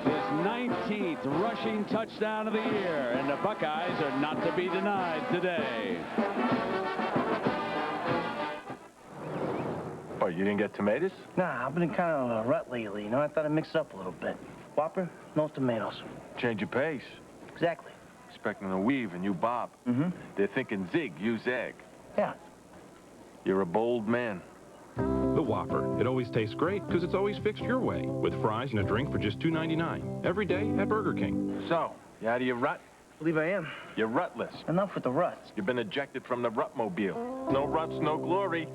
His 19th rushing touchdown of the year, and the Buckeyes are not to be denied today. Oh, you didn't get tomatoes? Nah, I've been kind of on a rut lately, you know. I thought I'd mix it up a little bit. Whopper, no tomatoes. Change your pace. Exactly. Expecting a weave and you bob. Mm-hmm. They're thinking zig, use egg. Yeah. You're a bold man. The the Whopper. It always tastes great because it's always fixed your way, with fries and a drink for just $2.99 every day at Burger King. So, you out of your rut? I believe I am. You're rutless. Enough with the ruts. You've been ejected from the Rutmobile. No ruts, no glory.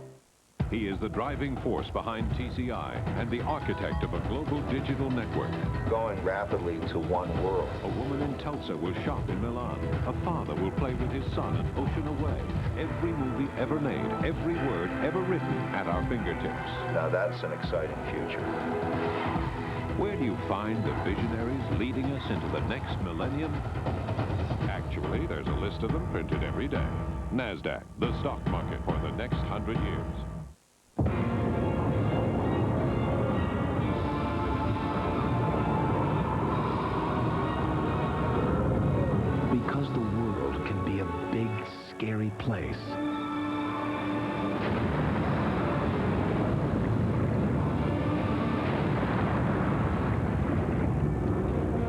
He is the driving force behind TCI and the architect of a global digital network. Going rapidly to one world. A woman in Tulsa will shop in Milan. A father will play with his son an ocean away. Every movie ever made, every word ever written at our fingertips. Now that's an exciting future. Where do you find the visionaries leading us into the next millennium? Actually, there's a list of them printed every day. NASDAQ, the stock market for the next 100 years. Because the world can be a big, scary place.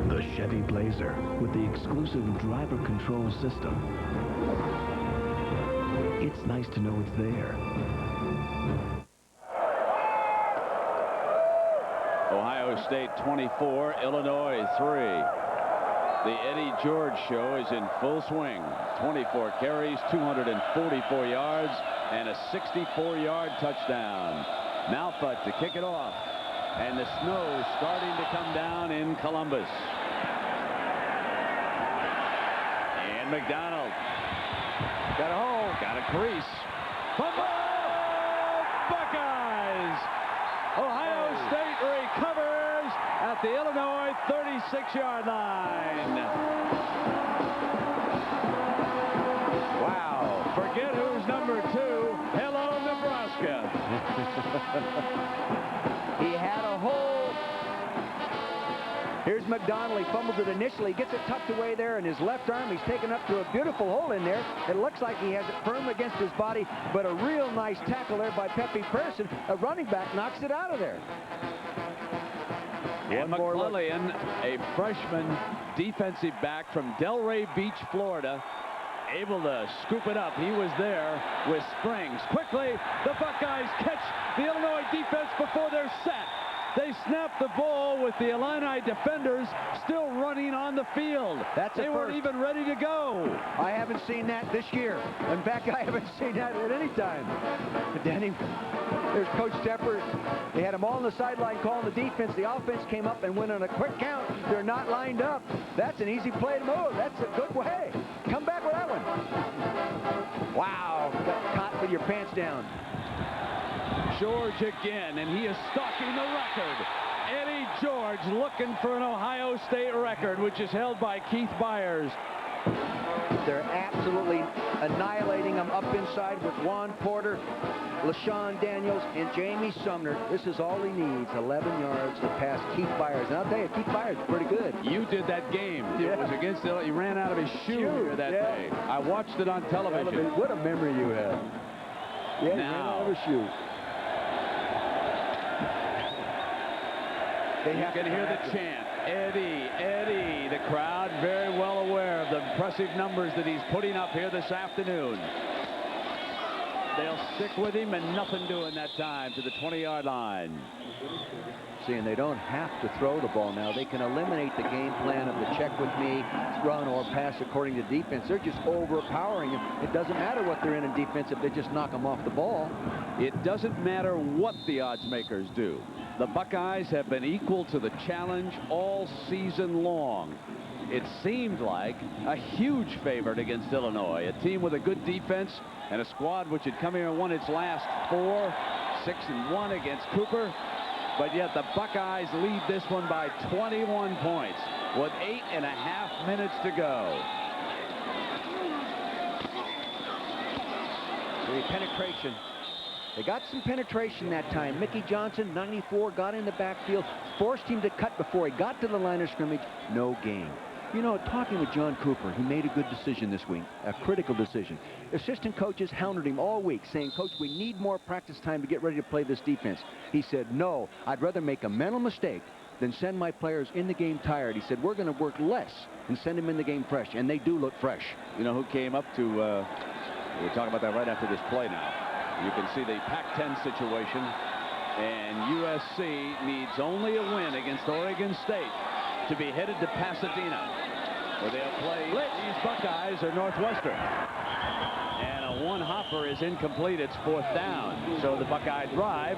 The Chevy Blazer with the exclusive driver control system. It's nice to know it's there. Ohio State 24, Illinois 3. The Eddie George show is in full swing. 24 carries, 244 yards, and a 64-yard touchdown. Malfoot to kick it off. And the snow starting to come down in Columbus. And McDonald. Got a hole. Got a crease. Fumble! Buckeyes! Ohio State recovers at the Illinois 36-yard line. Wow. Forget who's number 2. Hello, Nebraska. He had a hole. Here's McDonald. He fumbles it initially. Gets it tucked away there in his left arm. He's taken up to a beautiful hole in there. It looks like he has it firm against his body, but a real nice tackle there by Pepe Person. A running back knocks it out of there. And McClellan, a freshman defensive back from Delray Beach, Florida, able to scoop it up. He was there with Springs. Quickly, the Buckeyes catch the Illinois defense before they're set. They snap the ball with the Illini defenders still running on the field. They weren't even ready to go. I haven't seen that this year. In fact, I haven't seen that at any time. Denny, there's Coach Tepper. They had them all on the sideline calling the defense. The offense came up and went on a quick count. They're not lined up. That's an easy play to move. That's a good way. Come back with that one. Wow, got caught with your pants down. George again, and he is stalking the record. Eddie George looking for an Ohio State record, which is held by Keith Byers. They're absolutely annihilating them up inside with Juan Porter, LaShawn Daniels, and Jamie Sumner. This is all he needs, 11 yards to pass Keith Byers. And I'll tell you, Keith Byers is pretty good. You did that game. Yeah. It was against the, he ran out of his shoe here that day. I watched it on television. What a memory you have. Yeah, he ran out of his shoe. You can hear the chant, Eddie, Eddie. The crowd very well aware of the impressive numbers that he's putting up here this afternoon. They'll stick with him and nothing doing that time to the 20-yard line. See, and they don't have to throw the ball now. They can eliminate the game plan of the check with me, run or pass according to defense. They're just overpowering him. It doesn't matter what they're in defense if they just knock them off the ball. It doesn't matter what the odds makers do. The Buckeyes have been equal to the challenge all season long. It seemed like a huge favorite against Illinois, a team with a good defense and a squad which had come here and won its last 4, 6-1 against Cooper. But yet the Buckeyes lead this one by 21 points with 8.5 minutes to go. The penetration. They got some penetration that time. Mickey Johnson, 94, got in the backfield, forced him to cut before he got to the line of scrimmage. No gain. You know, talking with John Cooper, he made a good decision this week, a critical decision. Assistant coaches hounded him all week, saying, Coach, we need more practice time to get ready to play this defense. He said, no, I'd rather make a mental mistake than send my players in the game tired. He said, we're going to work less and send them in the game fresh, and they do look fresh. You know who came up to, we're talking about that right after this play now. You can see the Pac-10 situation. And USC needs only a win against Oregon State to be headed to Pasadena, where they'll play these Buckeyes or Northwestern. And a one-hopper is incomplete. It's 4th down. So the Buckeye drive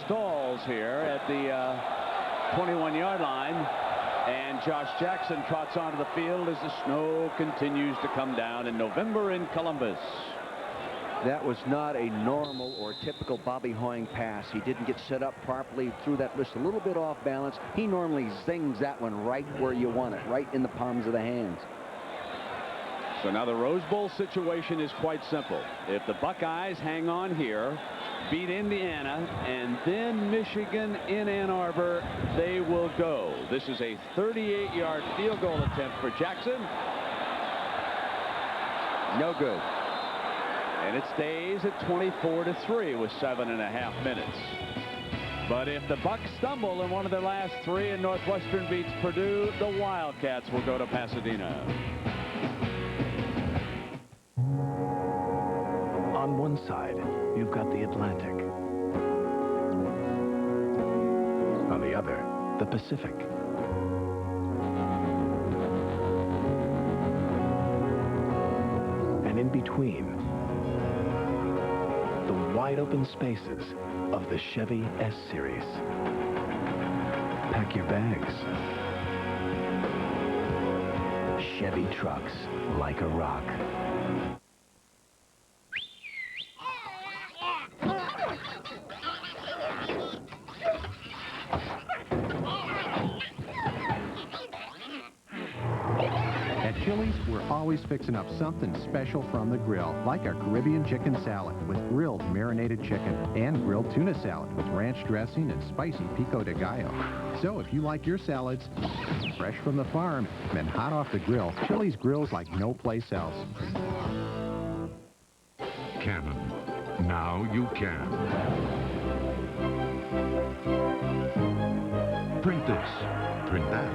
stalls here at the 21-yard line. And Josh Jackson trots onto the field as the snow continues to come down in November in Columbus. That was not a normal or typical Bobby Hoying pass. He didn't get set up properly, threw that wrist a little bit off balance. He normally zings that one right where you want it, right in the palms of the hands. So now the Rose Bowl situation is quite simple. If the Buckeyes hang on here, beat Indiana, and then Michigan in Ann Arbor, they will go. This is a 38-yard field goal attempt for Jackson. No good. And it stays at 24-3 with 7.5 minutes. But if the Bucks stumble in one of their last 3 and Northwestern beats Purdue, the Wildcats will go to Pasadena. On one side, you've got the Atlantic. On the other, the Pacific. And in between, the wide-open spaces of the Chevy S-Series. Pack your bags. Chevy trucks like a rock. Chili's, we're always fixing up something special from the grill, like our Caribbean chicken salad with grilled marinated chicken and grilled tuna salad with ranch dressing and spicy pico de gallo. So if you like your salads fresh from the farm and hot off the grill, Chili's grills like no place else. Canon. Now you can. Print this. Print that.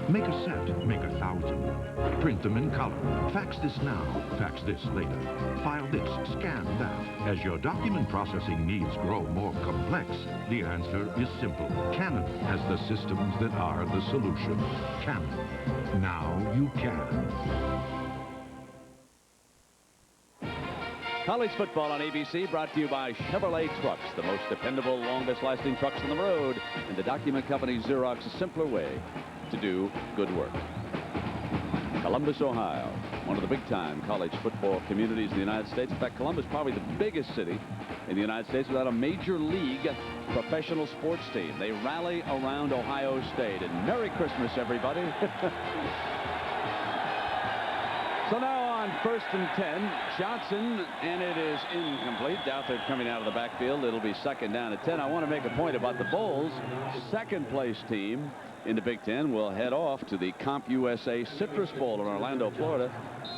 Make a set, make 1,000. Print them in color. Fax this now, fax this later. File this, scan that. As your document processing needs grow more complex, the answer is simple. Canon has the systems that are the solution. Canon. Now you can. College football on ABC brought to you by Chevrolet Trucks, the most dependable, longest-lasting trucks on the road, and the document company Xerox, a simpler way to do good work. Columbus, Ohio, one of the big-time college football communities in the United States. In fact, Columbus is probably the biggest city in the United States without a major league professional sports team. They rally around Ohio State. And Merry Christmas, everybody. So now on 1st and 10, Johnson, and it is incomplete. Douthert coming out of the backfield. It'll be 2nd down at 10. I want to make a point about the Bulls. 2nd-place team in the Big Ten will head off to the CompUSA Citrus Bowl in Orlando, Florida.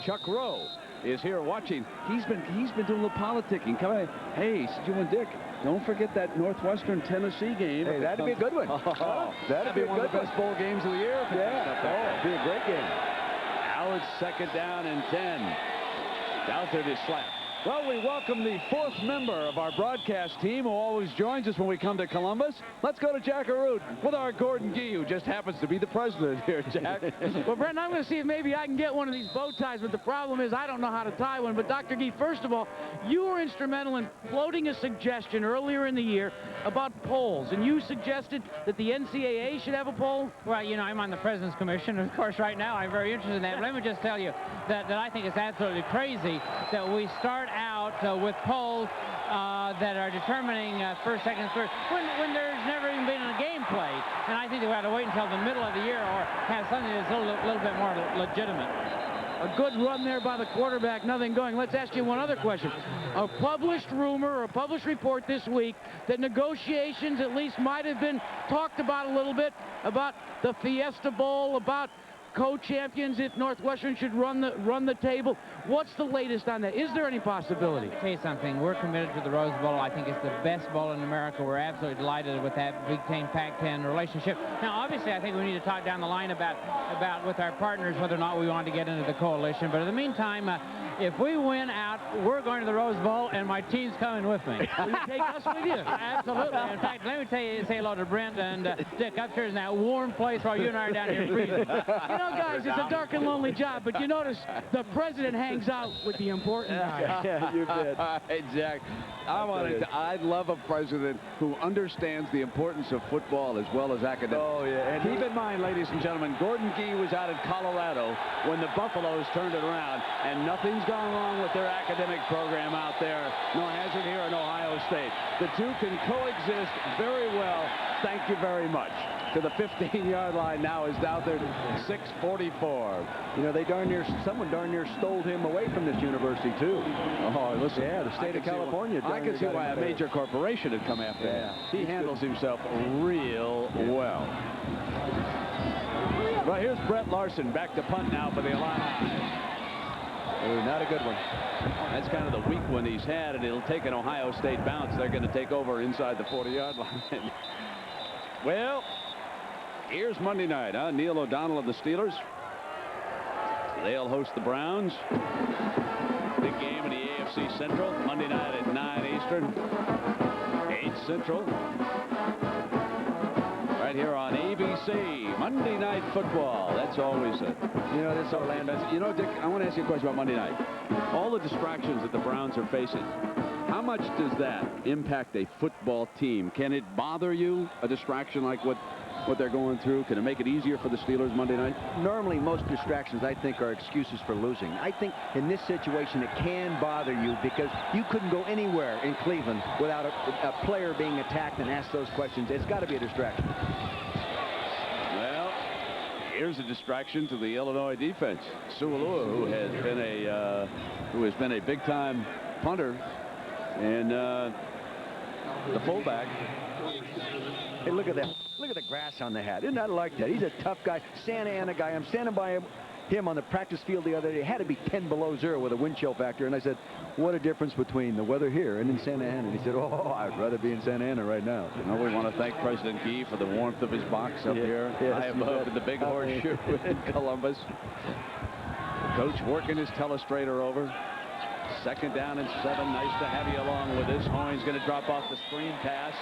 Chuck Rowe is here watching. He's been doing a little politicking. Come on. Hey, you and Dick, don't forget that Northwestern Tennessee game. Hey, that'd be a good one. That'd be one of the best bowl games of the year. Yeah, that'd be a great game. Now it's 2nd down and 10. Douthert is slapped. Well, we welcome the 4th member of our broadcast team who always joins us when we come to Columbus. Let's go to Jackaroo with our Gordon Gee, who just happens to be the president here, Jack. Well, Brent, I'm going to see if maybe I can get one of these bow ties, but the problem is I don't know how to tie one. But Dr. Gee, first of all, you were instrumental in floating a suggestion earlier in the year about polls, and you suggested that the NCAA should have a poll. Well, you know, I'm on the President's Commission, and of course, right now, I'm very interested in that. But let me just tell you that I think it's absolutely crazy that we start out with polls that are determining 1st, 2nd, 3rd when there's never even been a game played. And I think we ought to wait until the middle of the year or have something that's a little bit more legitimate. A good run there by the quarterback, nothing going. Let's ask you one other question. A published rumor or a published report this week that negotiations at least might have been talked about a little bit about the Fiesta Bowl, about co-champions if Northwestern should run the table. What's the latest on that? Is there any possibility? I'll tell you something. We're committed to the Rose Bowl. I think it's the best bowl in America. We're absolutely delighted with that Big Ten, Pac-10 relationship. Now, obviously, I think we need to talk down the line about with our partners whether or not we want to get into the coalition. But in the meantime, if we win out, we're going to the Rose Bowl, and my team's coming with me. Will you take us with you? Absolutely. In fact, let me say hello to Brent and Dick upstairs in that warm place while you and I are down here freezing. You know, guys, it's a dark and lonely job, but you notice the president hangs out with the important guys. Yeah, you did. Exactly. I love a president who understands the importance of football as well as academics. Oh, yeah. And keep in mind, ladies and gentlemen, Gordon Gee was out in Colorado when the Buffaloes turned it around, and nothing's gone wrong with their academic program out there, nor has it here in Ohio State. The two can coexist very well. Thank you very much. To the 15-yard line now is down there 6:44. You know, someone darn near stole him away from this university, too. Oh, listen. Yeah, the state of California. I can see why a major corporation had come after him. He handles himself real well. Well, here's Brent Larson back to punt now for the Illini. Oh, not a good one. That's kind of the weak one he's had, and it'll take an Ohio State bounce. They're going to take over inside the 40-yard line. Well, here's Monday night, huh? Neil O'Donnell of the Steelers. They'll host the Browns. Big game in the AFC Central. Monday night at 9 Eastern, 8 Central. Right here on ABC. Monday Night Football. That's always it. You know, this Orlando. You know, Dick, I want to ask you a question about Monday night. All the distractions that the Browns are facing, how much does that impact a football team? Can it bother you, a distraction like what they're going through? Can it make it easier for the Steelers Monday night? Normally, most distractions, I think, are excuses for losing. I think in this situation, it can bother you because you couldn't go anywhere in Cleveland without a player being attacked and asked those questions. It's got to be a distraction. Well, here's a distraction to the Illinois defense. Sualua, who has been a big-time punter, and the fullback. Hey, look at that. Look at the grass on the hat. Isn't that like that? He's a tough guy. Santa Ana guy. I'm standing by him on the practice field the other day. It had to be 10 below zero with a wind chill factor. And I said, what a difference between the weather here and in Santa Ana. And he said, oh, I'd rather be in Santa Ana right now. You know, we want to thank President Gee for the warmth of his box up here. High above in the big horseshoe in Columbus. The coach working his telestrator over. 2nd down and 7. Nice to have you along with us. Hoynes going to drop off the screen pass.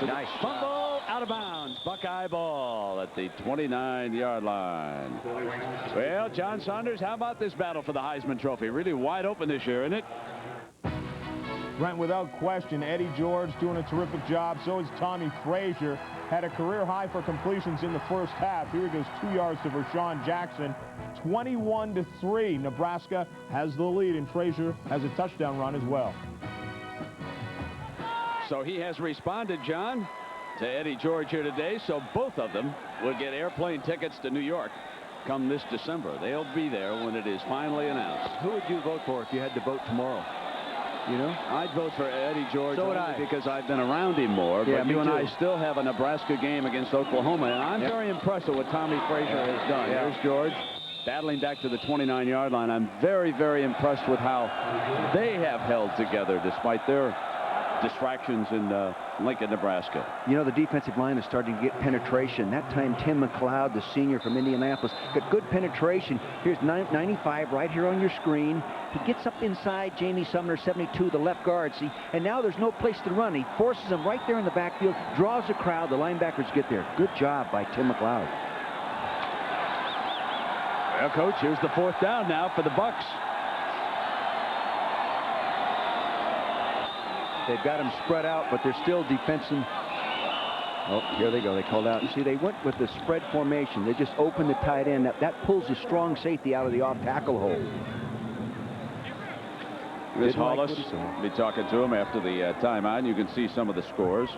Nice fumble, out of bounds. Buckeye ball at the 29-yard line. Well, John Saunders, how about this battle for the Heisman Trophy? Really wide open this year, isn't it? Brent, without question, Eddie George doing a terrific job. So is Tommy Frazier. Had a career high for completions in the first half. Here he goes 2 yards to Vershawn Jackson. 21-3. Nebraska has the lead, and Frazier has a touchdown run as well. So he has responded, John, to Eddie George here today. So both of them will get airplane tickets to New York come this December. They'll be there when it is finally announced. Who would you vote for if you had to vote tomorrow? You know? I'd vote for Eddie George. So would I. Because I've been around him more. Yeah, but you and too. I still have a Nebraska game against Oklahoma. And I'm very impressed with what Tommy Frazier has done. Yeah. Here's George battling back to the 29-yard line. I'm very, very impressed with how they have held together despite their distractions in Lincoln, Nebraska. You know, the defensive line is starting to get penetration. That time, Tim McLeod, the senior from Indianapolis, got good penetration. Here's 95 right here on your screen. He gets up inside Jamie Sumner, 72, the left guard. See, and now there's no place to run. He forces him right there in the backfield, draws the crowd. The linebackers get there. Good job by Tim McLeod. Well, Coach, here's the 4th down now for the Bucks. They've got them spread out, but they're still defensing. Oh, here they go. They called out. See, they went with the spread formation. They just opened the tight end. That pulls the strong safety out of the off-tackle hole. Chris Hollis will be talking to him after the timeout. You can see some of the scores.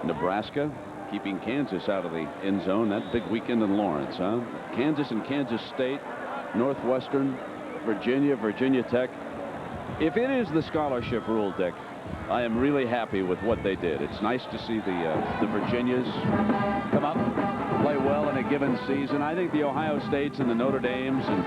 Nebraska keeping Kansas out of the end zone. That big weekend in Lawrence, huh? Kansas and Kansas State, Northwestern, Virginia, Virginia Tech. If it is the scholarship rule, Dick, I am really happy with what they did. It's nice to see the Virginias come up. play well in a given season. I think the Ohio States and the Notre Dames and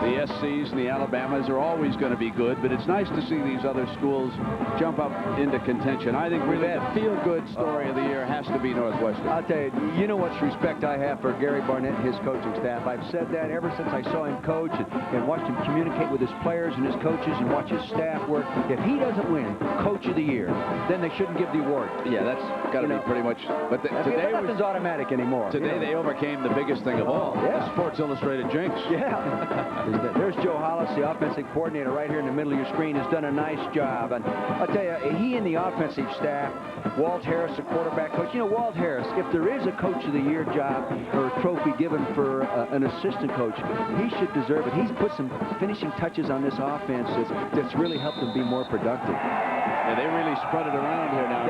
the SCs and the Alabamas are always going to be good, but it's nice to see these other schools jump up into contention. I think really the feel-good story of the year has to be Northwestern. I'll tell you, you know what respect I have for Gary Barnett and his coaching staff. I've said that ever since I saw him coach and watched him communicate with his players and his coaches and watch his staff work. If he doesn't win Coach of the Year, then they shouldn't give the award. Yeah, that's got to be pretty much. But today nothing's automatic anymore. Today they overcame the biggest thing of all. Yeah. The Sports Illustrated jinx. Yeah. There's Joe Hollis, the offensive coordinator, right here in the middle of your screen, has done a nice job. And I'll tell you, he and the offensive staff, Walt Harris, the quarterback coach. You know, Walt Harris, if there is a Coach of the Year job or a trophy given for an assistant coach, he should deserve it. He's put some finishing touches on this offense that's really helped them be more productive. Yeah, they really spread it around here now.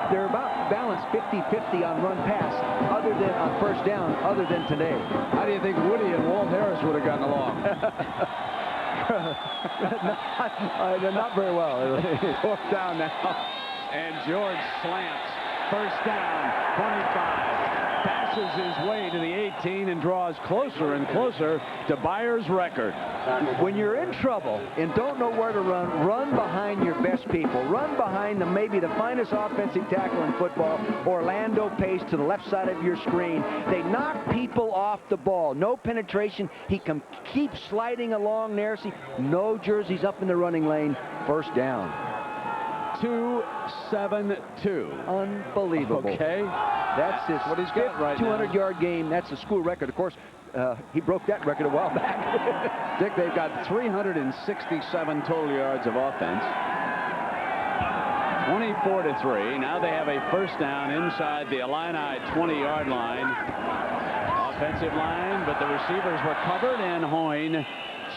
They're about balanced 50-50 on run pass, other than on first down, other than today. How do you think Woody and Walt Harris would have gotten along? Not very well. Fourth down now. And George slants. First down, 25. Passes his way to the 18 and draws closer and closer to Byers' record. When you're in trouble and don't know where to run, run behind your best people. Run behind maybe the finest offensive tackle in football, Orlando Pace, to the left side of your screen. They knock people off the ball. No penetration. He can keep sliding along there. See, no jerseys up in the running lane. First down. 2-7-2. Unbelievable. Okay. That's his what he's got right now. 200-yard game. That's a school record. Of course, he broke that record a while back. Dick, they've got 367 total yards of offense. 24-3. Now they have a first down inside the Illini 20-yard line. Offensive line, but the receivers were covered, and Hoyne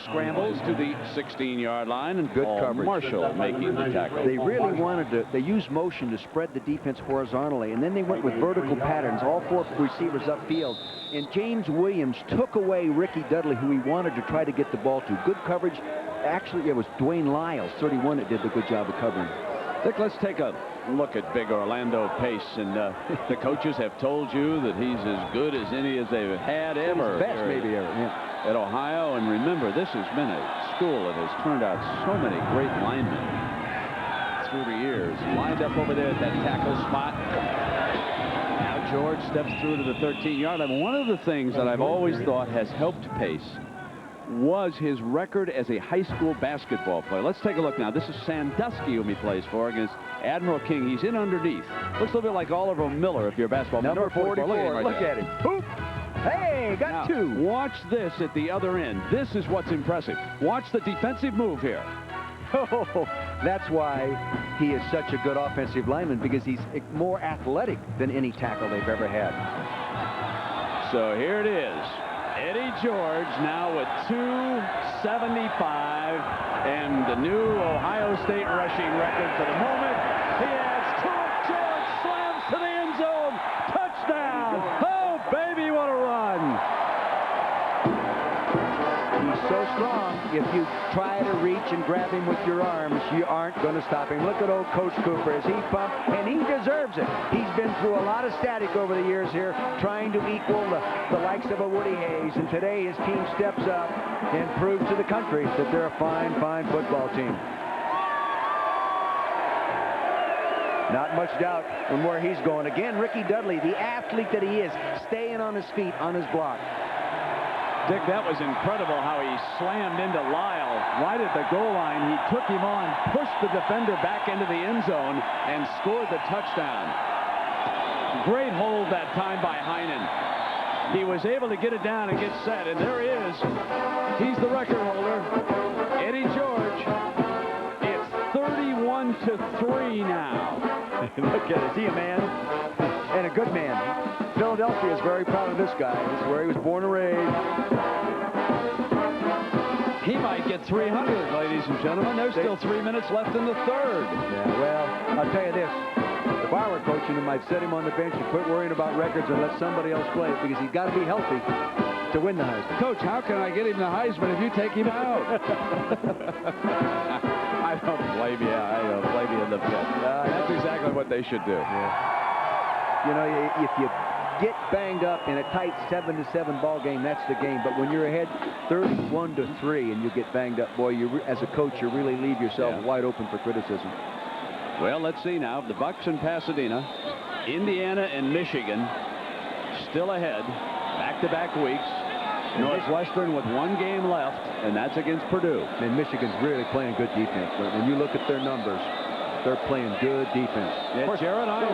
scrambles to the 16-yard line, and good coverage. Marshall making the tackle. They really wanted to, they used motion to spread the defense horizontally, and then they went with vertical patterns, all four receivers upfield. And James Williams took away Ricky Dudley, who he wanted to try to get the ball to. Good coverage. Actually, it was Dwayne Lyles, 31, that did the good job of covering. Dick, let's take a look at big Orlando Pace, and the coaches have told you that he's as good as any as they've had ever. Best maybe ever, yeah. At Ohio, and remember, this has been a school that has turned out so many great linemen through the years. Lined up over there at that tackle spot. Now George steps through to the 13-yard line. One of the things that I've always thought has helped Pace was his record as a high school basketball player. Let's take a look now. This is Sandusky, whom he plays for, against Admiral King. He's in underneath. Looks a little bit like Oliver Miller if you're a basketball player. Number 44. Look at him. Hoop. Hey, got now, two. Watch this at the other end. This is what's impressive. Watch the defensive move here. Oh, that's why he is such a good offensive lineman, because he's more athletic than any tackle they've ever had. So here it is. Eddie George now with 275 and the new Ohio State rushing record for the moment. He adds to it. George slams to the end zone. Touchdown. Oh, baby, what a run. He's so strong. If you try to reach and grab him with your arms, you aren't going to stop him. Look at old Coach Cooper as he pumped, and he deserves it. He's been through a lot of static over the years here, trying to equal the likes of a Woody Hayes, and today his team steps up and proves to the country that they're a fine, fine football team. Not much doubt on where he's going. Again, Ricky Dudley, the athlete that he is, staying on his feet, on his block. Dick, that was incredible how he slammed into Lyle right at the goal line. He took him on, pushed the defender back into the end zone, and scored the touchdown. Great hold that time by Heinen. He was able to get it down and get set, and there he is. He's the record holder. Eddie George. It's 31-3 now. Look at it. Is he a man? And a good man. Philadelphia is very proud of this guy. This is where he was born and raised. He might get 300, ladies and gentlemen. There's still 3 minutes left in the third. Yeah, well, I'll tell you this. If I were coaching him, I'd set him on the bench and quit worrying about records and let somebody else play, because he's got to be healthy to win the Heisman. Coach, how can I get him the Heisman if you take him out? I don't blame you. I don't blame you in the bit. That's exactly what they should do. Yeah. You know, if you get banged up in a tight 7-7 ball game, that's the game. But when you're ahead 31-3 and you get banged up, boy, as a coach, you really leave yourself wide open for criticism. Well, let's see now. The Bucks in Pasadena, Indiana and Michigan still ahead, back-to-back weeks. Northwestern with 1 game left, and that's against Purdue. And Michigan's really playing good defense. When you look at their numbers, they're playing good defense. Of course, Illinois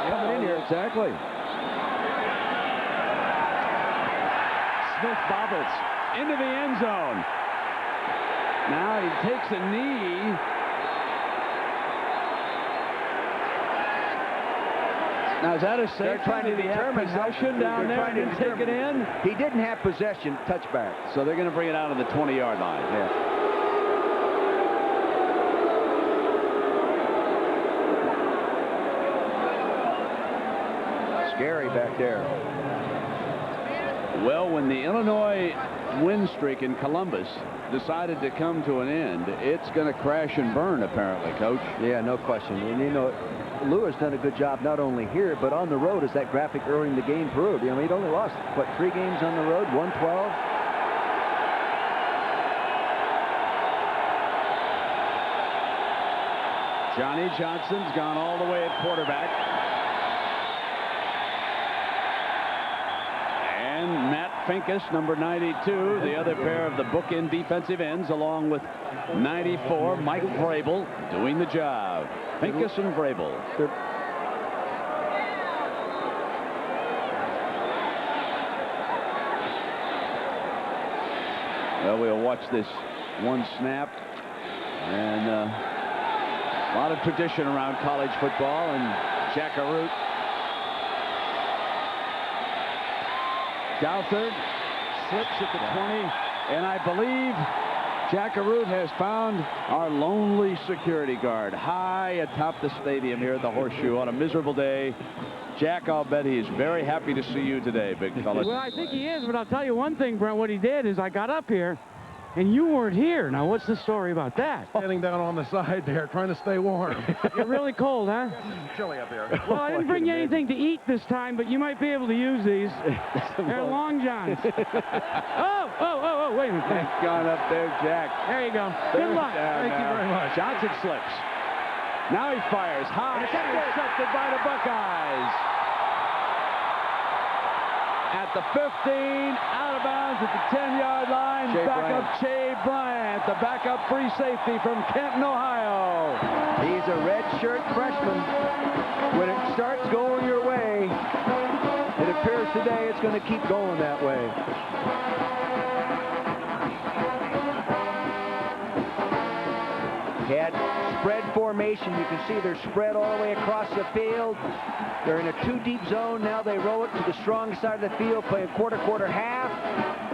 coming in here. Exactly. Smith bobbles into the end zone. Now he takes a knee. Now, is that a safe? Trying to determine possession down there and take it in? He didn't have possession. Touchback. So they're going to bring it out on the 20-yard line. Yeah. Scary back there. Well, when the Illinois win streak in Columbus decided to come to an end, it's going to crash and burn, apparently, Coach. Yeah, no question. And, you know, Lou has done a good job not only here, but on the road, as that graphic early in the game proved. You know, he'd only lost, what, 3 games on the road, 1-12? Johnny Johnson's gone all the way at quarterback. And Matt Finkus, number 92, the other pair of the bookend defensive ends, along with 94, Mike Vrabel, doing the job. Finkus and Vrabel. Well, we'll watch this one snap. And a lot of tradition around college football. And Jackaroot. Douthard slips at the 20. And I believe Jackaroot has found our lonely security guard high atop the stadium here at the Horseshoe on a miserable day. Jack, I'll bet he's very happy to see you today, big fella. Well, I think he is, but I'll tell you one thing, Brent. What he did is I got up here, and you weren't here. Now, what's the story about that? Standing down on the side there, trying to stay warm. You're really cold, huh? It's chilly up here. Well, I didn't bring you anything to eat this time, but you might be able to use these. They're Long Johns. Oh, wait a minute. Thanks, gone up there, Jack. There you go. Good luck. Thank you very much. Johnson slips. Now he fires high. Intercepted by the Buckeyes. At the 15, out of bounds at the 10-yard line. Backup Che Bryant, the backup free safety from Canton, Ohio. He's a redshirt freshman. When it starts going your way, it appears today it's going to keep going that way. Had spread formation. You can see they're spread all the way across the field. They're in a 2-deep zone. Now they roll it to the strong side of the field, play a quarter, half.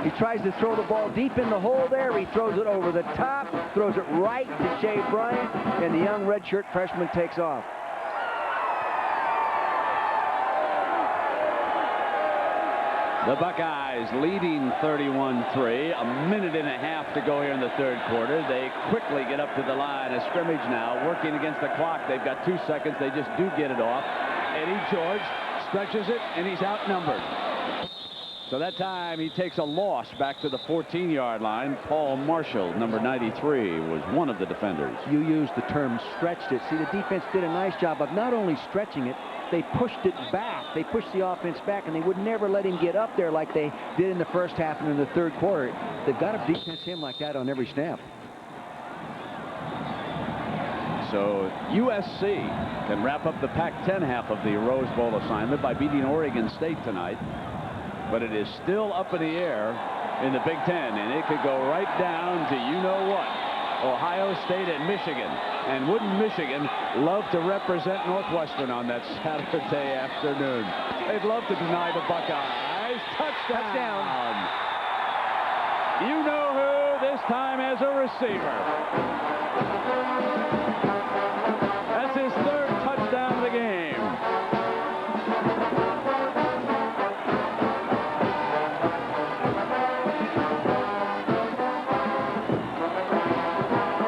He tries to throw the ball deep in the hole there. He throws it over the top, throws it right to Che Bryant, and the young redshirt freshman takes off. The Buckeyes leading 31-3. A minute and a half to go here in the third quarter. They quickly get up to the line of scrimmage now, working against the clock. They've got 2 seconds. They just do get it off. Eddie George stretches it, and he's outnumbered. So that time he takes a loss back to the 14-yard line. Paul Marshall, number 93, was one of the defenders. You used the term stretched it. See, the defense did a nice job of not only stretching it, they pushed it back. They pushed the offense back, and they would never let him get up there like they did in the first half and in the third quarter. They've got to defense him like that on every snap. So USC can wrap up the Pac-10 half of the Rose Bowl assignment by beating Oregon State tonight. But it is still up in the air in the Big Ten, and it could go right down to you-know-what. Ohio State and Michigan. And wouldn't Michigan love to represent Northwestern on that Saturday afternoon? They'd love to deny the Buckeyes. Touchdown. You know who, this time as a receiver. That's his third touchdown of the game.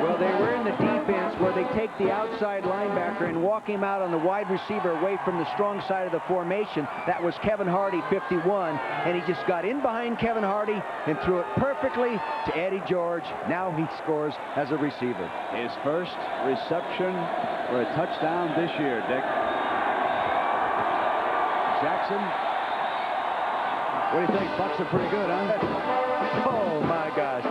Well, they were in the defense where they take take the outside linebacker and walk him out on the wide receiver away from the strong side of the formation. That was Kevin Hardy, 51, and he just got in behind Kevin Hardy and threw it perfectly to Eddie George. Now he scores as a receiver. His first reception for a touchdown this year, Dick. Jackson. What do you think? Bucks are pretty good, huh? Oh, my gosh.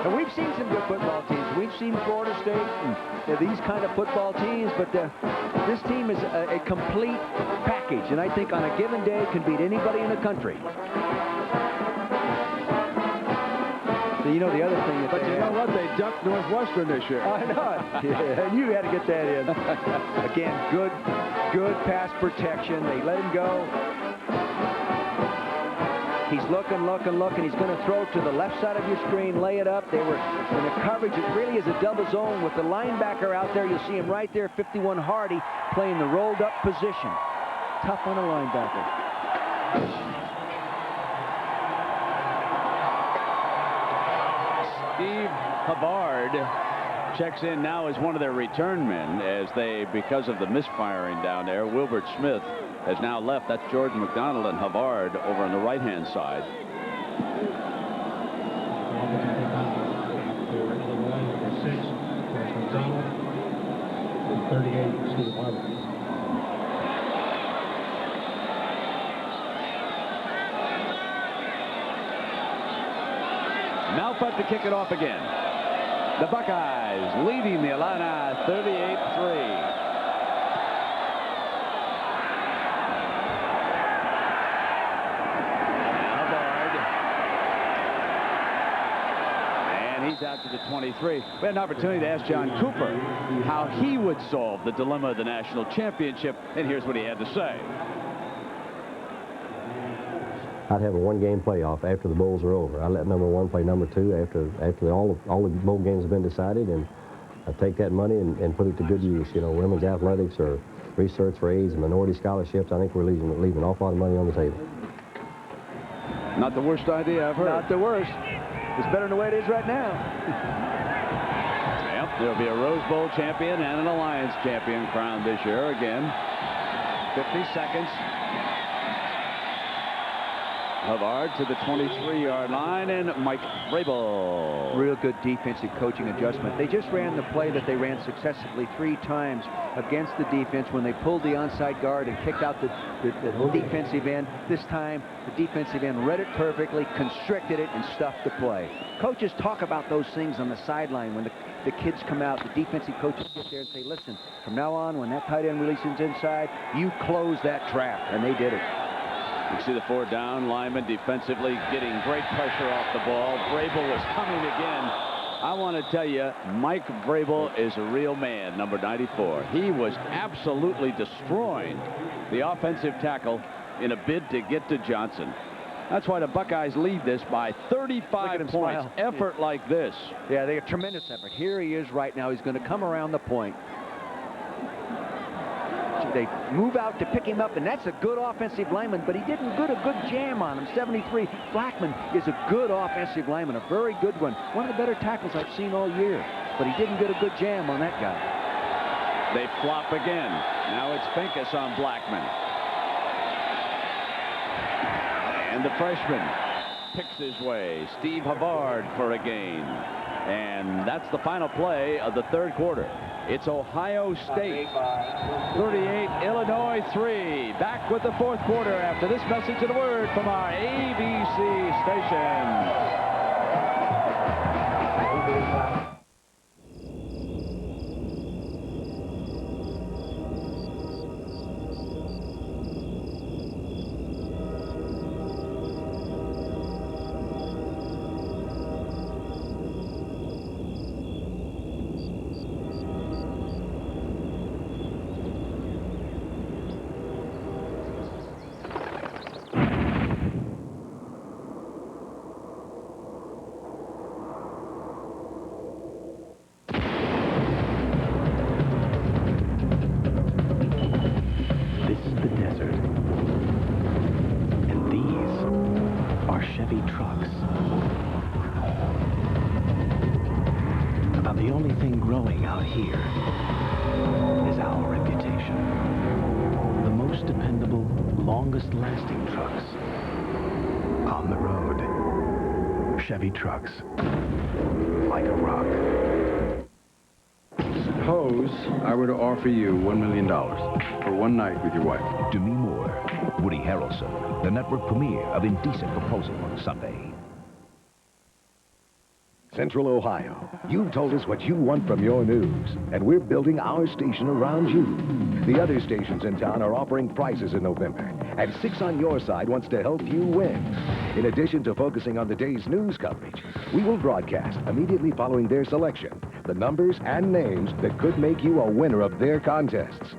And we've seen some good football teams. We've seen Florida State and these kind of football teams, but this team is a complete package, and I think on a given day can beat anybody in the country. So you know the other thing that But you know what? They ducked Northwestern this year. I know it. Yeah, you had to get that in. Again, good pass protection. They let him go. He's looking. He's going to throw to the left side of your screen, lay it up. They were in the coverage. It really is a double zone with the linebacker out there. You'll see him right there, 51 Hardy, playing the rolled-up position. Tough on a linebacker. Steve Havard checks in now as one of their return men as they, because of the misfiring down there, Wilbert Smith has now left. That's George McDonald and Havard over on the right-hand side. Malfut to kick it off again. The Buckeyes leading the Illini 38-3. He's out to the 23. We had an opportunity to ask John Cooper how he would solve the dilemma of the national championship, and here's what he had to say. I'd have a one-game playoff after the bowls are over. I'd let number one play number two after all the bowl games have been decided, and I'd take that money and put it to good use. You know, women's athletics or research for AIDS and minority scholarships. I think we're leaving an awful lot of money on the table. Not the worst idea I've heard. Not the worst. It's better than the way it is right now. Yep, there'll be a Rose Bowl champion and an Alliance champion crowned this year again. 50 seconds. Havard to the 23-yard line, and Mike Vrabel. Real good defensive coaching adjustment. They just ran the play that they ran successfully 3 times against the defense when they pulled the onside guard and kicked out the defensive end. This time, the defensive end read it perfectly, constricted it, and stuffed the play. Coaches talk about those things on the sideline when the kids come out. The defensive coaches get there and say, listen, from now on, when that tight end releases inside, you close that trap. And they did it. You see the 4 down lineman defensively getting great pressure off the ball. Vrabel is coming again. I want to tell you, Mike Vrabel is a real man, number 94. He was absolutely destroying the offensive tackle in a bid to get to Johnson. That's why the Buckeyes lead this by 35 points. Smile. Effort like this. Yeah, they have tremendous effort. Here he is right now. He's going to come around the point. They move out to pick him up, and that's a good offensive lineman, but he didn't get a good jam on him. 73. Blackman is a good offensive lineman, a very good one. One of the better tackles I've seen all year, but he didn't get a good jam on that guy. They flop again. Now it's Pincus on Blackman. And the freshman picks his way. Steve Havard for a gain. And that's the final play of the third quarter. It's Ohio State 38, Illinois 3. Back with the fourth quarter after this message of the word from our ABC station. The only thing growing out here dependable, longest-lasting trucks on the road. Chevy trucks, like a rock. Suppose I were to offer you $1 million for one night with your wife. Demi Moore, Woody Harrelson, the network premiere of Indecent Proposal on Sunday. Central Ohio, you told us what you want from your news, and we're building our station around you. The other stations in town are offering prizes in November, and 6 on Your Side wants to help you win. In addition to focusing on the day's news coverage, we will broadcast immediately following their selection the numbers and names that could make you a winner of their contests.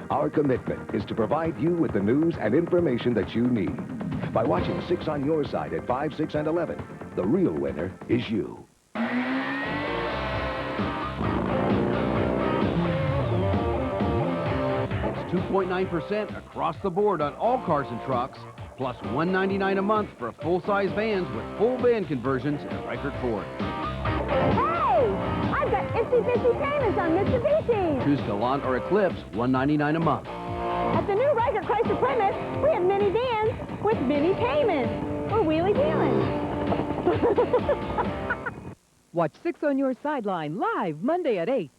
Our commitment is to provide you with the news and information that you need. By watching 6 on Your Side at 5, 6, and 11, the real winner is you. 2.9% across the board on all cars and trucks, plus $199 a month for full-size vans with full van conversions at Reichert Ford. Hey! I've got itsy-bitsy payments on Mitsubishi. Choose Galant or Eclipse, $199 a month. At the new Reichert Chrysler Plymouth, we have mini vans with mini payments. We're wheelie dealing. Watch 6 on Your Sideline live Monday at 8.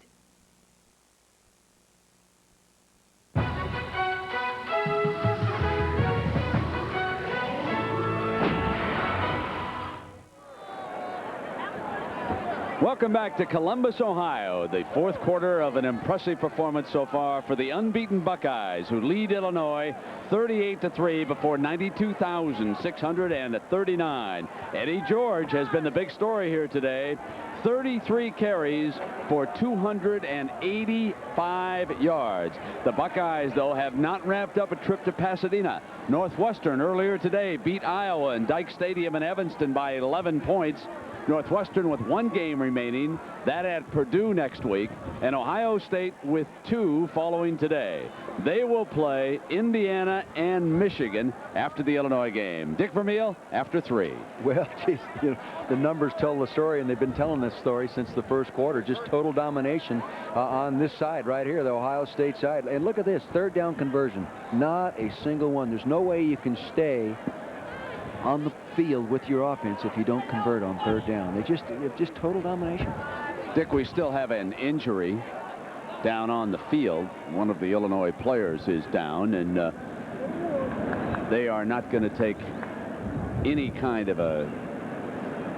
Welcome back to Columbus, Ohio. The fourth quarter of an impressive performance so far for the unbeaten Buckeyes, who lead Illinois 38-3 before 92,639. Eddie George has been the big story here today. 33 carries for 285 yards. The Buckeyes, though, have not wrapped up a trip to Pasadena. Northwestern earlier today beat Iowa in Dyke Stadium in Evanston by 11 points. Northwestern with 1 game remaining, that at Purdue next week, and Ohio State with 2 following today. They will play Indiana and Michigan after the Illinois game. Dick Vermeil after 3. Well, geez, you know, the numbers tell the story, and they've been telling this story since the first quarter. Just total domination on this side right here, the Ohio State side. And look at this, 3rd down conversion. Not a single one. There's no way you can stay on the field with your offense if you don't convert on 3rd down. It's just total domination. Dick, we still have an injury down on the field. One of the Illinois players is down, and they are not going to take any kind of a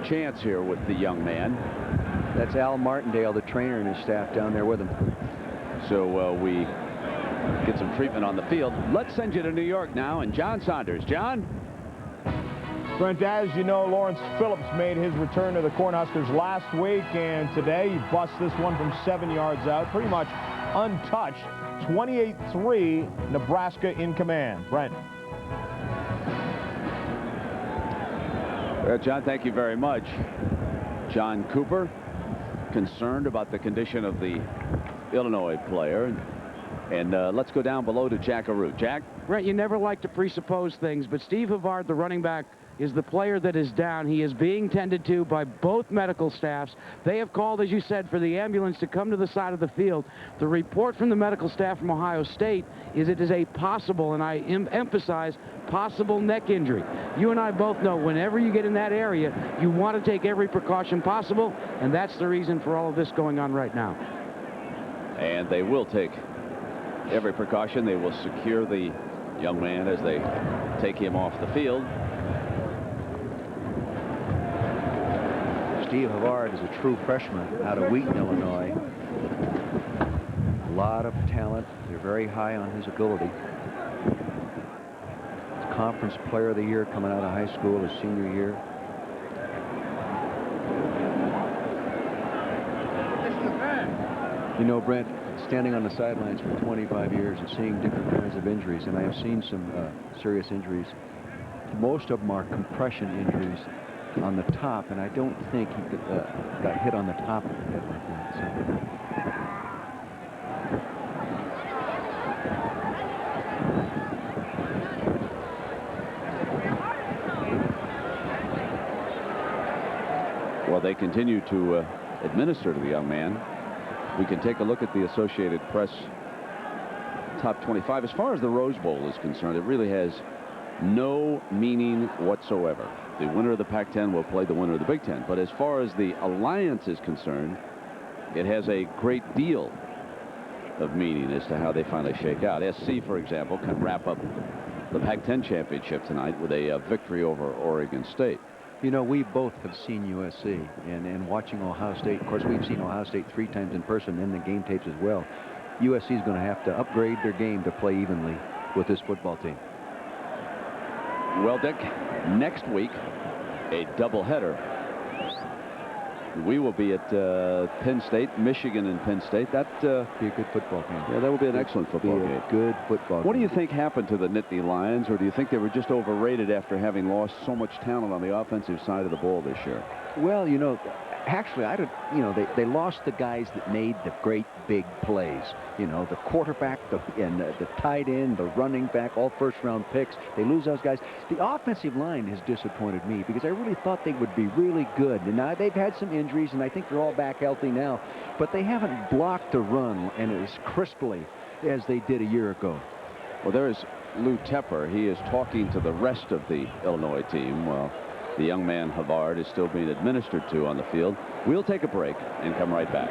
chance here with the young man. That's Al Martindale, the trainer, and his staff down there with him. So we get some treatment on the field. Let's send you to New York now, and John Saunders. John? Brent, as you know, Lawrence Phillips made his return to the Cornhuskers last week, and today he busts this one from 7 yards out, pretty much untouched. 28-3, Nebraska in command. Brent. Well, John, thank you very much. John Cooper, concerned about the condition of the Illinois player. And let's go down below to Jack Arute. Jack? Brent, you never like to presuppose things, but Steve Havard, the running back, is the player that is down. He is being tended to by both medical staffs. They have called, as you said, for the ambulance to come to the side of the field. The report from the medical staff from Ohio State is it is a possible, and I emphasize, possible neck injury. You and I both know whenever you get in that area, you want to take every precaution possible, and that's the reason for all of this going on right now. And they will take every precaution. They will secure the young man as they take him off the field. Steve Havard is a true freshman out of Wheaton, Illinois. A lot of talent. They're very high on his ability. He's Conference Player of the Year coming out of high school his senior year. You know, Brent, standing on the sidelines for 25 years and seeing different kinds of injuries, and I have seen some serious injuries. Most of them are compression injuries on the top, and I don't think he got hit on the top of the head like that. So. Well, they continue to administer to the young man. We can take a look at the Associated Press top 25. As far as the Rose Bowl is concerned, it really has no meaning whatsoever. The winner of the Pac-10 will play the winner of the Big Ten. But as far as the alliance is concerned, it has a great deal of meaning as to how they finally shake out. SC, for example, can wrap up the Pac-10 championship tonight with a victory over Oregon State. You know, we both have seen USC, and watching Ohio State. Of course, we've seen Ohio State 3 times in person and the game tapes as well. USC is going to have to upgrade their game to play evenly with this football team. Well, Dick, next week, a doubleheader. We will be at Penn State, Michigan and Penn State. That be a good football game. Yeah, that will be an excellent football game. Good football game. What do you think happened to the Nittany Lions, or do you think they were just overrated after having lost so much talent on the offensive side of the ball this year? Well, you know, actually, I don't. You know, they lost the guys that made the great big plays. You know, the quarterback, the tight end, the running back, all first-round picks. They lose those guys. The offensive line has disappointed me because I really thought they would be really good. And now they've had some injuries, and I think they're all back healthy now. But they haven't blocked the run and as crisply as they did a year ago. Well, there is Lou Tepper. He is talking to the rest of the Illinois team while the young man Havard is still being administered to on the field. We'll take a break and come right back.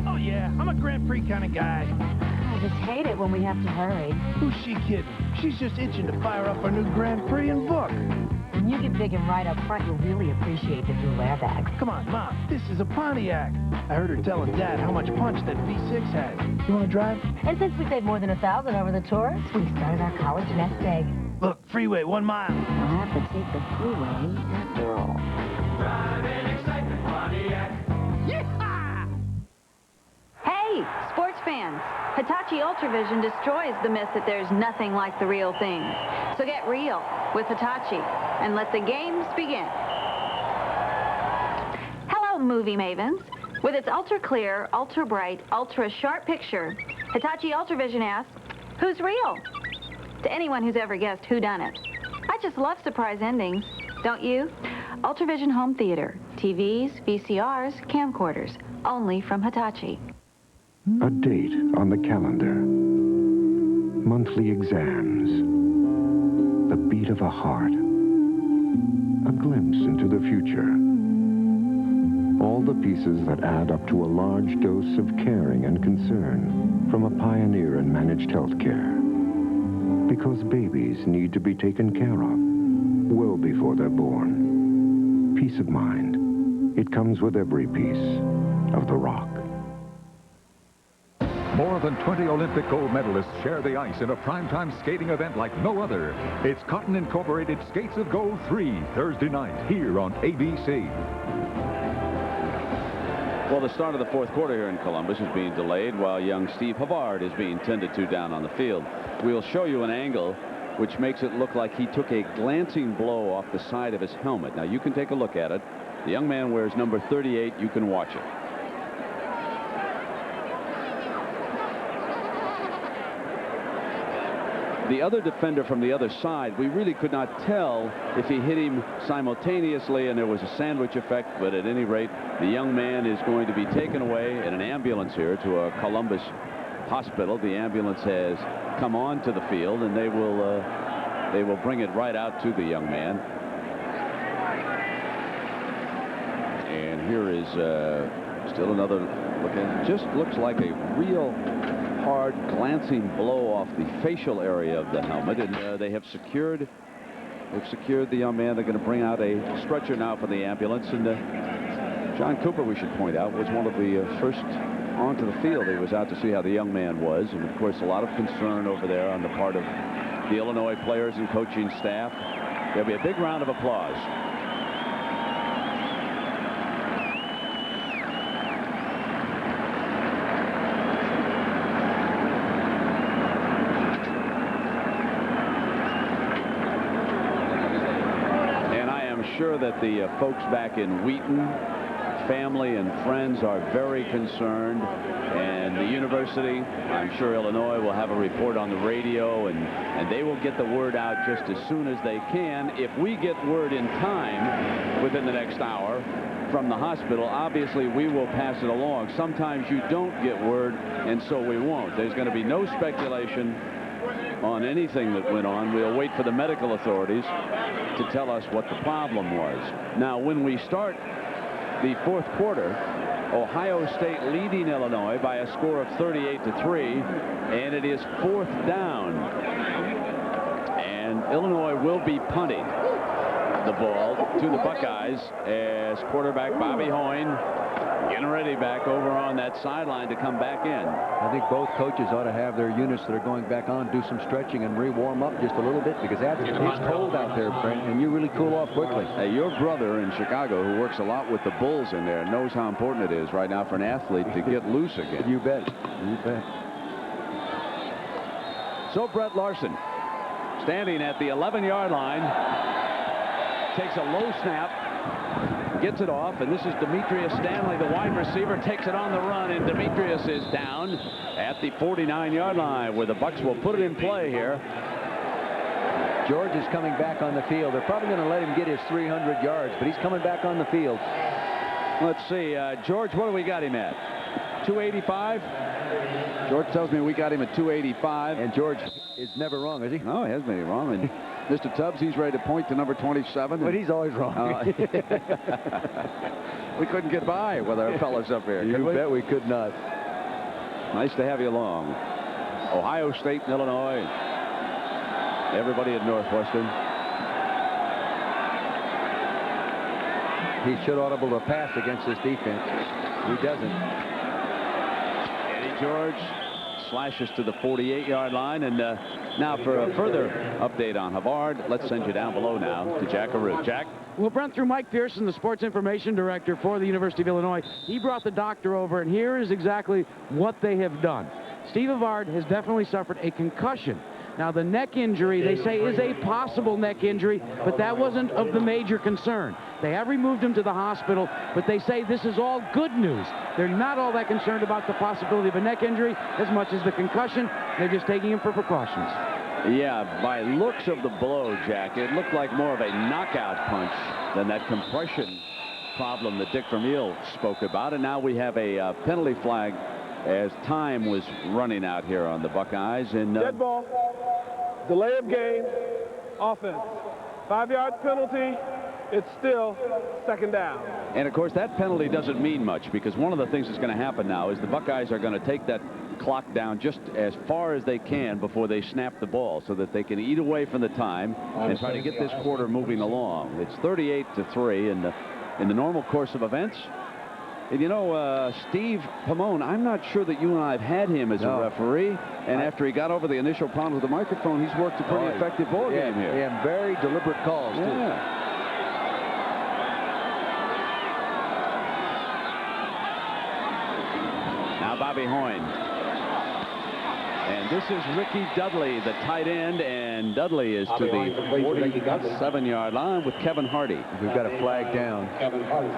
Oh, yeah, I'm a Grand Prix kind of guy. I just hate it when we have to hurry. Who's she kidding? She's just itching to fire up our new Grand Prix and book. When you get big and right up front, you'll really appreciate the dual airbags. Come on, Mom, this is a Pontiac. I heard her telling Dad how much punch that V6 has. You want to drive? And since we saved more than $1,000 over the tour, we started our college nest egg. Look, freeway, 1 mile. We'll have to take the freeway after all. Driving excitement, Pontiac. Hey, sports fans. Hitachi Ultravision destroys the myth that there's nothing like the real thing. So get real with Hitachi and let the games begin. Hello, movie mavens. With its ultra-clear, ultra-bright, ultra-sharp picture, Hitachi Ultravision asks, who's real? To anyone who's ever guessed whodunit. I just love surprise endings, don't you? Ultravision Home Theater, TVs, VCRs, camcorders, only from Hitachi. A date on the calendar. Monthly exams. The beat of a heart. A glimpse into the future. All the pieces that add up to a large dose of caring and concern from a pioneer in managed health care. Because babies need to be taken care of well before they're born. Peace of mind. It comes with every piece of the rock. More than 20 Olympic gold medalists share the ice in a primetime skating event like no other. It's Cotton Incorporated Skates of Gold 3, Thursday night, here on ABC. Well, the start of the fourth quarter here in Columbus is being delayed while young Steve Havard is being tended to down on the field. We'll show you an angle which makes it look like he took a glancing blow off the side of his helmet. Now, you can take a look at it. The young man wears number 38. You can watch it. The other defender from the other side, we really could not tell if he hit him simultaneously and there was a sandwich effect, but at any rate, the young man is going to be taken away in an ambulance here to a Columbus hospital. The ambulance has come on to the field, and they will bring it right out to the young man. And here is still another look at it. Just looks like a real hard glancing blow off the facial area of the helmet, and they've secured the young man. They're going to bring out a stretcher now for the ambulance, and John Cooper, we should point out, was one of the first onto the field. He was out to see how the young man was, and of course a lot of concern over there on the part of the Illinois players and coaching staff. There'll be a big round of applause. Sure that the folks back in Wheaton family and friends are very concerned. And the university, I'm sure Illinois will have a report on the radio, and they will get the word out just as soon as they can. If we get word in time within the next hour from the hospital, obviously we will pass it along. Sometimes you don't get word, and so we won't. There's going to be no speculation on anything that went on. We'll wait for the medical authorities to tell us what the problem was. Now, when we start the fourth quarter, Ohio State leading Illinois by a score of 38-3, and it is 4th down. And Illinois will be punting the ball to the Buckeyes as quarterback Bobby Hoyne getting ready back over on that sideline to come back in. I think both coaches ought to have their units that are going back on do some stretching and re-warm up just a little bit, because it's cold out there, Brent, and you really cool off quickly. Hey, your brother in Chicago, who works a lot with the Bulls in there, knows how important it is right now for an athlete to get loose again. You bet. You bet. So Brett Larson, standing at the 11-yard line, takes a low snap, gets it off, and this is Demetrius Stanley, the wide receiver, takes it on the run, and Demetrius is down at the 49-yard line, where the Bucks will put it in play here. George is coming back on the field. They're probably going to let him get his 300 yards, but he's coming back on the field. Let's see, George, what do we got him at? 285? George tells me we got him at 285. And George is never wrong, is he? No, he hasn't been wrong. And Mr. Tubbs, he's ready to point to number 27. But he's always wrong. We couldn't get by with our fellas up here. You bet we could not. Nice to have you along. Ohio State and Illinois. Everybody at Northwestern. He should audible to pass against this defense. He doesn't. Eddie George slashes to the 48-yard line. And now for a further update on Havard, let's send you down below now to Jack Arute. Jack? Well, Brent, through Mike Pearson, the sports information director for the University of Illinois, he brought the doctor over, and here is exactly what they have done. Steve Havard has definitely suffered a concussion. Now, the neck injury, they say, is a possible neck injury, but that wasn't of the major concern. They have removed him to the hospital, but they say this is all good news. They're not all that concerned about the possibility of a neck injury as much as the concussion. They're just taking him for precautions. Yeah, by looks of the blow, Jack, it looked like more of a knockout punch than that compression problem that Dick Vermeil spoke about. And now we have a penalty flag as time was running out here on the Buckeyes. And dead ball, delay of game, offense, 5-yard penalty. It's still 2nd down. And of course that penalty doesn't mean much, because one of the things that's going to happen now is the Buckeyes are going to take that clock down just as far as they can before they snap the ball, so that they can eat away from the time and try to get this quarter moving along. It's 38-3 in the normal course of events. And you know, Steve Pamone, I'm not sure that you and I have had him as a referee. And after he got over the initial problem with the microphone, he's worked a pretty effective ball game here. Yeah, very deliberate calls, too. Now Bobby Hoyne. And this is Ricky Dudley, the tight end, and Dudley is to the 47-yard line with Kevin Hardy. We've got a flag down. Kevin Hardy.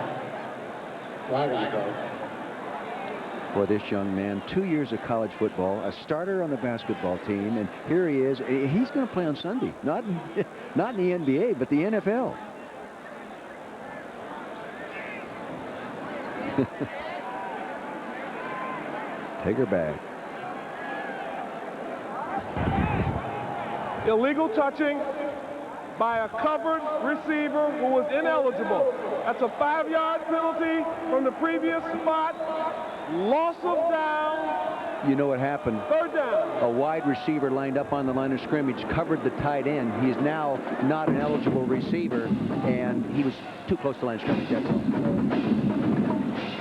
For this young man, 2 years of college football, a starter on the basketball team, and here he is. He's going to play on Sunday, not in the NBA, but the NFL. Take her back. Illegal touching by a covered receiver who was ineligible. That's a 5-yard penalty from the previous spot. Loss of down. You know what happened? 3rd down. A wide receiver lined up on the line of scrimmage, covered the tight end. He is now not an eligible receiver, and he was too close to the line of scrimmage. That's all.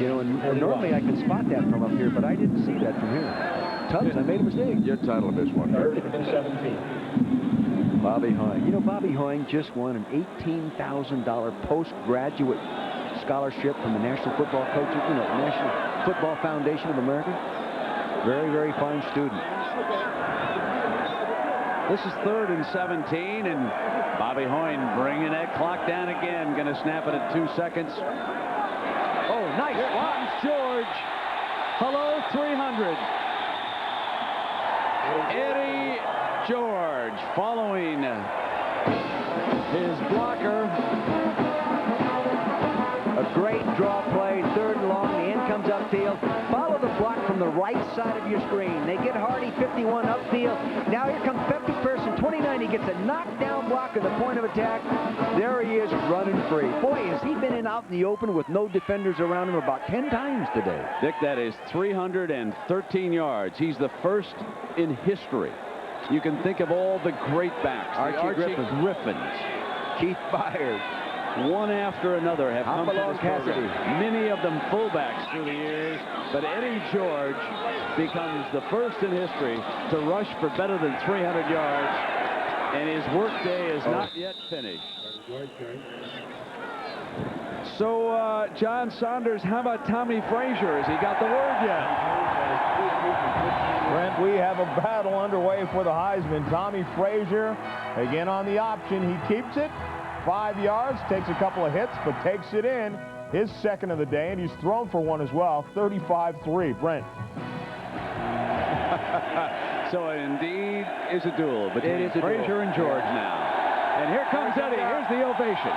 You know, and normally I can spot that from up here, but I didn't see that from here. Tubbs, I made a mistake. Your title of this one. 3rd and 17. Bobby Hoyne. You know, Bobby Hoyne just won an $18,000 postgraduate scholarship from the National Football Coaches, National Football Foundation of America. Very, very fine student. This is 3rd and 17, and Bobby Hoyne bringing that clock down again. Going to snap it at 2 seconds. Oh, nice Here block. comes George. Hello, 300. Eddie George following his blocker. A great draw play, third and long. The end comes upfield. Follow the block from the right side of your screen. They get Hardy, 51, upfield. Now here comes Peppy Pearson, 29. He gets a knockdown block at the point of attack. There he is running free. Boy, has he been out in the open with no defenders around him about 10 times today. Dick, that is 313 yards. He's the first in history. You can think of all the great backs. Archie Griffins. Keith Byers. One after another have come to Hopalong this program. Cassidy. Many of them fullbacks through the years, but Eddie George becomes the first in history to rush for better than 300 yards, and his workday is not yet finished. So, John Saunders, how about Tommy Frazier? Has he got the word yet? Brent, we have a battle underway for the Heisman. Tommy Frazier, again on the option. He keeps it. 5 yards, takes a couple of hits, but takes it in. His second of the day, and he's thrown for one as well. 35-3. Brent. So it indeed is a duel between Frazier and George now. And here comes Eddie. Here's the ovation.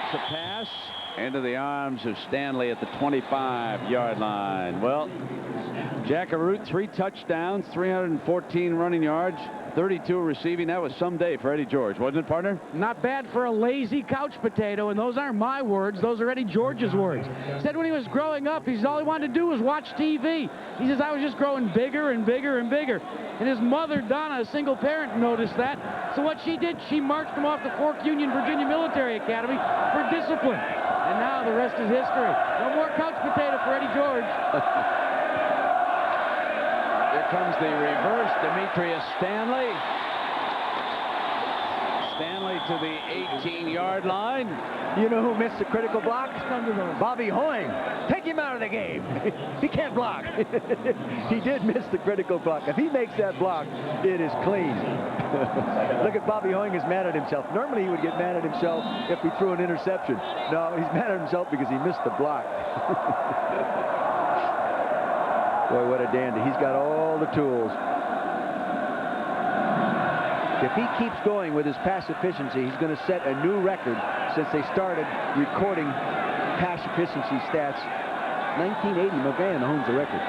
A pass into the arms of Stanley at the 25-yard line. Well, Jackaroot, 3 touchdowns, 314 running yards, 32 receiving. That was some day for Eddie George, wasn't it, partner? Not bad for a lazy couch potato, and those aren't my words. Those are Eddie George's words. Said when he was growing up, all he wanted to do was watch TV. He says, I was just growing bigger and bigger and bigger. And his mother, Donna, a single parent, noticed that. So what she did, she marched him off the Fork Union Virginia Military Academy for discipline. And now the rest is history. No more couch potato for Eddie George. Here comes the reverse, Demetrius Stanley. Stanley to the 18-yard line. You know who missed the critical block? Bobby Hoying. Take him out of the game. He can't block. He did miss the critical block. If he makes that block, it is clean. Look at Bobby Hoying is mad at himself. Normally he would get mad at himself if he threw an interception. No, he's mad at himself because he missed the block. Boy, what a dandy. He's got all the tools. If he keeps going with his pass efficiency, he's going to set a new record since they started recording pass efficiency stats. 1980, McGann owns the record.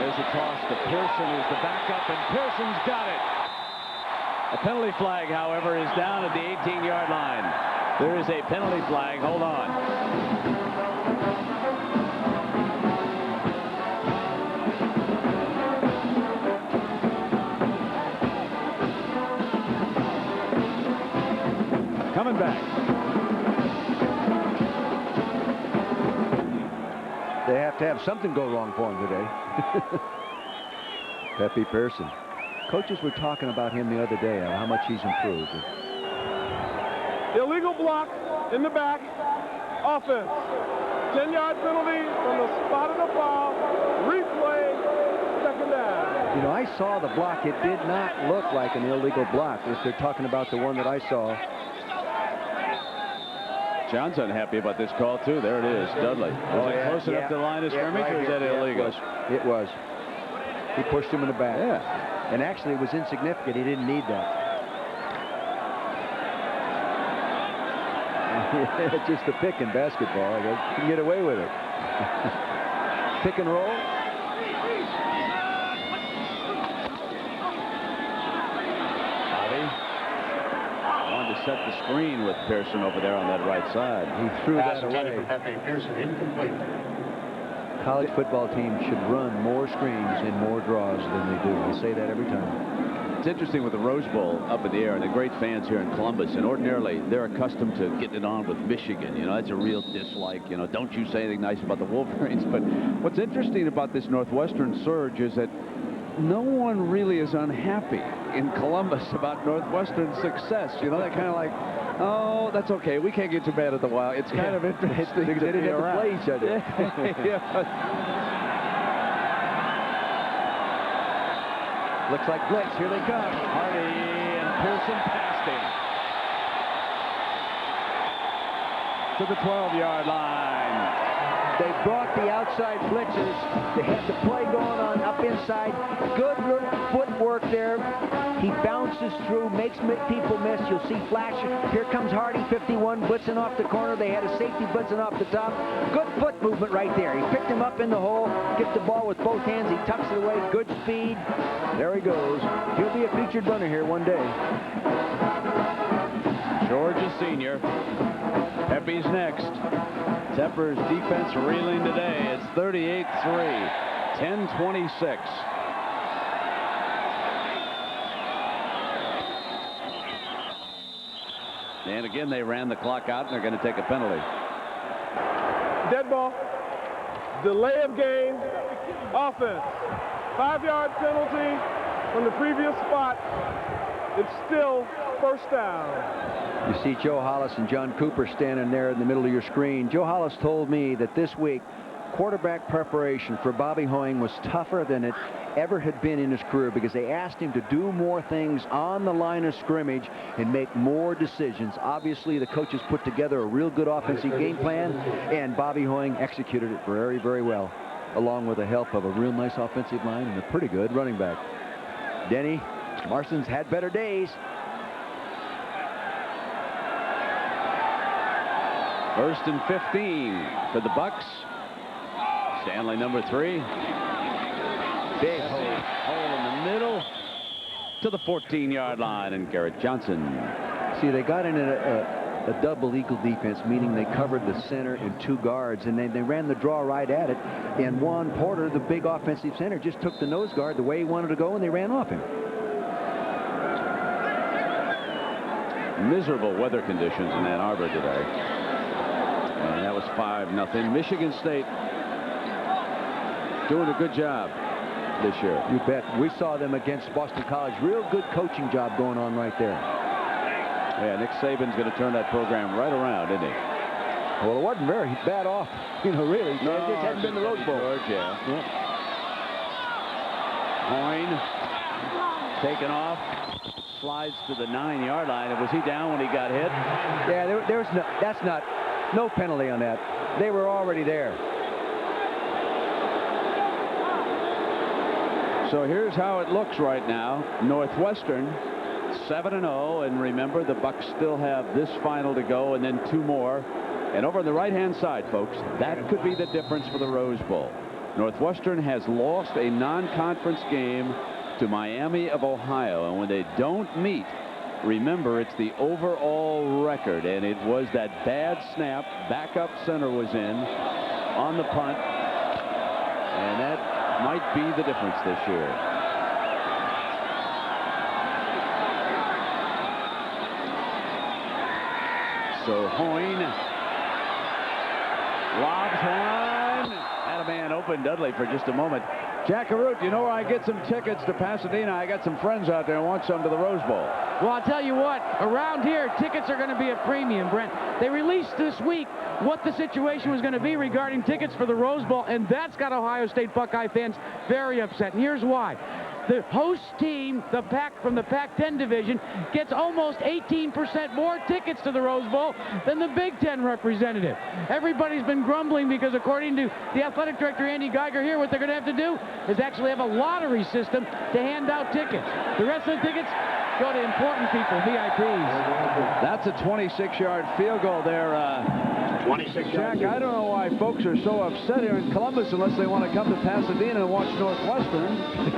There's a toss to Pearson, who's the backup, and Pearson's got it. A penalty flag, however, is down at the 18-yard line. There is a penalty flag. Hold on. Coming back. They have to have something go wrong for him today. Peppy Pearson. Coaches were talking about him the other day, how much he's improved. Illegal block in the back. Offense. 10-yard penalty from the spot of the foul. Replay. Second down. You know, I saw the block. It did not look like an illegal block if they're talking about the one that I saw. John's unhappy about this call, too. There it is, Dudley. Was it close enough to the line of scrimmage, or is that illegal? It was. He pushed him in the back. Yeah. And actually, it was insignificant. He didn't need that. It's just a pick in basketball. I guess. You can get away with it. Pick and roll. Set the screen with Pearson over there on that right side. He threw that away. College football teams should run more screens and more draws than they do. I say that every time. It's interesting with the Rose Bowl up in the air, and the great fans here in Columbus, and ordinarily they're accustomed to getting it on with Michigan. You know, that's a real dislike. You know, don't you say anything nice about the Wolverines. But what's interesting about this Northwestern surge is that no one really is unhappy in Columbus about Northwestern's success. You know, they're kind of like, oh, that's okay. We can't get too bad at the Wild. It's kind of interesting. They didn't have to play each other. Looks like blitz. Here they come. Hardy and Pearson past him to the 12-yard line. They brought the outside blitzes. They had the play going on up inside. Good footwork there. He bounces through, makes people miss. You'll see flash. Here comes Hardy, 51, blitzing off the corner. They had a safety blitzing off the top. Good foot movement right there. He picked him up in the hole, gets the ball with both hands. He tucks it away. Good speed. There he goes. He'll be a featured runner here one day. George is senior. Pepe's next. Tepper's defense reeling today. It's 38-3, 10-26. And again, they ran the clock out, and they're going to take a penalty. Dead ball. Delay of game. Offense. 5-yard penalty from the previous spot. It's still first down. You see Joe Hollis and John Cooper standing there in the middle of your screen. Joe Hollis told me that this week, quarterback preparation for Bobby Hoying was tougher than it ever had been in his career because they asked him to do more things on the line of scrimmage and make more decisions. Obviously, the coaches put together a real good offensive game plan, and Bobby Hoying executed it very, very well, along with the help of a real nice offensive line and a pretty good running back. Denny Marston's had better days. First and 15 for the Bucks. Stanley, number 3. Big hole in the middle to the 14-yard line, and Garrett Johnson. See, they got in a double eagle defense, meaning they covered the center and 2 guards, and they ran the draw right at it. And Juan Porter, the big offensive center, just took the nose guard the way he wanted to go, and they ran off him. Miserable weather conditions in Ann Arbor today. And that was 5-0. Michigan State doing a good job this year. You bet. We saw them against Boston College. Real good coaching job going on right there. Yeah, Nick Saban's going to turn that program right around, isn't he? Well, it wasn't very bad off, you know, really. No, it just hadn't been the Rose Bowl. George, yeah. Hoying taken off, slides to the 9-yard line. And was he down when he got hit? Yeah, there's no penalty on that. They were already there. So here's how it looks right now. Northwestern 7-0, and remember, the Bucks still have this final to go and then 2 more. And over on the right-hand side, folks, that could be the difference for the Rose Bowl. Northwestern has lost a non-conference game to Miami of Ohio, and when they don't meet, remember, it's the overall record, and it was that bad snap. Backup center was in on the punt, and that might be the difference this year. So Hoying lobs one, had a man open. Dudley for just a moment. Jack Arute, you know where I get some tickets to Pasadena? I got some friends out there who want some to the Rose Bowl. Well, I'll tell you what, around here, tickets are going to be a premium, Brent. They released this week what the situation was going to be regarding tickets for the Rose Bowl, and that's got Ohio State Buckeye fans very upset. And here's why. The host team, from the Pac-10 division, gets almost 18% more tickets to the Rose Bowl than the Big Ten representative. Everybody's been grumbling because, according to the athletic director, Andy Geiger, here, what they're going to have to do is actually have a lottery system to hand out tickets. The rest of the tickets go to important people, VIPs. That's a 26-yard field goal there. 26 Jack, I don't know why folks are so upset here in Columbus unless they want to come to Pasadena and watch Northwestern.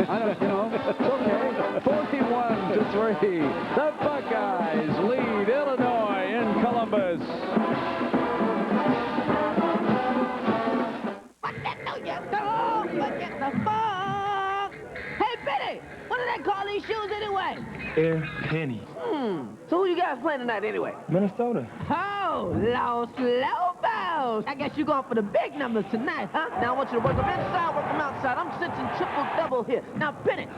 I don't, you know, it's okay. 41-3. The Buckeyes lead Illinois in Columbus. Hey, Benny, what do they call these shoes anyway? Air Penny. So who you guys playing tonight anyway? Minnesota. Oh, Los Lobos. Oh, I guess you're going for the big numbers tonight, huh? Now I want you to work them inside, work them outside. I'm cinching triple-double here. Now, pin it.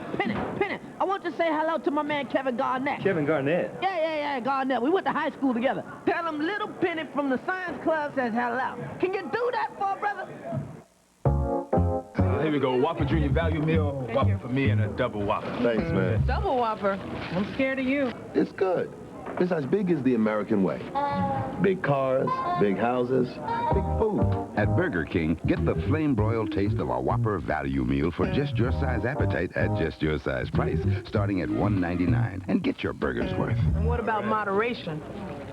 I want you to say hello to my man Kevin Garnett. Kevin Garnett? Yeah, Garnett. We went to high school together. Tell him little Penny from the science club says hello. Can you do that for a brother? Here we go. Whopper Junior Value Meal. Whopper for me and a double Whopper. Thanks, man. Double Whopper. I'm scared of you. It's good. It's as big as the American way. Big cars, big houses, big food. At Burger King, get the flame-broiled taste of a Whopper value meal for just your size appetite at just your size price, starting at $1.99. And get your burger's worth. And what about moderation?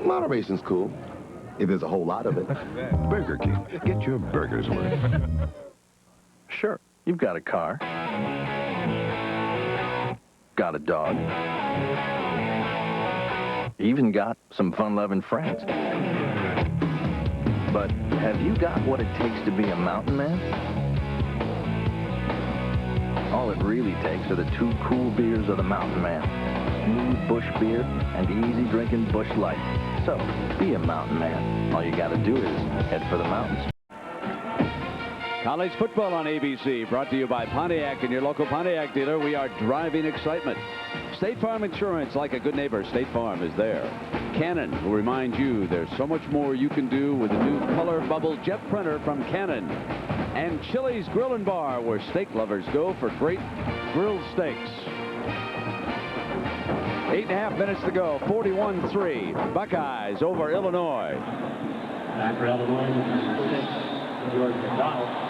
Moderation's cool, if there's a whole lot of it. Burger King, get your burger's worth. Sure, you've got a car. Got a dog. Even got some fun-loving friends. But have you got what it takes to be a mountain man? All it really takes are the two cool beers of the mountain man. Smooth bush beer and easy drinking bush light. So, be a mountain man. All you gotta do is head for the mountains. College football on ABC, brought to you by Pontiac and your local Pontiac dealer. We are driving excitement. State Farm Insurance, like a good neighbor, State Farm is there. Canon will remind you there's so much more you can do with the new color bubble jet printer from Canon. And Chili's Grill and Bar, where steak lovers go for great grilled steaks. 8.5 minutes to go, 41-3. Buckeyes over Illinois. Back for Illinois, George McDonald.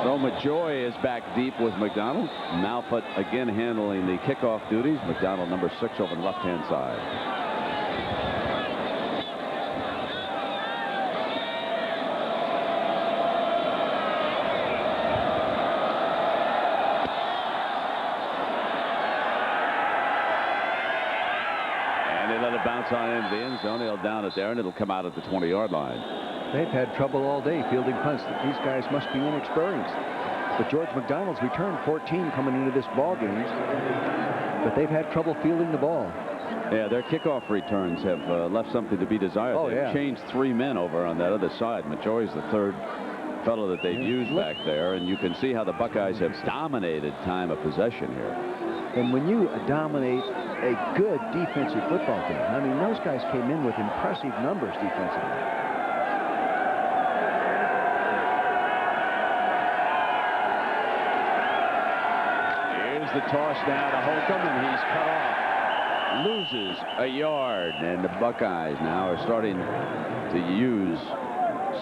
So Majoy is back deep with McDonald. Malfoot again handling the kickoff duties. McDonald, number 6, over the left-hand side. And they let it bounce on into the end zone. He'll down it there, and it'll come out at the 20-yard line. They've had trouble all day fielding punts. These guys must be inexperienced. But George McDonald's returned 14 coming into this ball game. But they've had trouble fielding the ball. Yeah, their kickoff returns have left something to be desired. They've changed 3 men over on that other side. Majoy's the third fellow that they've used back there, and you can see how the Buckeyes have dominated time of possession here. And when you dominate a good defensive football team, I mean, those guys came in with impressive numbers defensively. The toss now to Holcomb, and he's cut off. Loses a yard, and the Buckeyes now are starting to use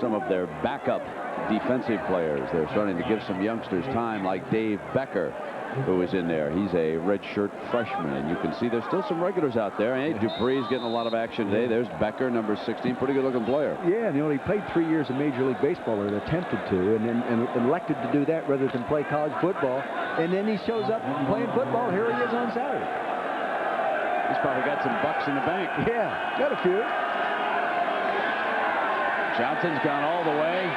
some of their backup defensive players. They're starting to give some youngsters time, like Dave Becker, who is in there. He's a redshirt freshman, and you can see there's still some regulars out there. Hey, Dupree's getting a lot of action today. There's Becker, number 16, pretty good-looking player. Yeah, and he only played 3 years of Major League Baseball, or attempted to, and elected to do that rather than play college football. And then he shows up playing football. Here he is on Saturday. He's probably got some bucks in the bank. Yeah, got a few. Johnson's gone all the way.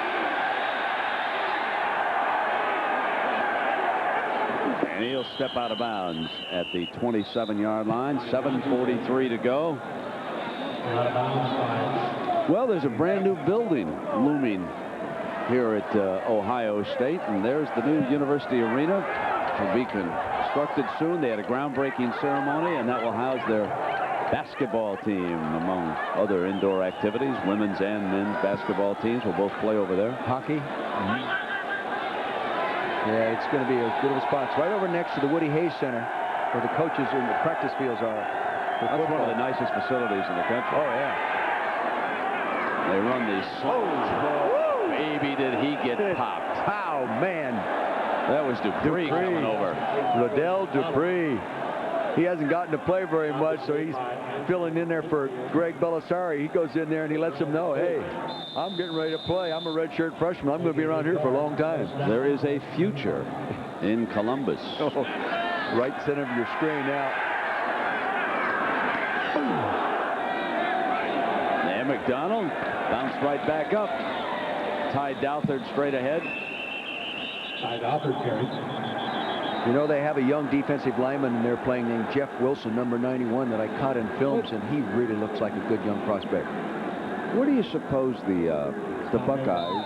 And he'll step out of bounds at the 27-yard line. 7:43 to go. Well, there's a brand new building looming here at Ohio State, and there's the new University Arena. Will be constructed soon. They had a groundbreaking ceremony, and that will house their basketball team, among other indoor activities. Women's and men's basketball teams will both play over there. Hockey. Yeah, it's going to be a good spot. It's right over next to the Woody Hayes Center, where the coaches and the practice fields are. That's one of the nicest facilities in the country. Oh, yeah. They run these slow. Baby, did he get popped. Oh, man. That was Dupree coming over. Liddell Dupree. He hasn't gotten to play very much, so he's filling in there for Greg Belisari. He goes in there and he lets him know, hey, I'm getting ready to play. I'm a redshirt freshman. I'm going to be around here for a long time. There is a future in Columbus. Right center of your screen now. And McDonald bounced right back up. Ty Douthert straight ahead. Ty Douthert carries. You know, they have a young defensive lineman in there playing named Jeff Wilson, number 91, that I caught in films, and he really looks like a good young prospect. What do you suppose the Buckeyes,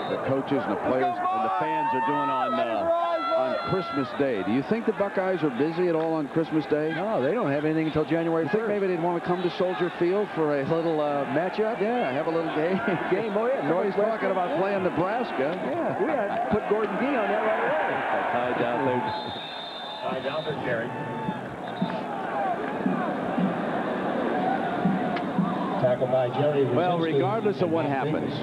the coaches and the players and the fans are doing on Christmas Day? Do you think the Buckeyes are busy at all on Christmas Day? No, they don't have anything until January 3rd. You think maybe they'd want to come to Soldier Field for a little matchup? Yeah, have a little game. Oh, yeah. Nobody's talking about playing Nebraska. Yeah, we had to put Gordon Gee on that right away. Tied down there. Tied down for Jerry. Tackled by Jerry. Well, regardless of what happens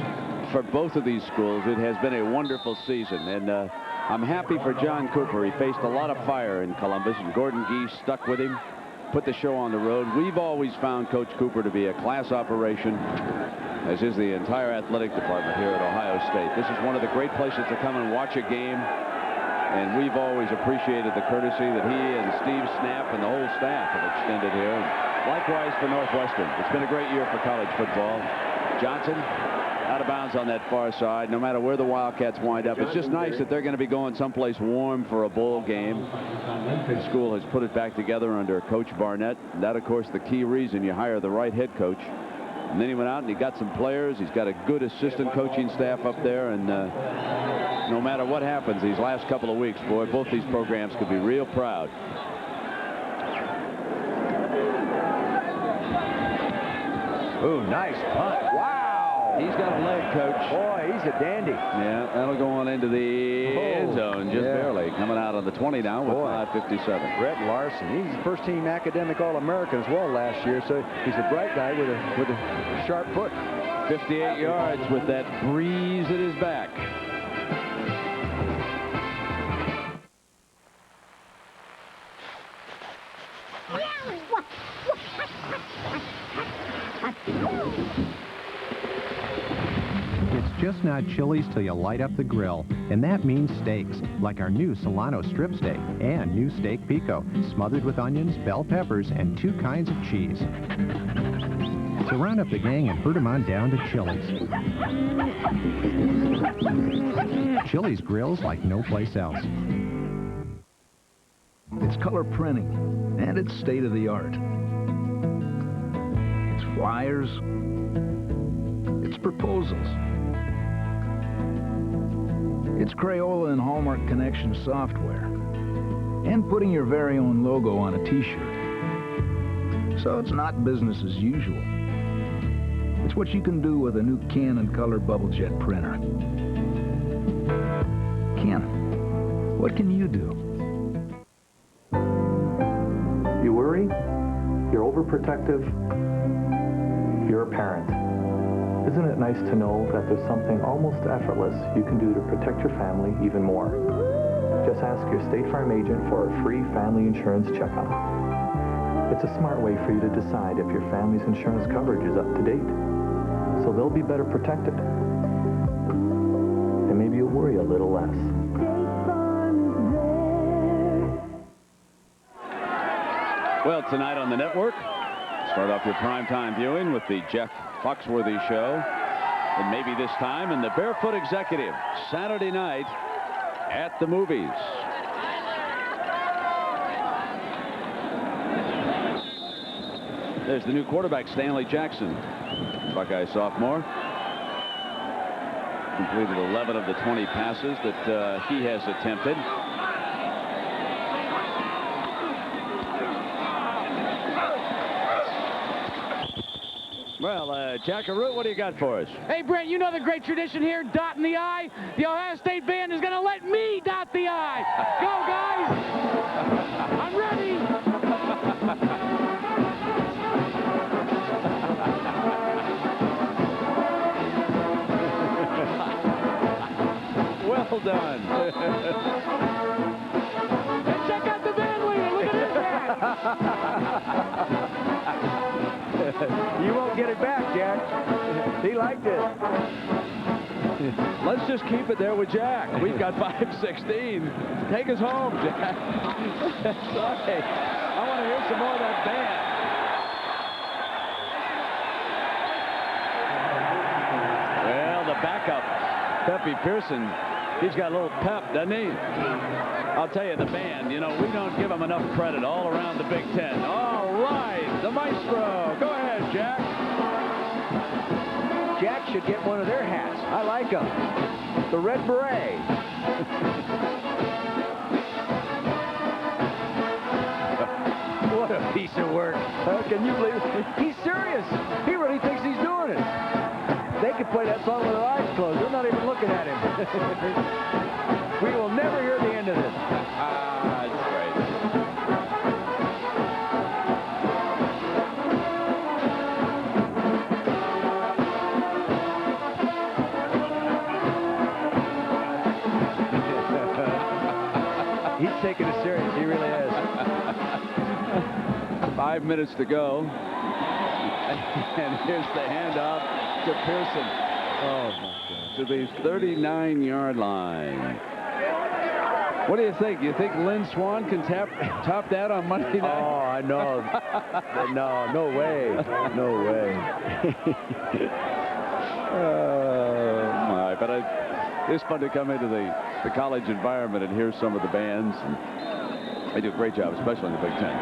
for both of these schools, it has been a wonderful season, and I'm happy for John Cooper. He faced a lot of fire in Columbus, and Gordon Gee stuck with him, put the show on the road. We've always found Coach Cooper to be a class operation, as is the entire athletic department here at Ohio State. This is one of the great places to come and watch a game, and we've always appreciated the courtesy that he and Steve Snapp and the whole staff have extended here. Likewise for Northwestern. It's been a great year for college football. Johnson out of bounds on that far side. No matter where the Wildcats wind up, it's just nice that they're going to be going someplace warm for a bowl game. The school has put it back together under Coach Barnett. And that, of course, the key reason you hire the right head coach. And then he went out and he got some players. He's got a good assistant coaching staff up there. And no matter what happens these last couple of weeks, boy, both these programs could be real proud. Ooh, nice punt. Wow. He's got a leg, Coach. Boy, he's a dandy. Yeah, that'll go on into the end zone just barely. Coming out on the 20 now with 5:57. Brett Larson. He's first-team academic All-American as well last year, so he's a bright guy with a sharp foot. 58 yards with that breeze at his back. It's just not Chili's till you light up the grill, and that means steaks, like our new Solano strip steak and new steak pico, smothered with onions, bell peppers, and 2 kinds of cheese. So round up the gang and herd them on down to Chili's. Chili's grills like no place else. It's color printing, and it's state-of-the-art. It's flyers. It's proposals. It's Crayola and Hallmark Connection software. And putting your very own logo on a t-shirt. So it's not business as usual. It's what you can do with a new Canon Color Bubble Jet printer. Ken, what can you do? You worry? You're overprotective? You're a parent. Isn't it nice to know that there's something almost effortless you can do to protect your family even more? Just ask your State Farm agent for a free family insurance checkup. It's a smart way for you to decide if your family's insurance coverage is up to date. So they'll be better protected. And maybe you'll worry a little less. Well, tonight on the network, start off your primetime viewing with the Jeff Foxworthy Show. And maybe this time in the Barefoot Executive, Saturday night at the movies. There's the new quarterback, Stanley Jackson, Buckeye sophomore. Completed 11 of the 20 passes that he has attempted. Well, Jackaroo, what do you got for us? Hey, Brent, you know the great tradition here, dotting the I. The Ohio State band is going to let me dot the I. Go, guys. I'm ready. Well done. Hey, check out the band leader. Look at that. You won't get it back, Jack. He liked it. Let's just keep it there with Jack. We've got 5:16. Take us home, Jack. Sorry. I want to hear some more of that band. Well, the backup, Peppy Pearson, he's got a little pep, doesn't he? I'll tell you, the band, you know, we don't give them enough credit all around the Big Ten. All right, the maestro. Go ahead, Jack. should get one of their hats. I like them. The red beret. What a piece of work. Can you believe it? He's serious. He really thinks he's doing it. They could play that song with their eyes closed. They're not even looking at him. We will never hear the end of this. That's great. He's taking it serious. He really is. 5 minutes to go. And here's the handoff to Pearson. Oh, my God. To the 39-yard line. What do you think? You think Lynn Swan can top that on Monday night? Oh, I know. No way. No way. My, but it's fun to come into the college environment and hear some of the bands. And they do a great job, especially in the Big Ten.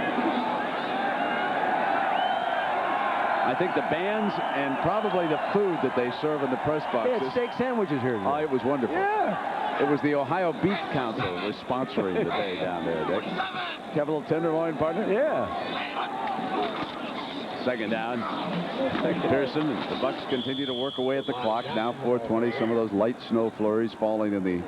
I think the bands and probably the food that they serve in the press boxes. They had steak sandwiches here. Oh, it was wonderful. Yeah. It was the Ohio Beef Council that was sponsoring the day down there, Dick. Have a little tenderloin, partner? Yeah. Second down. Pearson. The Bucks continue to work away at the clock. Now 4:20. Some of those light snow flurries falling in the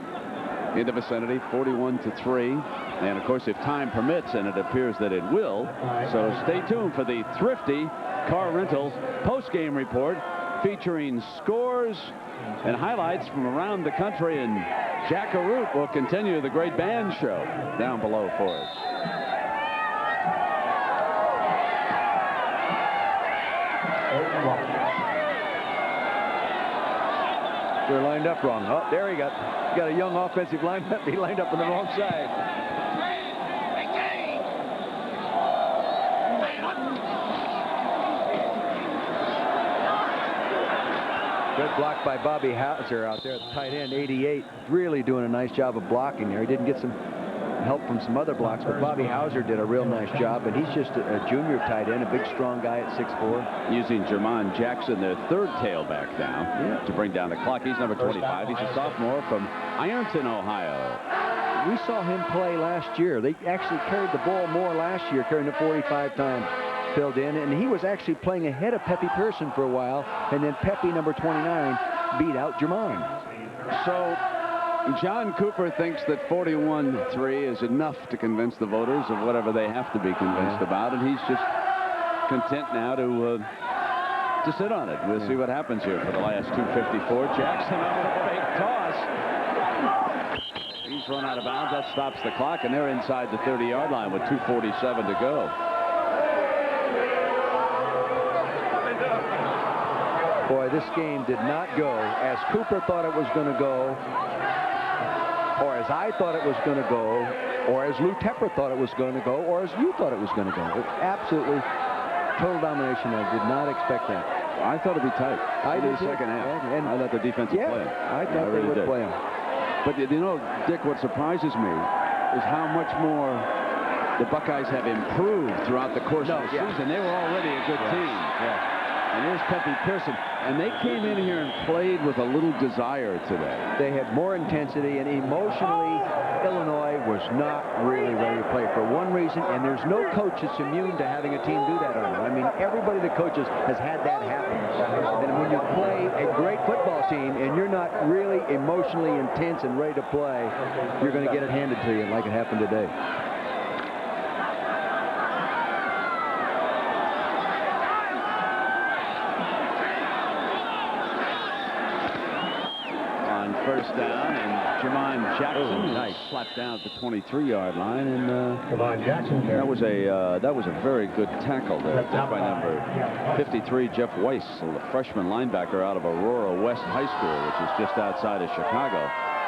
vicinity. 41-3. And of course, if time permits, and it appears that it will, so stay tuned for the Thrifty Car Rental post-game report featuring scores and highlights from around the country. And Jack Arute will continue the great band show down below for us. They're lined up wrong. Oh, there he got a young offensive lineman. He lined up on the wrong side. Good block by Bobby Hauser out there at the tight end, 88. Really doing a nice job of blocking there. He didn't get some help from some other blocks, but Bobby Hauser did a real nice job, and he's just a junior tight end, a big, strong guy at 6'4". Using Jermon Jackson, their third tailback now, to bring down the clock. He's number 25. He's a sophomore from Ironton, Ohio. We saw him play last year. They actually carried the ball more last year, carrying it 45 times. Filled in, and he was actually playing ahead of Pepe Pearson for a while, and then Pepe, number 29, beat out Jermon. So John Cooper thinks that 41-3 is enough to convince the voters of whatever they have to be convinced about, and he's just content now to sit on it. We'll see what happens here for the last 2:54. Jackson up with a big toss. He's run out of bounds. That stops the clock, and they're inside the 30-yard line with 2:47 to go. Boy, this game did not go as Cooper thought it was going to go, or as I thought it was going to go, or as Lou Tepper thought it was going to go, or as you thought it was going to go. It absolutely total domination. I did not expect that. I thought it'd be tight. I did the second half. And I thought the defense would play him. I thought they would play him. But you know, Dick, what surprises me is how much more the Buckeyes have improved throughout the course of the season. They were already a good team. And here's Pepe Pearson. And they came in here and played with a little desire today. They had more intensity, and emotionally, Illinois was not really ready to play for one reason, and there's no coach that's immune to having a team do that on them. I mean, everybody that coaches has had that happen. And when you play a great football team and you're not really emotionally intense and ready to play, you're going to get it handed to you like it happened today. First down, and Jermon Jackson slapped down at the 23-yard line, and Jackson that was a very good tackle there by number 53, Jeff Weiss, the freshman linebacker out of Aurora West High School, which is just outside of Chicago.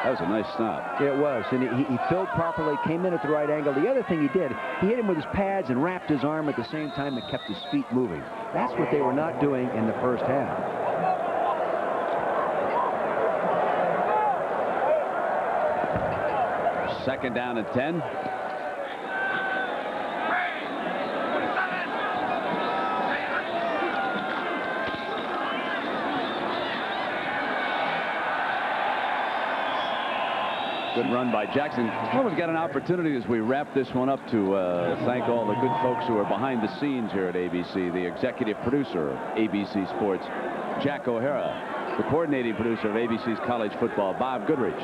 That was a nice stop. It was, and he filled properly, came in at the right angle. The other thing he did, he hit him with his pads and wrapped his arm at the same time and kept his feet moving. That's what they were not doing in the first half. Second down and 10. Good run by Jackson. Well, we've got an opportunity as we wrap this one up to thank all the good folks who are behind the scenes here at ABC. The executive producer of ABC Sports, Jack O'Hara. The coordinating producer of ABC's college football, Bob Goodrich.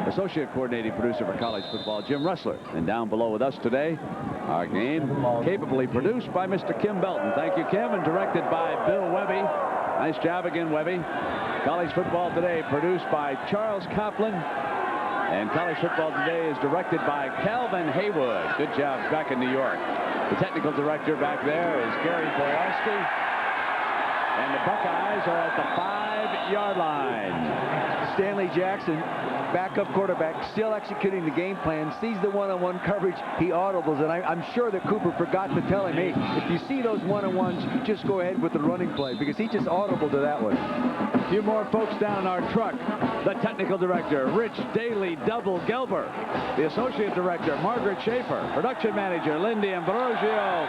Associate coordinating producer for college football, Jim Russler. And down below with us today, our game capably produced by Mr. Kim Belton. Thank you, Kim, and directed by Bill Webby. Nice job again, Webby. College Football Today produced by Charles Coplin. And College Football Today is directed by Calvin Haywood. Good job back in New York. The technical director back there is Gary Boyarski. And the Buckeyes are at the 5-yard line. Stanley Jackson, backup quarterback, still executing the game plan, sees the one-on-one coverage, he audibles, and I'm sure that Cooper forgot to tell him, hey, if you see those one-on-ones, you just go ahead with the running play, because he just audible to that one. A few more folks down our truck. The technical director, Rich Daly Double Gelber. The associate director, Margaret Schaefer. Production manager, Lindy Ambrosio.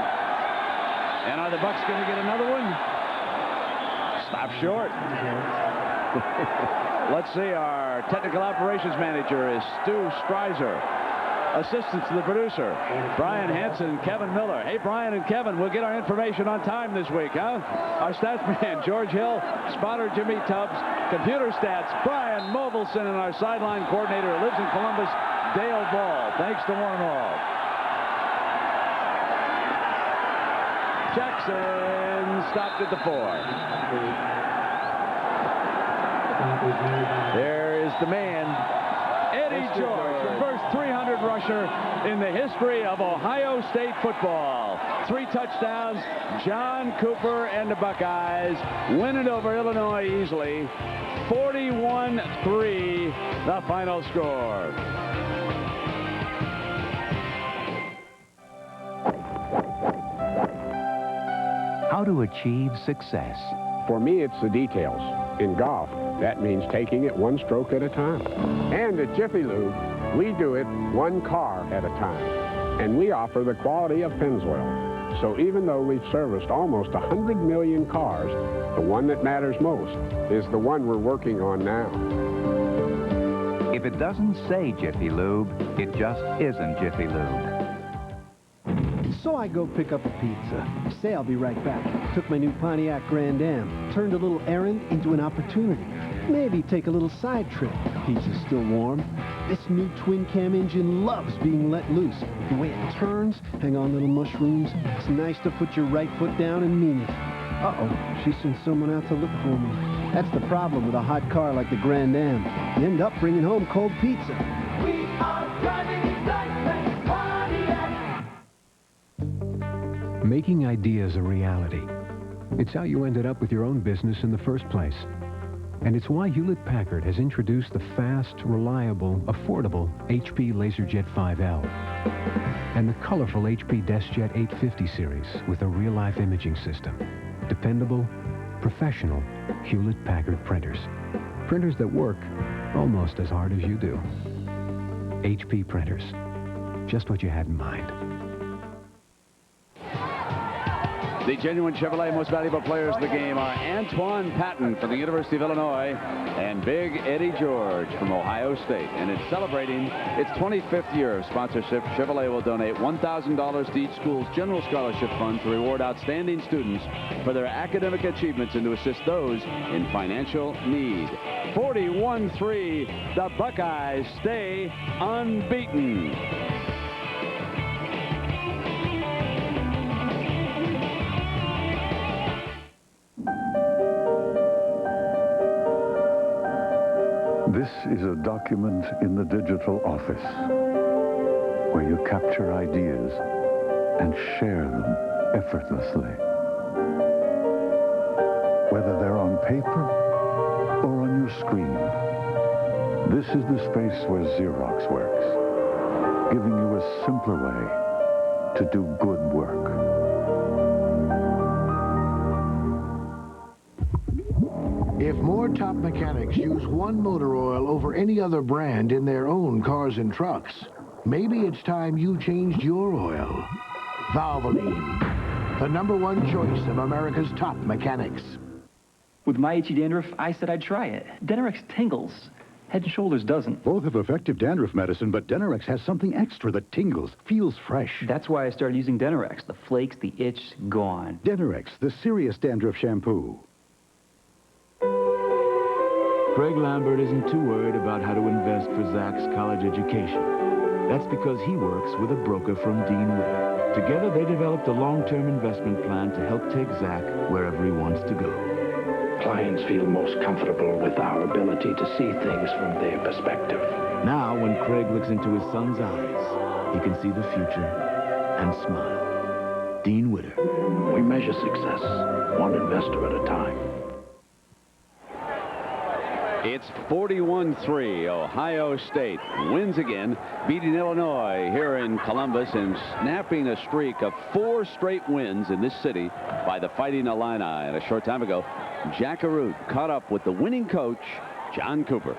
And are the Bucks going to get another one? Stop short. Let's see, our technical operations manager is Stu Streiser. Assistants to the producer, Brian Hansen, Kevin Miller. Hey, Brian and Kevin, we'll get our information on time this week, huh? Our stats man, George Hill, spotter Jimmy Tubbs, computer stats, Brian Movelson, and our sideline coordinator who lives in Columbus, Dale Ball. Thanks to one and all. Jackson stopped at the 4. There is the man, Eddie George, the first 300 rusher in the history of Ohio State football. 3 touchdowns. John Cooper and the Buckeyes win it over Illinois easily. 41-3, the final score. How to achieve success. For me, it's the details. In golf, that means taking it one stroke at a time. And at Jiffy Lube, we do it one car at a time. And we offer the quality of Pennzoil. So even though we've serviced almost 100 million cars, the one that matters most is the one we're working on now. If it doesn't say Jiffy Lube, it just isn't Jiffy Lube. So I go pick up a pizza. Say I'll be right back. Took my new Pontiac Grand Am. Turned a little errand into an opportunity. Maybe take a little side trip. Pizza's still warm. This new twin-cam engine loves being let loose. The way it turns, hang on little mushrooms. It's nice to put your right foot down and mean it. Uh-oh, she sent someone out to look for me. That's the problem with a hot car like the Grand Am. You end up bringing home cold pizza. We are driving excitement, Pontiac. Making ideas a reality. It's how you ended up with your own business in the first place. And it's why Hewlett-Packard has introduced the fast, reliable, affordable HP LaserJet 5L and the colorful HP DeskJet 850 series with a real-life imaging system. Dependable, professional Hewlett-Packard printers. Printers that work almost as hard as you do. HP printers. Just what you had in mind. The genuine Chevrolet most valuable players of the game are Antoine Patton from the University of Illinois and Big Eddie George from Ohio State. And it's celebrating its 25th year of sponsorship. Chevrolet will donate $1,000 to each school's general scholarship fund to reward outstanding students for their academic achievements and to assist those in financial need. 41-3, the Buckeyes stay unbeaten. This is a document in the digital office where you capture ideas and share them effortlessly. Whether they're on paper or on your screen, this is the space where Xerox works, giving you a simpler way to do good work. If more top mechanics use one motor oil over any other brand in their own cars and trucks, maybe it's time you changed your oil. Valvoline, the #1 choice of America's top mechanics. With my itchy dandruff, I said I'd try it. Denerex tingles. Head & Shoulders doesn't. Both have effective dandruff medicine, but Denorex has something extra that tingles, feels fresh. That's why I started using Denorex. The flakes, the itch, gone. Denorex, the serious dandruff shampoo. Craig Lambert isn't too worried about how to invest for Zach's college education. That's because he works with a broker from Dean Witter. Together, they developed a long-term investment plan to help take Zach wherever he wants to go. Clients feel most comfortable with our ability to see things from their perspective. Now, when Craig looks into his son's eyes, he can see the future and smile. Dean Witter. We measure success one investor at a time. It's 41-3. Ohio State wins again, beating Illinois here in Columbus and snapping a streak of 4 straight wins in this city by the Fighting Illini. And a short time ago, Jack Arute caught up with the winning coach, John Cooper.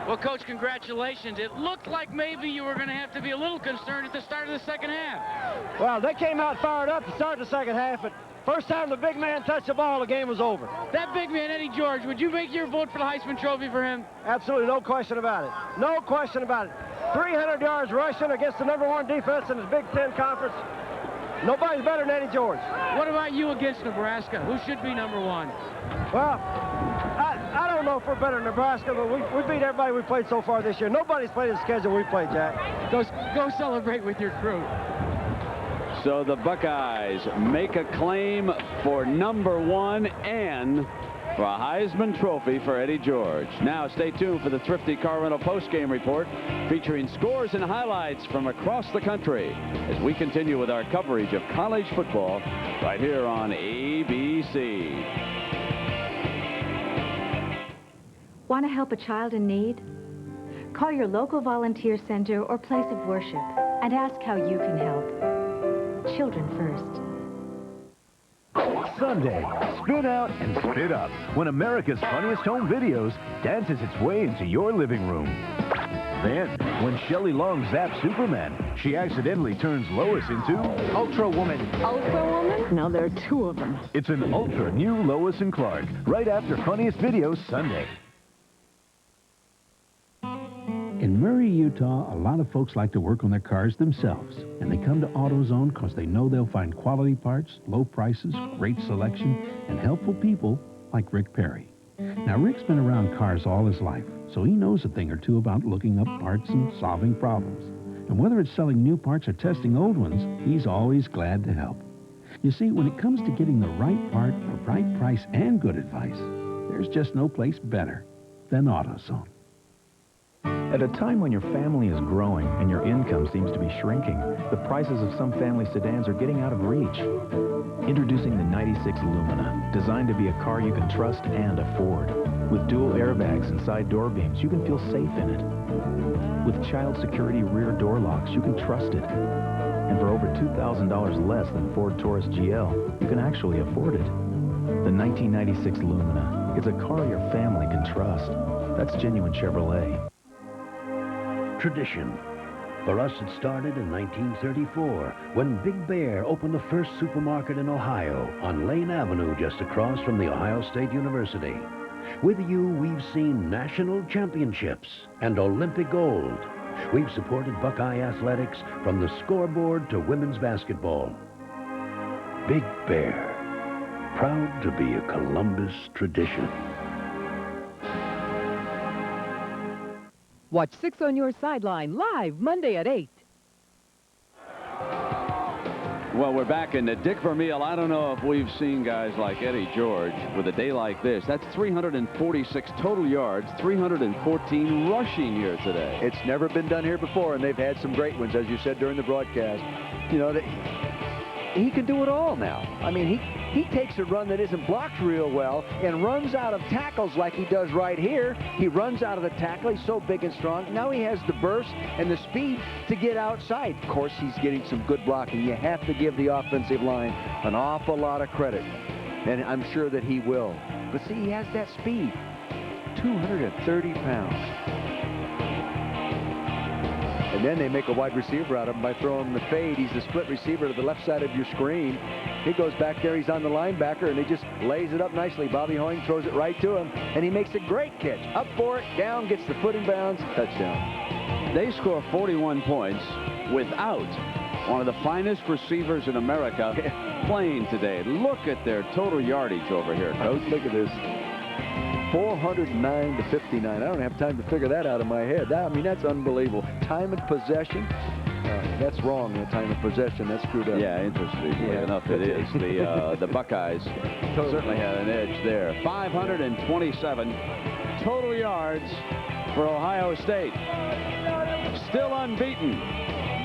Well, Coach, congratulations. It looked like maybe you were going to have to be a little concerned at the start of the second half. Well, they came out fired up to start the second half, but first time the big man touched the ball, the game was over. That big man, Eddie George, would you make your vote for the Heisman Trophy for him? Absolutely, no question about it. No question about it. 300 yards rushing against the #1 defense in the Big Ten Conference. Nobody's better than Eddie George. What about you against Nebraska? Who should be #1? Well, I don't know if we're better than Nebraska, but we beat everybody we played so far this year. Nobody's played the schedule we played, Jack. Go celebrate with your crew. So the Buckeyes make a claim for #1 and for a Heisman Trophy for Eddie George. Now stay tuned for the Thrifty Car Rental postgame report featuring scores and highlights from across the country as we continue with our coverage of college football right here on ABC. Want to help a child in need? Call your local volunteer center or place of worship and ask how you can help. Children first. Sunday, spin out and spit up when America's Funniest Home Videos dances its way into your living room. Then, when Shelley Long zaps Superman, she accidentally turns Lois into Ultra Woman. Ultra Woman? No, there are 2 of them. It's an ultra new Lois and Clark, right after Funniest Videos Sunday. In Murray, Utah, a lot of folks like to work on their cars themselves, and they come to AutoZone because they know they'll find quality parts, low prices, great selection, and helpful people like Rick Perry. Now, Rick's been around cars all his life, so he knows a thing or two about looking up parts and solving problems. And whether it's selling new parts or testing old ones, he's always glad to help. You see, when it comes to getting the right part, the right price, and good advice, there's just no place better than AutoZone. At a time when your family is growing and your income seems to be shrinking, the prices of some family sedans are getting out of reach. Introducing the 96 Lumina, designed to be a car you can trust and afford. With dual airbags and side door beams, you can feel safe in it. With child security rear door locks, you can trust it. And for over $2,000 less than Ford Taurus GL, you can actually afford it. The 1996 Lumina, it's a car your family can trust. That's genuine Chevrolet. Tradition. For us, it started in 1934 when Big Bear opened the first supermarket in Ohio on Lane Avenue just across from the Ohio State University. With you, we've seen national championships and Olympic gold. We've supported Buckeye athletics from the scoreboard to women's basketball. Big Bear, proud to be a Columbus tradition. Watch 6 on Your Sideline live Monday at 8. Well, we're back in Dick Vermeil. I don't know if we've seen guys like Eddie George with a day like this. That's 346 total yards, 314 rushing here today. It's never been done here before, and they've had some great ones, as you said during the broadcast. You know, he can do it all now. I mean, he takes a run that isn't blocked real well and runs out of tackles like he does right here. He runs out of the tackle. He's so big and strong. Now he has the burst and the speed to get outside. Of course, he's getting some good blocking. You have to give the offensive line an awful lot of credit, and I'm sure that he will. But see, he has that speed. 230 pounds. And then they make a wide receiver out of him by throwing him the fade. He's the split receiver to the left side of your screen. He goes back there. He's on the linebacker, and he just lays it up nicely. Bobby Hoying throws it right to him, and he makes a great catch. Up for it, down, gets the foot in bounds, touchdown. They score 41 points without one of the finest receivers in America playing today. Look at their total yardage over here, Coach. Look at this. 409 to 59. I don't have time to figure that out in my head. I mean, that's unbelievable. Time of possession. That's wrong. The time of possession. That's screwed up. Yeah, interestingly enough, it is. The Buckeyes certainly had an edge there. 527 total yards for Ohio State. Still unbeaten,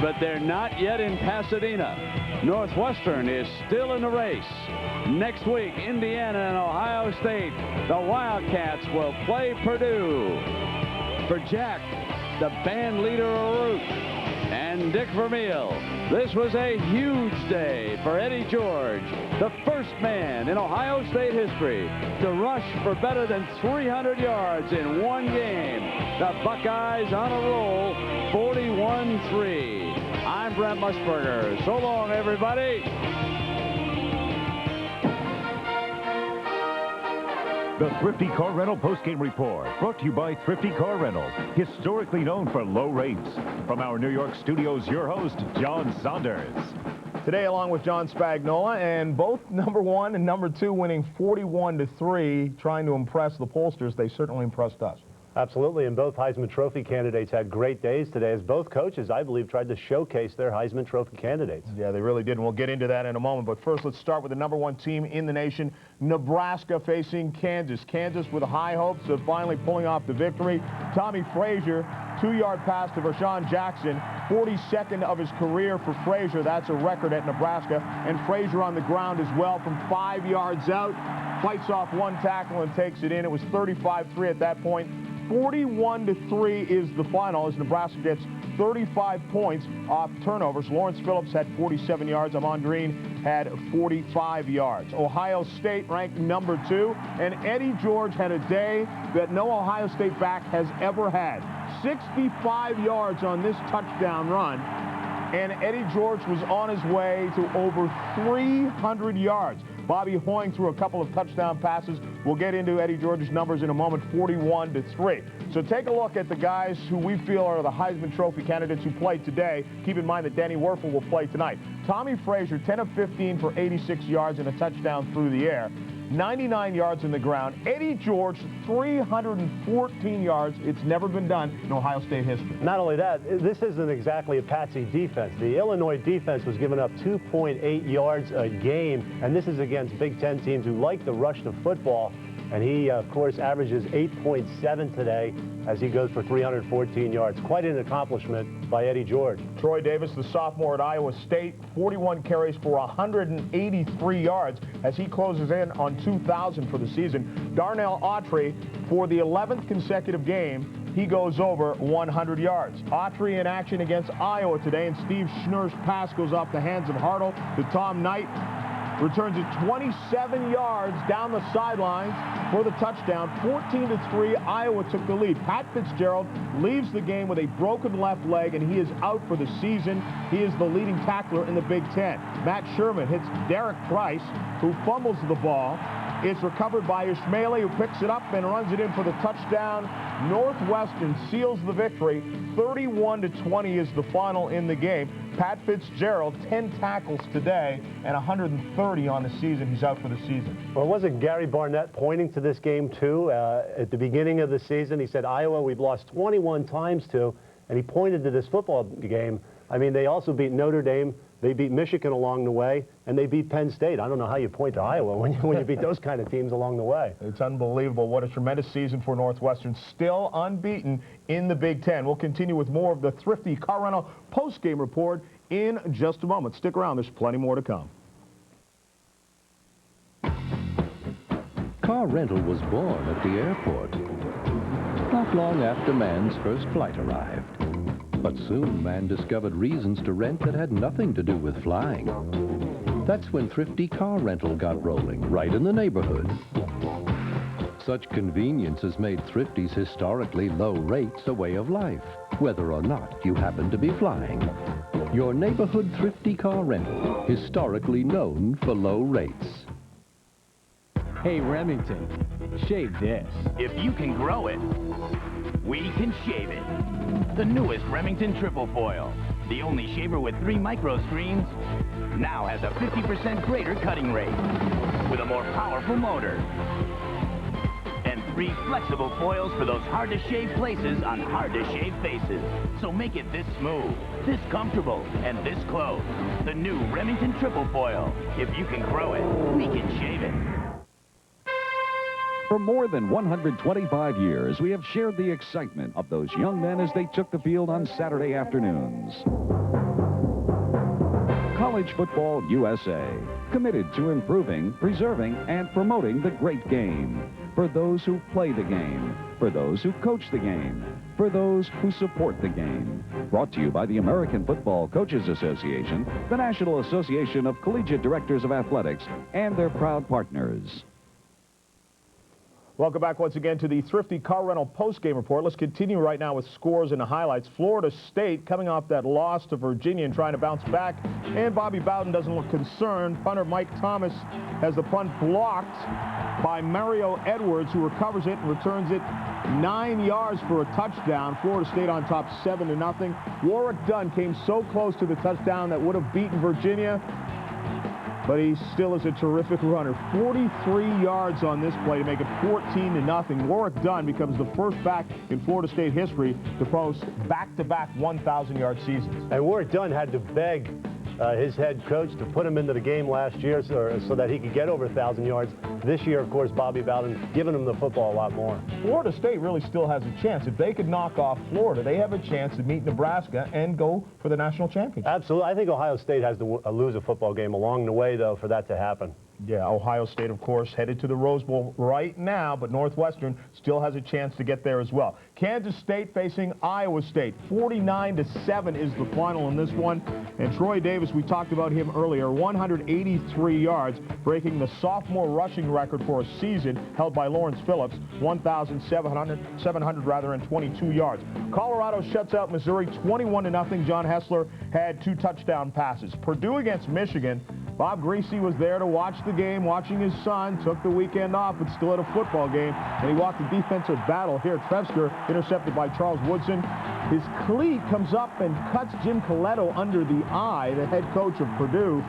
but they're not yet in Pasadena. Northwestern is still in the race. Next week, Indiana and Ohio State, the Wildcats will play Purdue. For Jack, the band leader of Root, and Dick Vermeil, this was a huge day for Eddie George, the first man in Ohio State history to rush for better than 300 yards in one game. The Buckeyes on a roll, 41-3. I'm Brent Musburger. So long, everybody. The Thrifty Car Rental Postgame Report, brought to you by Thrifty Car Rental, historically known for low rates. From our New York studios, your host, John Saunders. Today, along with John Spagnola, and both number 1 and number 2 winning 41-3, trying to impress the pollsters. They certainly impressed us. Absolutely, and both Heisman Trophy candidates had great days today, as both coaches, I believe, tried to showcase their Heisman Trophy candidates. Yeah, they really did, and we'll get into that in a moment. But first, let's start with the number 1 team in the nation, Nebraska facing Kansas. Kansas with high hopes of finally pulling off the victory. Tommy Frazier, 2-yard pass to Vershawn Jackson, 42nd of his career for Frazier. That's a record at Nebraska. And Frazier on the ground as well from 5 yards out. Fights off one tackle and takes it in. It was 35-3 at that point. 41-3 is the final as Nebraska gets 35 points off turnovers. Lawrence Phillips had 47 yards. Amon Green had 45 yards. Ohio State ranked number 2, and Eddie George had a day that no Ohio State back has ever had. 65 yards on this touchdown run, and Eddie George was on his way to over 300 yards. Bobby Hoying threw a couple of touchdown passes. We'll get into Eddie George's numbers in a moment, 41-3. So take a look at the guys who we feel are the Heisman Trophy candidates who played today. Keep in mind that Danny Werfel will play tonight. Tommy Frazier, 10 of 15 for 86 yards and a touchdown through the air. 99 yards in the ground. Eddie George, 314 yards. It's never been done in Ohio State history. Not only that, this isn't exactly a patsy defense. The Illinois defense was giving up 2.8 yards a game, and this is against Big Ten teams who like the rush to football. And he, of course, averages 8.7 today as he goes for 314 yards. Quite an accomplishment by Eddie George. Troy Davis, the sophomore at Iowa State, 41 carries for 183 yards as he closes in on 2,000 for the season. Darnell Autry, for the 11th consecutive game, he goes over 100 yards. Autry in action against Iowa today, and Steve Schnurr's pass goes off the hands of Hartle to Tom Knight. Returns it 27 yards down the sidelines for the touchdown. 14-3, Iowa took the lead. Pat Fitzgerald leaves the game with a broken left leg, and he is out for the season. He is the leading tackler in the Big Ten. Matt Sherman hits Derek Price, who fumbles the ball. It's recovered by Ishmaeli, who picks it up and runs it in for the touchdown. Northwestern seals the victory. 31-20 is the final in the game. Pat Fitzgerald, 10 tackles today and 130 on the season. He's out for the season. Well, wasn't Gary Barnett pointing to this game, too, at the beginning of the season? He said, Iowa, we've lost 21 times to, and he pointed to this football game. I mean, they also beat Notre Dame. They beat Michigan along the way, and they beat Penn State. I don't know how you point to Iowa when you beat those kind of teams along the way. It's unbelievable. What a tremendous season for Northwestern. Still unbeaten in the Big Ten. We'll continue with more of the Thrifty Car Rental post-game report in just a moment. Stick around. There's plenty more to come. Car rental was born at the airport, not long after man's first flight arrived. But soon man discovered reasons to rent that had nothing to do with flying. That's when Thrifty Car Rental got rolling right in the neighborhood. such convenience has made Thrifty's historically low rates a way of life, whether or not you happen to be flying. Your neighborhood Thrifty car rental, historically known for low rates. Hey, Remington, shave this. If you can grow it, we can shave it. The newest Remington Triple Foil, the only shaver with 3 micro screens, now has a 50% greater cutting rate with a more powerful motor. And 3 flexible foils for those hard-to-shave places on hard-to-shave faces. So make it this smooth, this comfortable, and this close. The new Remington Triple Foil. If you can grow it, we can shave it. For more than 125 years, we have shared the excitement of those young men as they took the field on Saturday afternoons. College Football USA, committed to improving, preserving, and promoting the great game. For those who play the game, for those who coach the game, for those who support the game. Brought to you by the American Football Coaches Association, the National Association of Collegiate Directors of Athletics, and their proud partners. Welcome back once again to the Thrifty Car Rental post-game report. Let's continue right now with scores and the highlights. Florida State coming off that loss to Virginia and trying to bounce back. And Bobby Bowden doesn't look concerned. Punter Mike Thomas has the punt blocked by Mario Edwards, who recovers it and returns it 9 yards for a touchdown. Florida State on top 7-0. Warwick Dunn came so close to the touchdown that would have beaten Virginia, but he still is a terrific runner. 43 yards on this play to make it 14-0. Warwick Dunn becomes the first back in Florida State history to post back-to-back 1,000-yard seasons. And Warwick Dunn had to beg his head coach to put him into the game last year so that he could get over 1,000 yards. This year, of course, Bobby Bowden giving him the football a lot more. Florida State really still has a chance. If they could knock off Florida, they have a chance to meet Nebraska and go for the national championship. Absolutely. I think Ohio State has to lose a football game along the way, though, for that to happen. Yeah, Ohio State, of course, headed to the Rose Bowl right now, but Northwestern still has a chance to get there as well. Kansas State facing Iowa State. 49-7 is the final in this one. And Troy Davis, we talked about him earlier, 183 yards, breaking the sophomore rushing record for a season held by Lawrence Phillips, 1,722 yards. Colorado shuts out Missouri 21-0. John Hessler had 2 touchdown passes. Purdue against Michigan. Bob Greasy was there to watch the game, watching his son, took the weekend off, but still at a football game, and he walked the defensive battle here. Trevsker intercepted by Charles Woodson. His cleat comes up and cuts Jim Coletto under the eye, the head coach of Purdue.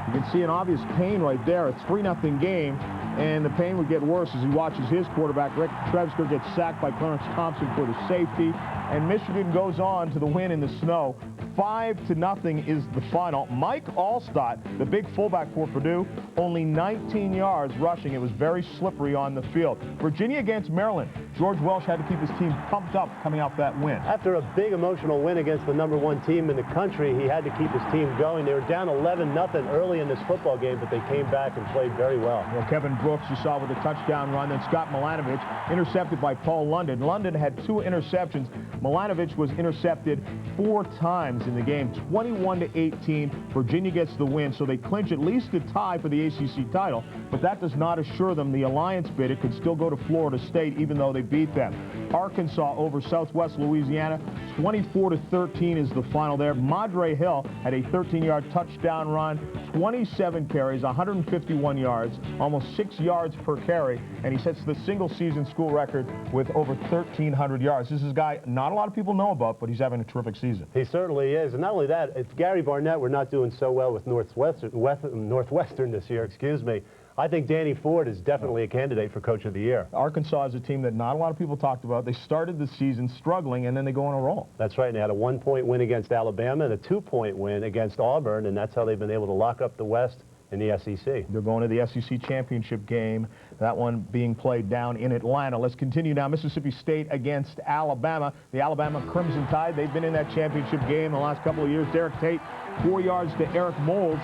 You can see an obvious pain right there. A 3-0 game, and the pain would get worse as he watches his quarterback, Rick Trevsker, get sacked by Clarence Thompson for the safety. And Michigan goes on to the win in the snow. 5-0 is the final. Mike Allstott, the big fullback for Purdue, only 19 yards rushing. It was very slippery on the field. Virginia against Maryland. George Welsh had to keep his team pumped up coming off that win. After a big emotional win against the #1 team in the country, he had to keep his team going. They were down 11-0 early in this football game, but they came back and played very well. Well, Kevin Brooks, you saw with a touchdown run, then Scott Milanovic intercepted by Paul London. London had 2 interceptions. Milanovic was intercepted 4 times in the game. 21-18. Virginia gets the win, so they clinch at least a tie for the ACC title, but that does not assure them the Alliance bid. It could still go to Florida State, even though they beat them. Arkansas over Southwest Louisiana. 24-13 is the final there. Madre Hill had a 13-yard touchdown run, 27 carries, 151 yards, almost 6 yards per carry, and he sets the single-season school record with over 1,300 yards. This is a guy not a lot of people know about, but he's having a terrific season. He certainly is, and not only that, it's Gary Barnett. We're not doing so well with Northwestern this year, excuse me. I think Danny Ford is definitely a candidate for Coach of the Year. Arkansas is a team that not a lot of people talked about. They started the season struggling, and then they go on a roll. That's right. And they had a 1-point win against Alabama and a 2-point win against Auburn, and that's how they've been able to lock up the West in the SEC. They're going to the SEC championship game, that one being played down in Atlanta. Let's continue now. Mississippi State against Alabama. The Alabama Crimson Tide, they've been in that championship game the last couple of years. Derek Tate, 4 yards to Eric Moulds.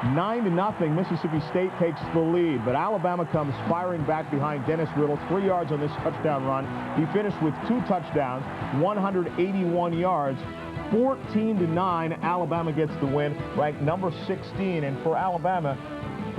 9-0, Mississippi State takes the lead, but Alabama comes firing back behind Dennis Riddle, 3 yards on this touchdown run. He finished with 2 touchdowns, 181 yards. 14-9, Alabama gets the win, ranked number 16, and for Alabama,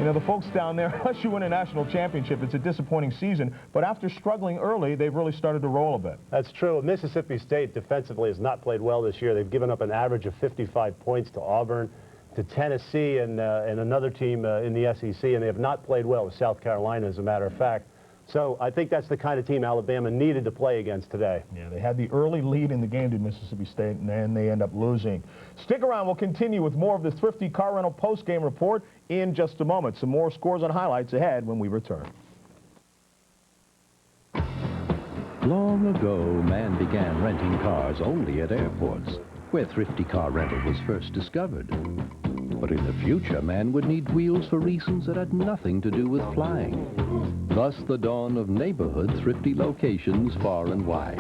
You know, the folks down there, unless you win a national championship, it's a disappointing season. But after struggling early, they've really started to roll a bit. That's true. Mississippi State defensively has not played well this year. They've given up an average of 55 points to Auburn, to Tennessee, and another team in the SEC, and they have not played well with South Carolina, as a matter of fact. So I think that's the kind of team Alabama needed to play against today. Yeah, they had the early lead in the game to Mississippi State, and then they end up losing. Stick around. We'll continue with more of the Thrifty Car Rental post-game report in just a moment. Some more scores and highlights ahead when we return. Long ago, man began renting cars only at airports, where Thrifty Car Rental was first discovered. But in the future, man would need wheels for reasons that had nothing to do with flying. Thus, the dawn of neighborhood thrifty locations far and wide,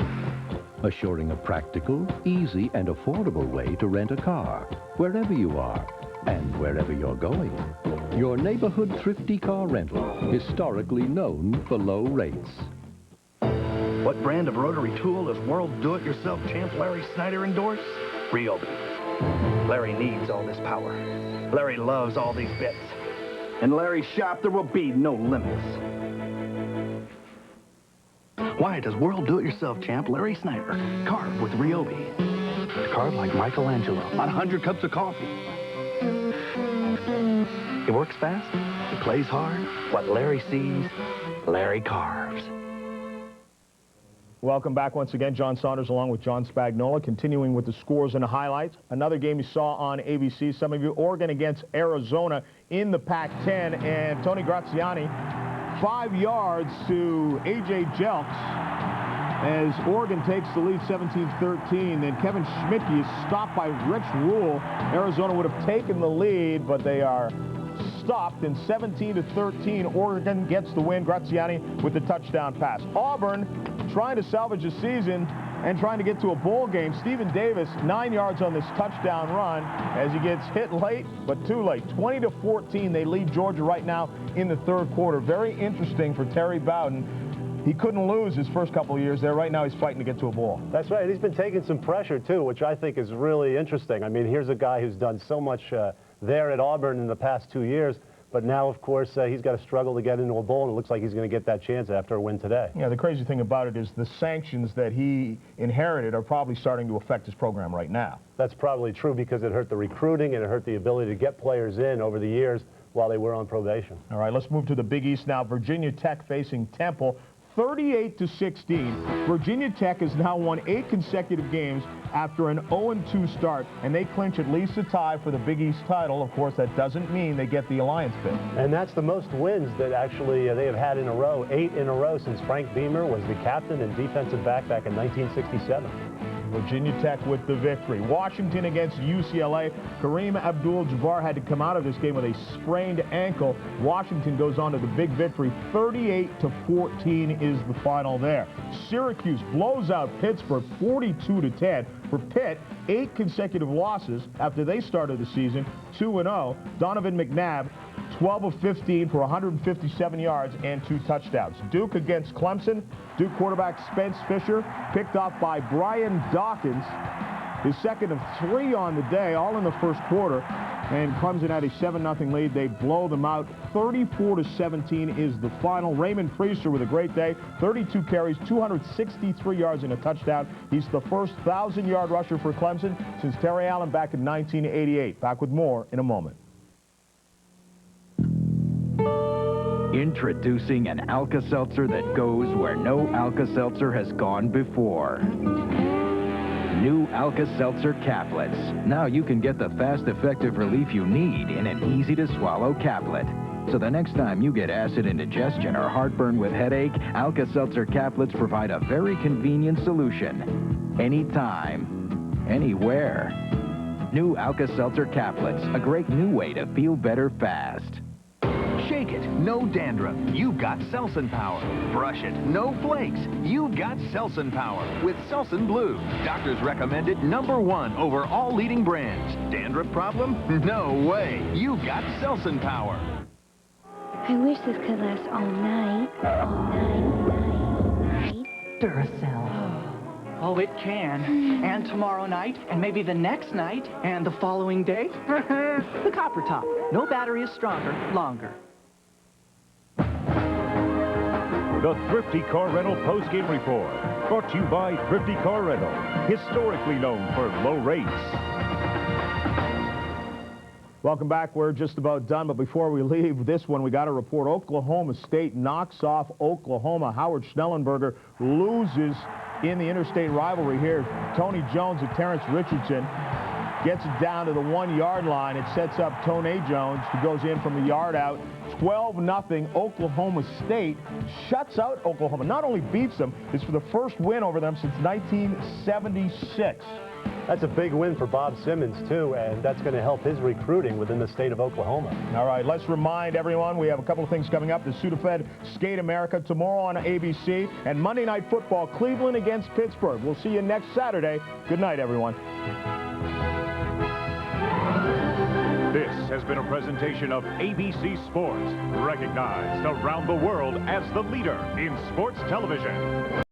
assuring a practical, easy, and affordable way to rent a car, wherever you are and wherever you're going. Your neighborhood Thrifty Car Rental, historically known for low rates. What brand of rotary tool does World Do-It-Yourself champ Larry Snyder endorse? Ryobi. Larry needs all this power. Larry loves all these bits. In Larry's shop, there will be no limits. Why does World Do-It-Yourself champ Larry Snyder carve with Ryobi? To carve like Michelangelo on 100 cups of coffee. He works fast. He plays hard. What Larry sees, Larry carves. Welcome back once again. John Saunders along with John Spagnola, continuing with the scores and the highlights. Another game you saw on ABC, some of you, Oregon against Arizona in the Pac-10, and Tony Graziani 5 yards to A.J. Jelks as Oregon takes the lead 17-13. Then Kevin Schmidtke is stopped by Rich Rule. Arizona would have taken the lead, but they are stopped, and 17-13, Oregon gets the win. Graziani with the touchdown pass. Auburn trying to salvage the season and trying to get to a bowl game. Stephen Davis, 9 yards on this touchdown run as he gets hit late, but too late. 20-14, they lead Georgia right now in the third quarter. Very interesting for Terry Bowden. He couldn't lose his first couple of years there. Right now he's fighting to get to a bowl. That's right. He's been taking some pressure, too, which I think is really interesting. I mean, here's a guy who's done so much there at Auburn in the past 2 years. But now, of course, he's got to struggle to get into a bowl, and it looks like he's going to get that chance after a win today. Yeah, the crazy thing about it is the sanctions that he inherited are probably starting to affect his program right now. That's probably true because it hurt the recruiting and it hurt the ability to get players in over the years while they were on probation. All right, let's move to the Big East now. Virginia Tech facing Temple. 38-16. Virginia Tech has now won 8 consecutive games after an 0-2 start, and they clinch at least a tie for the Big East title. Of course, that doesn't mean they get the Alliance bid. And that's the most wins that actually they have had in a row, 8 in a row since Frank Beamer was the captain and defensive back in 1967. Virginia Tech with the victory. Washington against UCLA. Kareem Abdul-Jabbar had to come out of this game with a sprained ankle. Washington goes on to the big victory. 38-14 is the final there. Syracuse blows out Pittsburgh 42-10. For Pitt, 8 consecutive losses after they started the season, 2-0. Donovan McNabb, 12 of 15 for 157 yards and 2 touchdowns. Duke against Clemson. Duke quarterback Spence Fisher picked off by Brian Dawkins. His second of 3 on the day, all in the first quarter. And Clemson had a 7-0 lead. They blow them out. 34-17 is the final. Raymond Priester with a great day. 32 carries, 263 yards and a touchdown. He's the first 1,000-yard rusher for Clemson since Terry Allen back in 1988. Back with more in a moment. Introducing an Alka-Seltzer that goes where no Alka-Seltzer has gone before. New Alka-Seltzer caplets. Now you can get the fast, effective relief you need in an easy-to-swallow caplet. So the next time you get acid indigestion or heartburn with headache, Alka-Seltzer caplets provide a very convenient solution. Anytime, anywhere. New Alka-Seltzer caplets, a great new way to feel better fast. Shake it, no dandruff. You've got Selsun Power. Brush it, no flakes. You've got Selsun Power with Selsun Blue. Doctors recommend it #1 over all leading brands. Dandruff problem? No way. You've got Selsun Power. I wish this could last all night. All night. Duracell. Oh, it can. And tomorrow night, and maybe the next night, and the following day. The copper top. No battery is stronger, longer. the Thrifty Car Rental postgame report. Brought to you by Thrifty Car Rental, historically known for low rates. Welcome back. We're just about done, but before we leave this one, we got to report Oklahoma State knocks off Oklahoma. Howard Schnellenberger loses in the interstate rivalry here. Tony Jones and Terrence Richardson gets it down to the 1-yard line. It sets up Tone Jones, who goes in from the yard out. 12-0. Oklahoma State shuts out Oklahoma. Not only beats them, it's for the first win over them since 1976. That's a big win for Bob Simmons, too, and that's going to help his recruiting within the state of Oklahoma. All right, let's remind everyone we have a couple of things coming up. The Sudafed Skate America tomorrow on ABC, and Monday Night Football, Cleveland against Pittsburgh. We'll see you next Saturday. Good night, everyone. This has been a presentation of ABC Sports, recognized around the world as the leader in sports television.